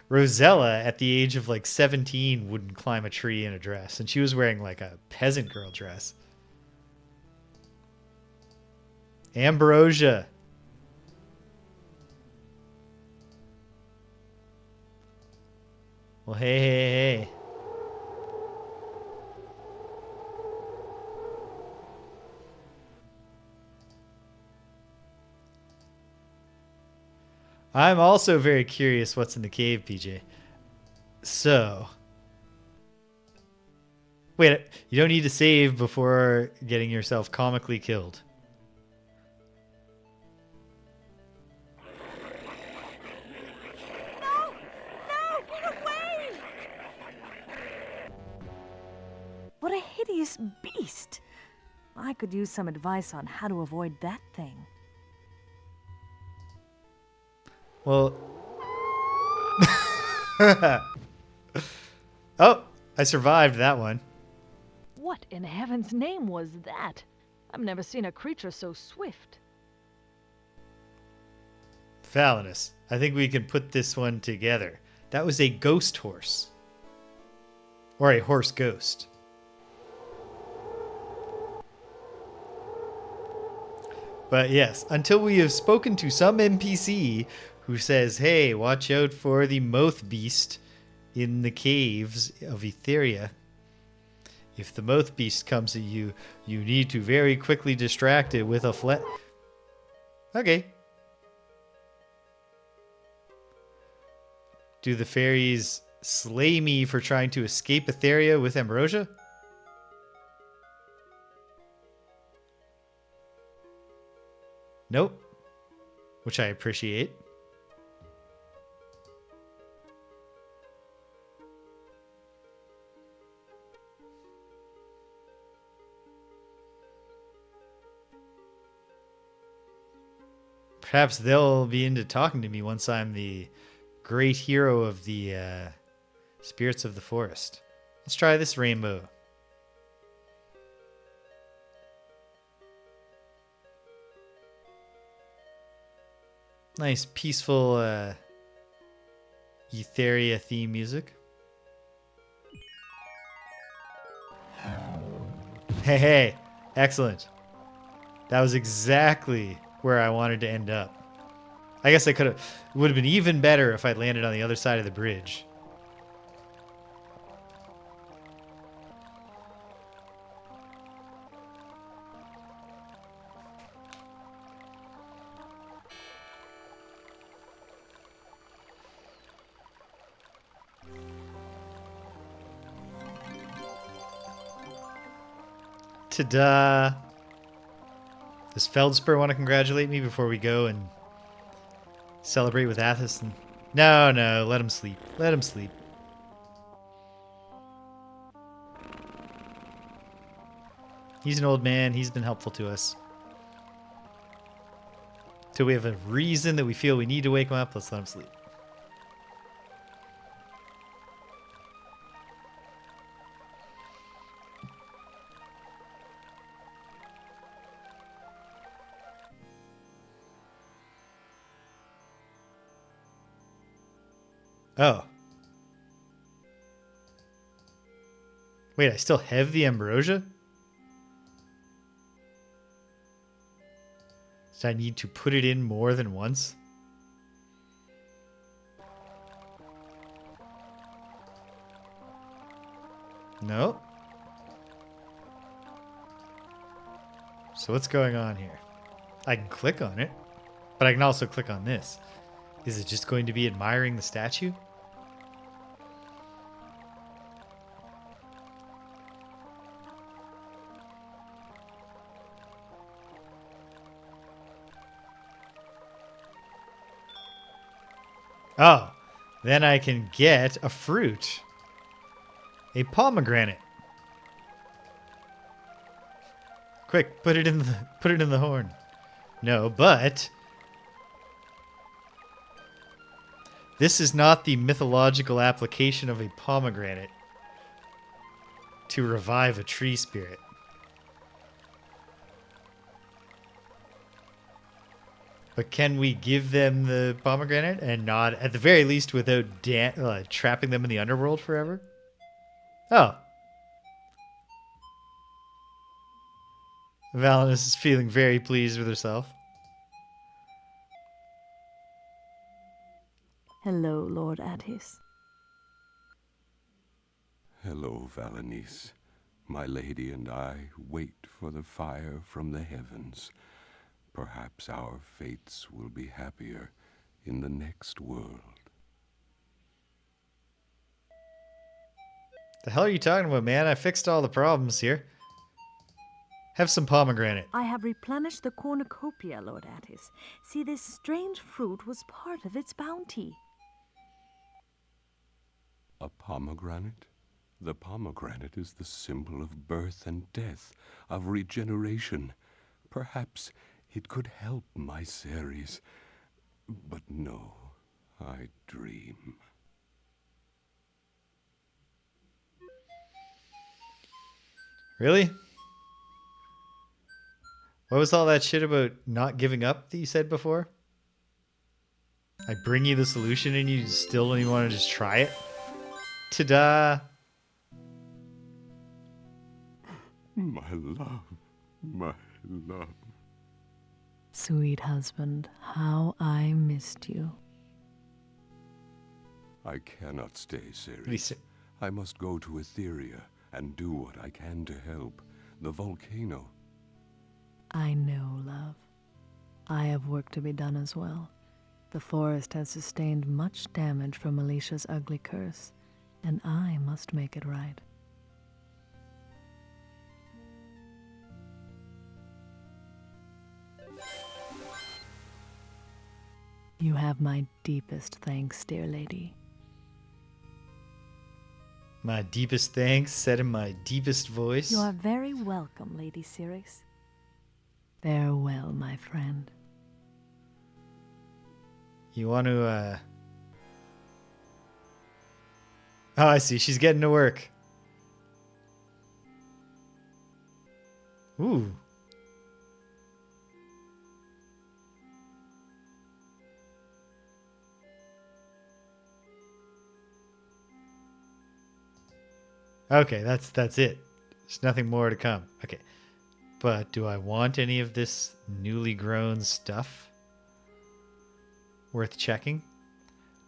Speaker 1: Rosella at the age of like 17 wouldn't climb a tree in a dress, and she was wearing like a peasant girl dress. Ambrosia. Well, hey. I'm also very curious what's in the cave, PJ. So... Wait, you don't need to save before getting yourself comically killed.
Speaker 6: No, get away!
Speaker 4: What a hideous beast! I could use some advice on how to avoid that thing.
Speaker 1: Well... Oh, I survived that one.
Speaker 4: What in heaven's name was that? I've never seen a creature so swift.
Speaker 1: Valanice, I think we can put this one together. That was a ghost horse. Or a horse ghost. But yes, until we have spoken to some NPC who says, hey, watch out for the Moth Beast in the caves of Etheria. If the Moth Beast comes at you, you need to very quickly distract it with a Okay. Do the fairies slay me for trying to escape Etheria with Ambrosia? Nope. Which I appreciate. Perhaps they'll be into talking to me once I'm the great hero of the spirits of the forest. Let's try this rainbow. Nice, peaceful Etheria theme music. Hey, hey, excellent. That was exactly where I wanted to end up. I guess I could have. It would have been even better if I'd landed on the other side of the bridge. Ta-da! Does Feldspur want to congratulate me before we go and celebrate with Athos? No, no, let him sleep. Let him sleep. He's an old man. He's been helpful to us. Till we have a reason that we feel we need to wake him up, let's let him sleep. Oh. Wait, I still have the ambrosia? So I need to put it in more than once? No. So what's going on here? I can click on it, but I can also click on this. Is it just going to be admiring the statue? Oh, then I can get a fruit. A pomegranate. Quick, put it in the horn. No, but this is not the mythological application of a pomegranate to revive a tree spirit. But can we give them the pomegranate and not, at the very least, without trapping them in the underworld forever? Oh. Valanice is feeling very pleased with herself.
Speaker 4: Hello, Lord Attis.
Speaker 10: Hello, Valanice. My lady and I wait for the fire from the heavens. Perhaps our fates will be happier in the next world.
Speaker 1: The hell are you talking about, man? I fixed all the problems here. Have some pomegranate.
Speaker 4: I have replenished the cornucopia, Lord Attis. See, this strange fruit was part of its bounty.
Speaker 10: A pomegranate? The pomegranate is the symbol of birth and death, of regeneration. Perhaps it could help my Ceres. But no, I dream.
Speaker 1: Really? What was all that shit about not giving up that you said before? I bring you the solution and you still don't even want to just try it? Ta-da!
Speaker 10: My love, my love.
Speaker 4: Sweet husband, how I missed you.
Speaker 10: I cannot stay, Ceres. I must go to Etheria and do what I can to help. The volcano.
Speaker 4: I know, love. I have work to be done as well. The forest has sustained much damage from Alicia's ugly curse, and I must make it right. You have my deepest thanks, dear lady.
Speaker 1: My deepest thanks, said in my deepest voice.
Speaker 4: You are very welcome, Lady Ceres. Farewell, my friend.
Speaker 1: You want to, Oh, I see. She's getting to work. Ooh. Okay, that's it. There's nothing more to come. Okay. But do I want any of this newly grown stuff? Worth checking.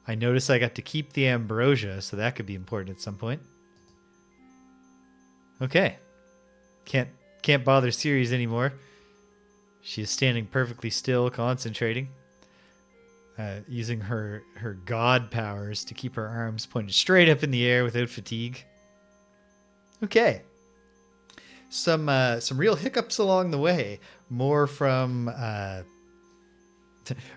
Speaker 1: I notice I got to keep the ambrosia, so that could be important at some point. Okay. Can't bother Ceres anymore. She is standing perfectly still, concentrating. Using her god powers to keep her arms pointed straight up in the air without fatigue. Okay. Some real hiccups along the way. More from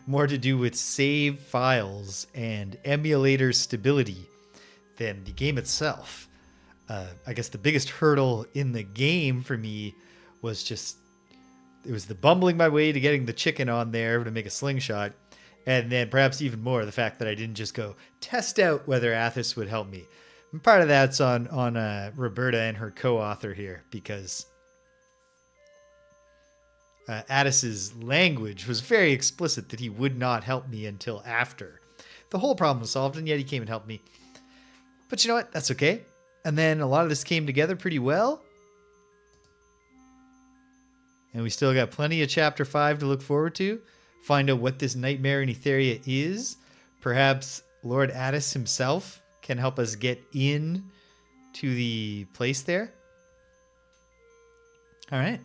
Speaker 1: more to do with save files and emulator stability than the game itself. I guess the biggest hurdle in the game for me was it was the bumbling my way to getting the chicken on there to make a slingshot. And then perhaps even more, the fact that I didn't just go test out whether Athos would help me. And part of that's on Roberta and her co-author here, because Addis's language was very explicit that he would not help me until after the whole problem was solved, and yet he came and helped me. But you know what? That's okay. And then a lot of this came together pretty well. And we still got plenty of Chapter 5 to look forward to. Find out what this nightmare in Etheria is. Perhaps Lord Addis himself can help us get in to the place there. All right.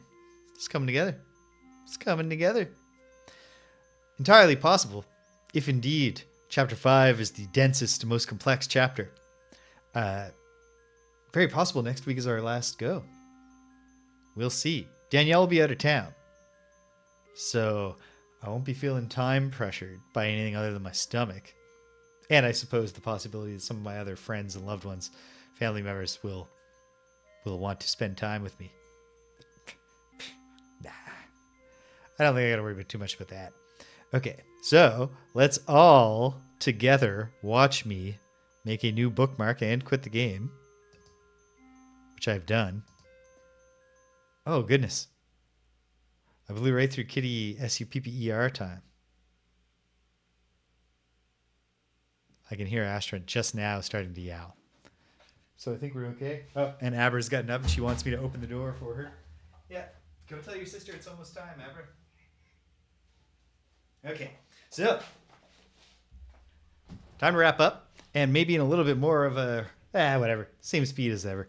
Speaker 1: It's coming together. It's coming together. Entirely possible, if indeed Chapter 5 is the densest, most complex chapter. Very possible next week is our last go. We'll see. Danielle will be out of town. So I won't be feeling time pressured by anything other than my stomach. And I suppose the possibility that some of my other friends and loved ones, family members, will want to spend time with me. Nah. I don't think I got to worry about too much about that. Okay, so let's all together watch me make a new bookmark and quit the game, which I've done. Oh, goodness. I blew right through Kitty SUPPER time. I can hear Astrid just now starting to yowl. So I think we're okay. Oh, and Abra's gotten up and she wants me to open the door for her. Yeah, go tell your sister it's almost time, Abra. Okay, so time to wrap up, and maybe in a little bit more of a, whatever, same speed as ever.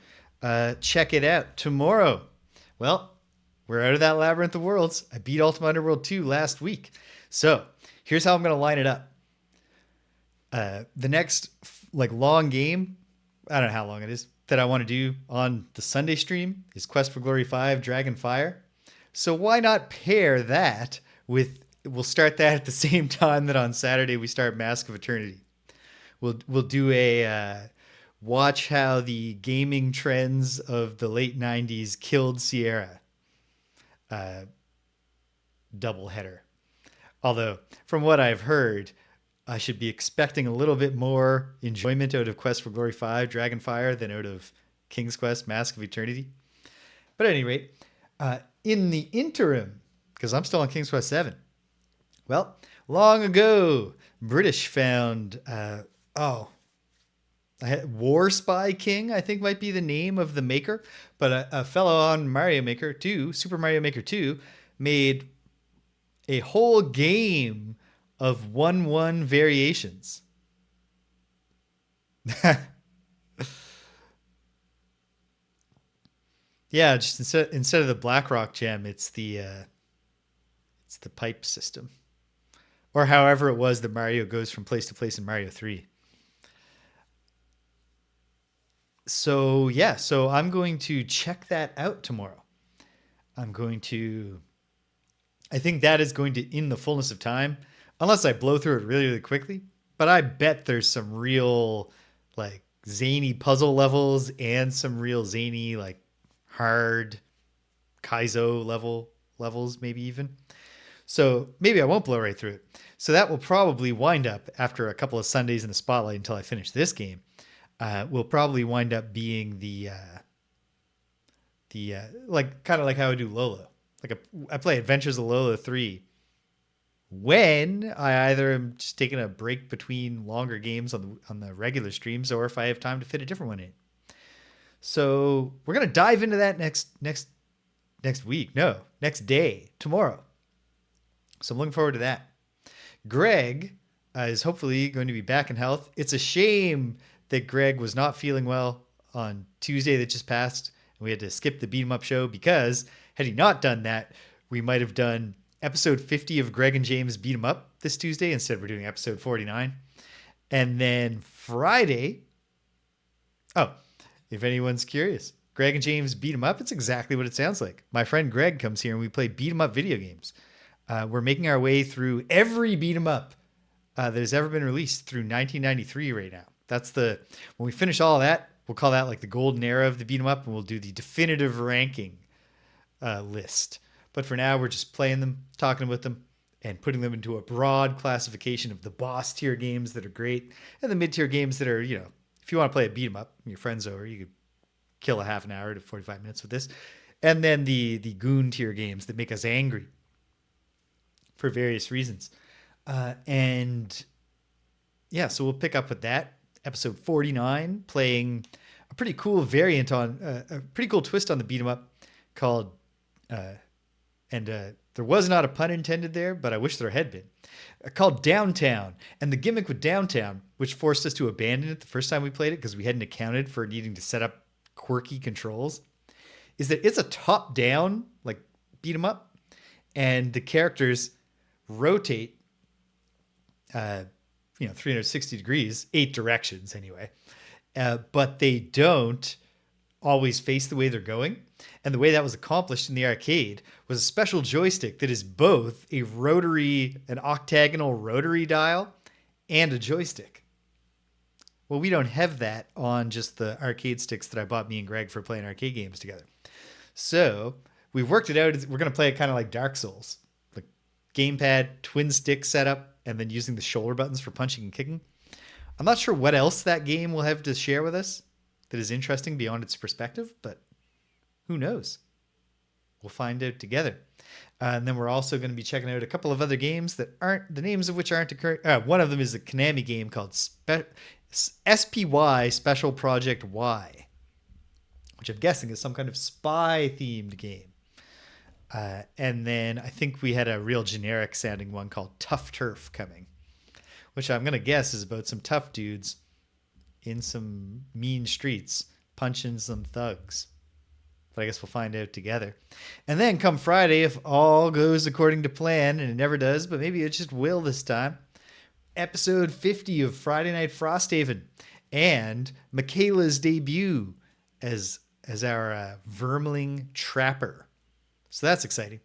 Speaker 1: Check it out tomorrow. Well, we're out of that Labyrinth of Worlds. I beat Ultima Underworld 2 last week. So here's how I'm going to line it up. The next long game, I don't know how long it is, that I want to do on the Sunday stream is Quest for Glory 5 Dragonfire. So why not pair that with, we'll start that at the same time that on Saturday we start Mask of Eternity. We'll do a watch how the gaming trends of the late 90s killed Sierra double header. Although, from what I've heard, I should be expecting a little bit more enjoyment out of Quest for Glory 5 Dragonfire than out of King's Quest Mask of Eternity. But at any rate, in the interim, because I'm still on King's Quest 7, well, long ago, British found, War Spy King, I think might be the name of the maker, but a fellow on Mario Maker 2, Super Mario Maker 2, made a whole game of 1-1 variations. Yeah, just instead of the Blackrock gem, it's the pipe system, or however it was that Mario goes from place to place in Mario 3. So yeah, so I'm going to check that out tomorrow. I think that is going to, in the fullness of time, unless I blow through it really, really quickly, but I bet there's some real zany puzzle levels and some real zany hard Kaizo levels maybe even. So maybe I won't blow right through it. So that will probably wind up, after a couple of Sundays in the spotlight until I finish this game, will probably wind up being the kind of like how I do Lolo. I play Adventures of Lolo 3 when I either am just taking a break between longer games on the regular streams, or if I have time to fit a different one in. So we're going to dive into that next week. No, next day, tomorrow. So I'm looking forward to that. Greg is hopefully going to be back in health. It's a shame that Greg was not feeling well on Tuesday that just passed. And we had to skip the Beat 'em Up show because had he not done that, we might have done episode 50 of Greg and James Beat 'em Up this Tuesday. Instead, we're doing episode 49. And then Friday, if anyone's curious, Greg and James Beat 'em Up, it's exactly what it sounds like. My friend Greg comes here and we play Beat 'em Up video games. We're making our way through every Beat 'em Up that has ever been released through 1993 right now. When we finish all of that, we'll call that like the golden era of the Beat 'em Up, and we'll do the definitive ranking list. But for now, we're just playing them, talking with them, and putting them into a broad classification of the boss tier games that are great and the mid tier games that are, if you want to play a Beat 'em Up, and your friend's over, you could kill a half an hour to 45 minutes with this. And then the goon tier games that make us angry for various reasons. So we'll pick up with that. Episode 49, playing a pretty cool variant on, a pretty cool twist on the Beat 'em Up called, there was not a pun intended there, but I wish there had been, called Downtown. And the gimmick with Downtown, which forced us to abandon it the first time we played it because we hadn't accounted for needing to set up quirky controls, is that it's a top-down, like, Beat 'em Up, and the characters rotate 360 degrees, 8 directions anyway, but they don't always face the way they're going. And the way that was accomplished in the arcade was a special joystick that is both an octagonal rotary dial and a joystick. Well, we don't have that on just the arcade sticks that I bought me and Greg for playing arcade games together. So we've worked it out. We're going to play it kind of like Dark Souls, like gamepad, twin stick setup, and then using the shoulder buttons for punching and kicking. I'm not sure what else that game will have to share with us that is interesting beyond its perspective, but who knows? We'll find out together. And then we're also going to be checking out a couple of other games that aren't, the names of which aren't occurring. One of them is a Konami game called SPY, Special Project Y, which I'm guessing is some kind of spy-themed game. And then I think we had a real generic-sounding one called Tough Turf coming, which I'm going to guess is about some tough dudes in some mean streets punching some thugs. But I guess we'll find out together. And then come Friday, if all goes according to plan, and it never does, but maybe it just will this time, episode 50 of Friday Night Frosthaven, and Michaela's debut as our Vermling Trapper. So that's exciting.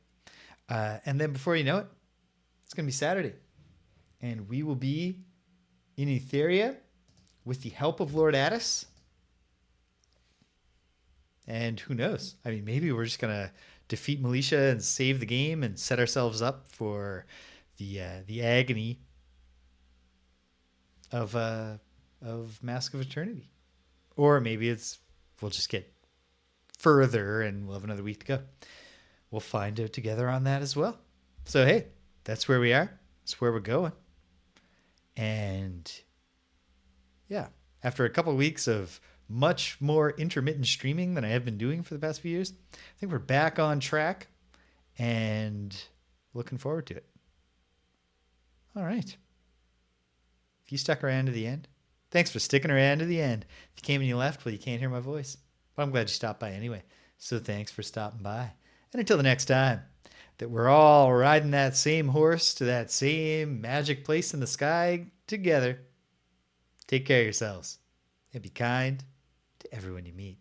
Speaker 1: And then before you know it, it's going to be Saturday. And we will be in Etheria with the help of Lord Addis. And who knows? I mean, maybe we're just going to defeat Militia and save the game and set ourselves up for the agony of Mask of Eternity. Or maybe we'll just get further and we'll have another week to go. We'll find out together on that as well. So, hey, that's where we are. That's where we're going. And yeah, after a couple of weeks of much more intermittent streaming than I have been doing for the past few years, I think we're back on track and looking forward to it. All right. If you stuck around to the end, thanks for sticking around to the end. If you came and you left, well, you can't hear my voice. But I'm glad you stopped by anyway. So thanks for stopping by. And until the next time that we're all riding that same horse to that same magic place in the sky together, take care of yourselves and be kind to everyone you meet.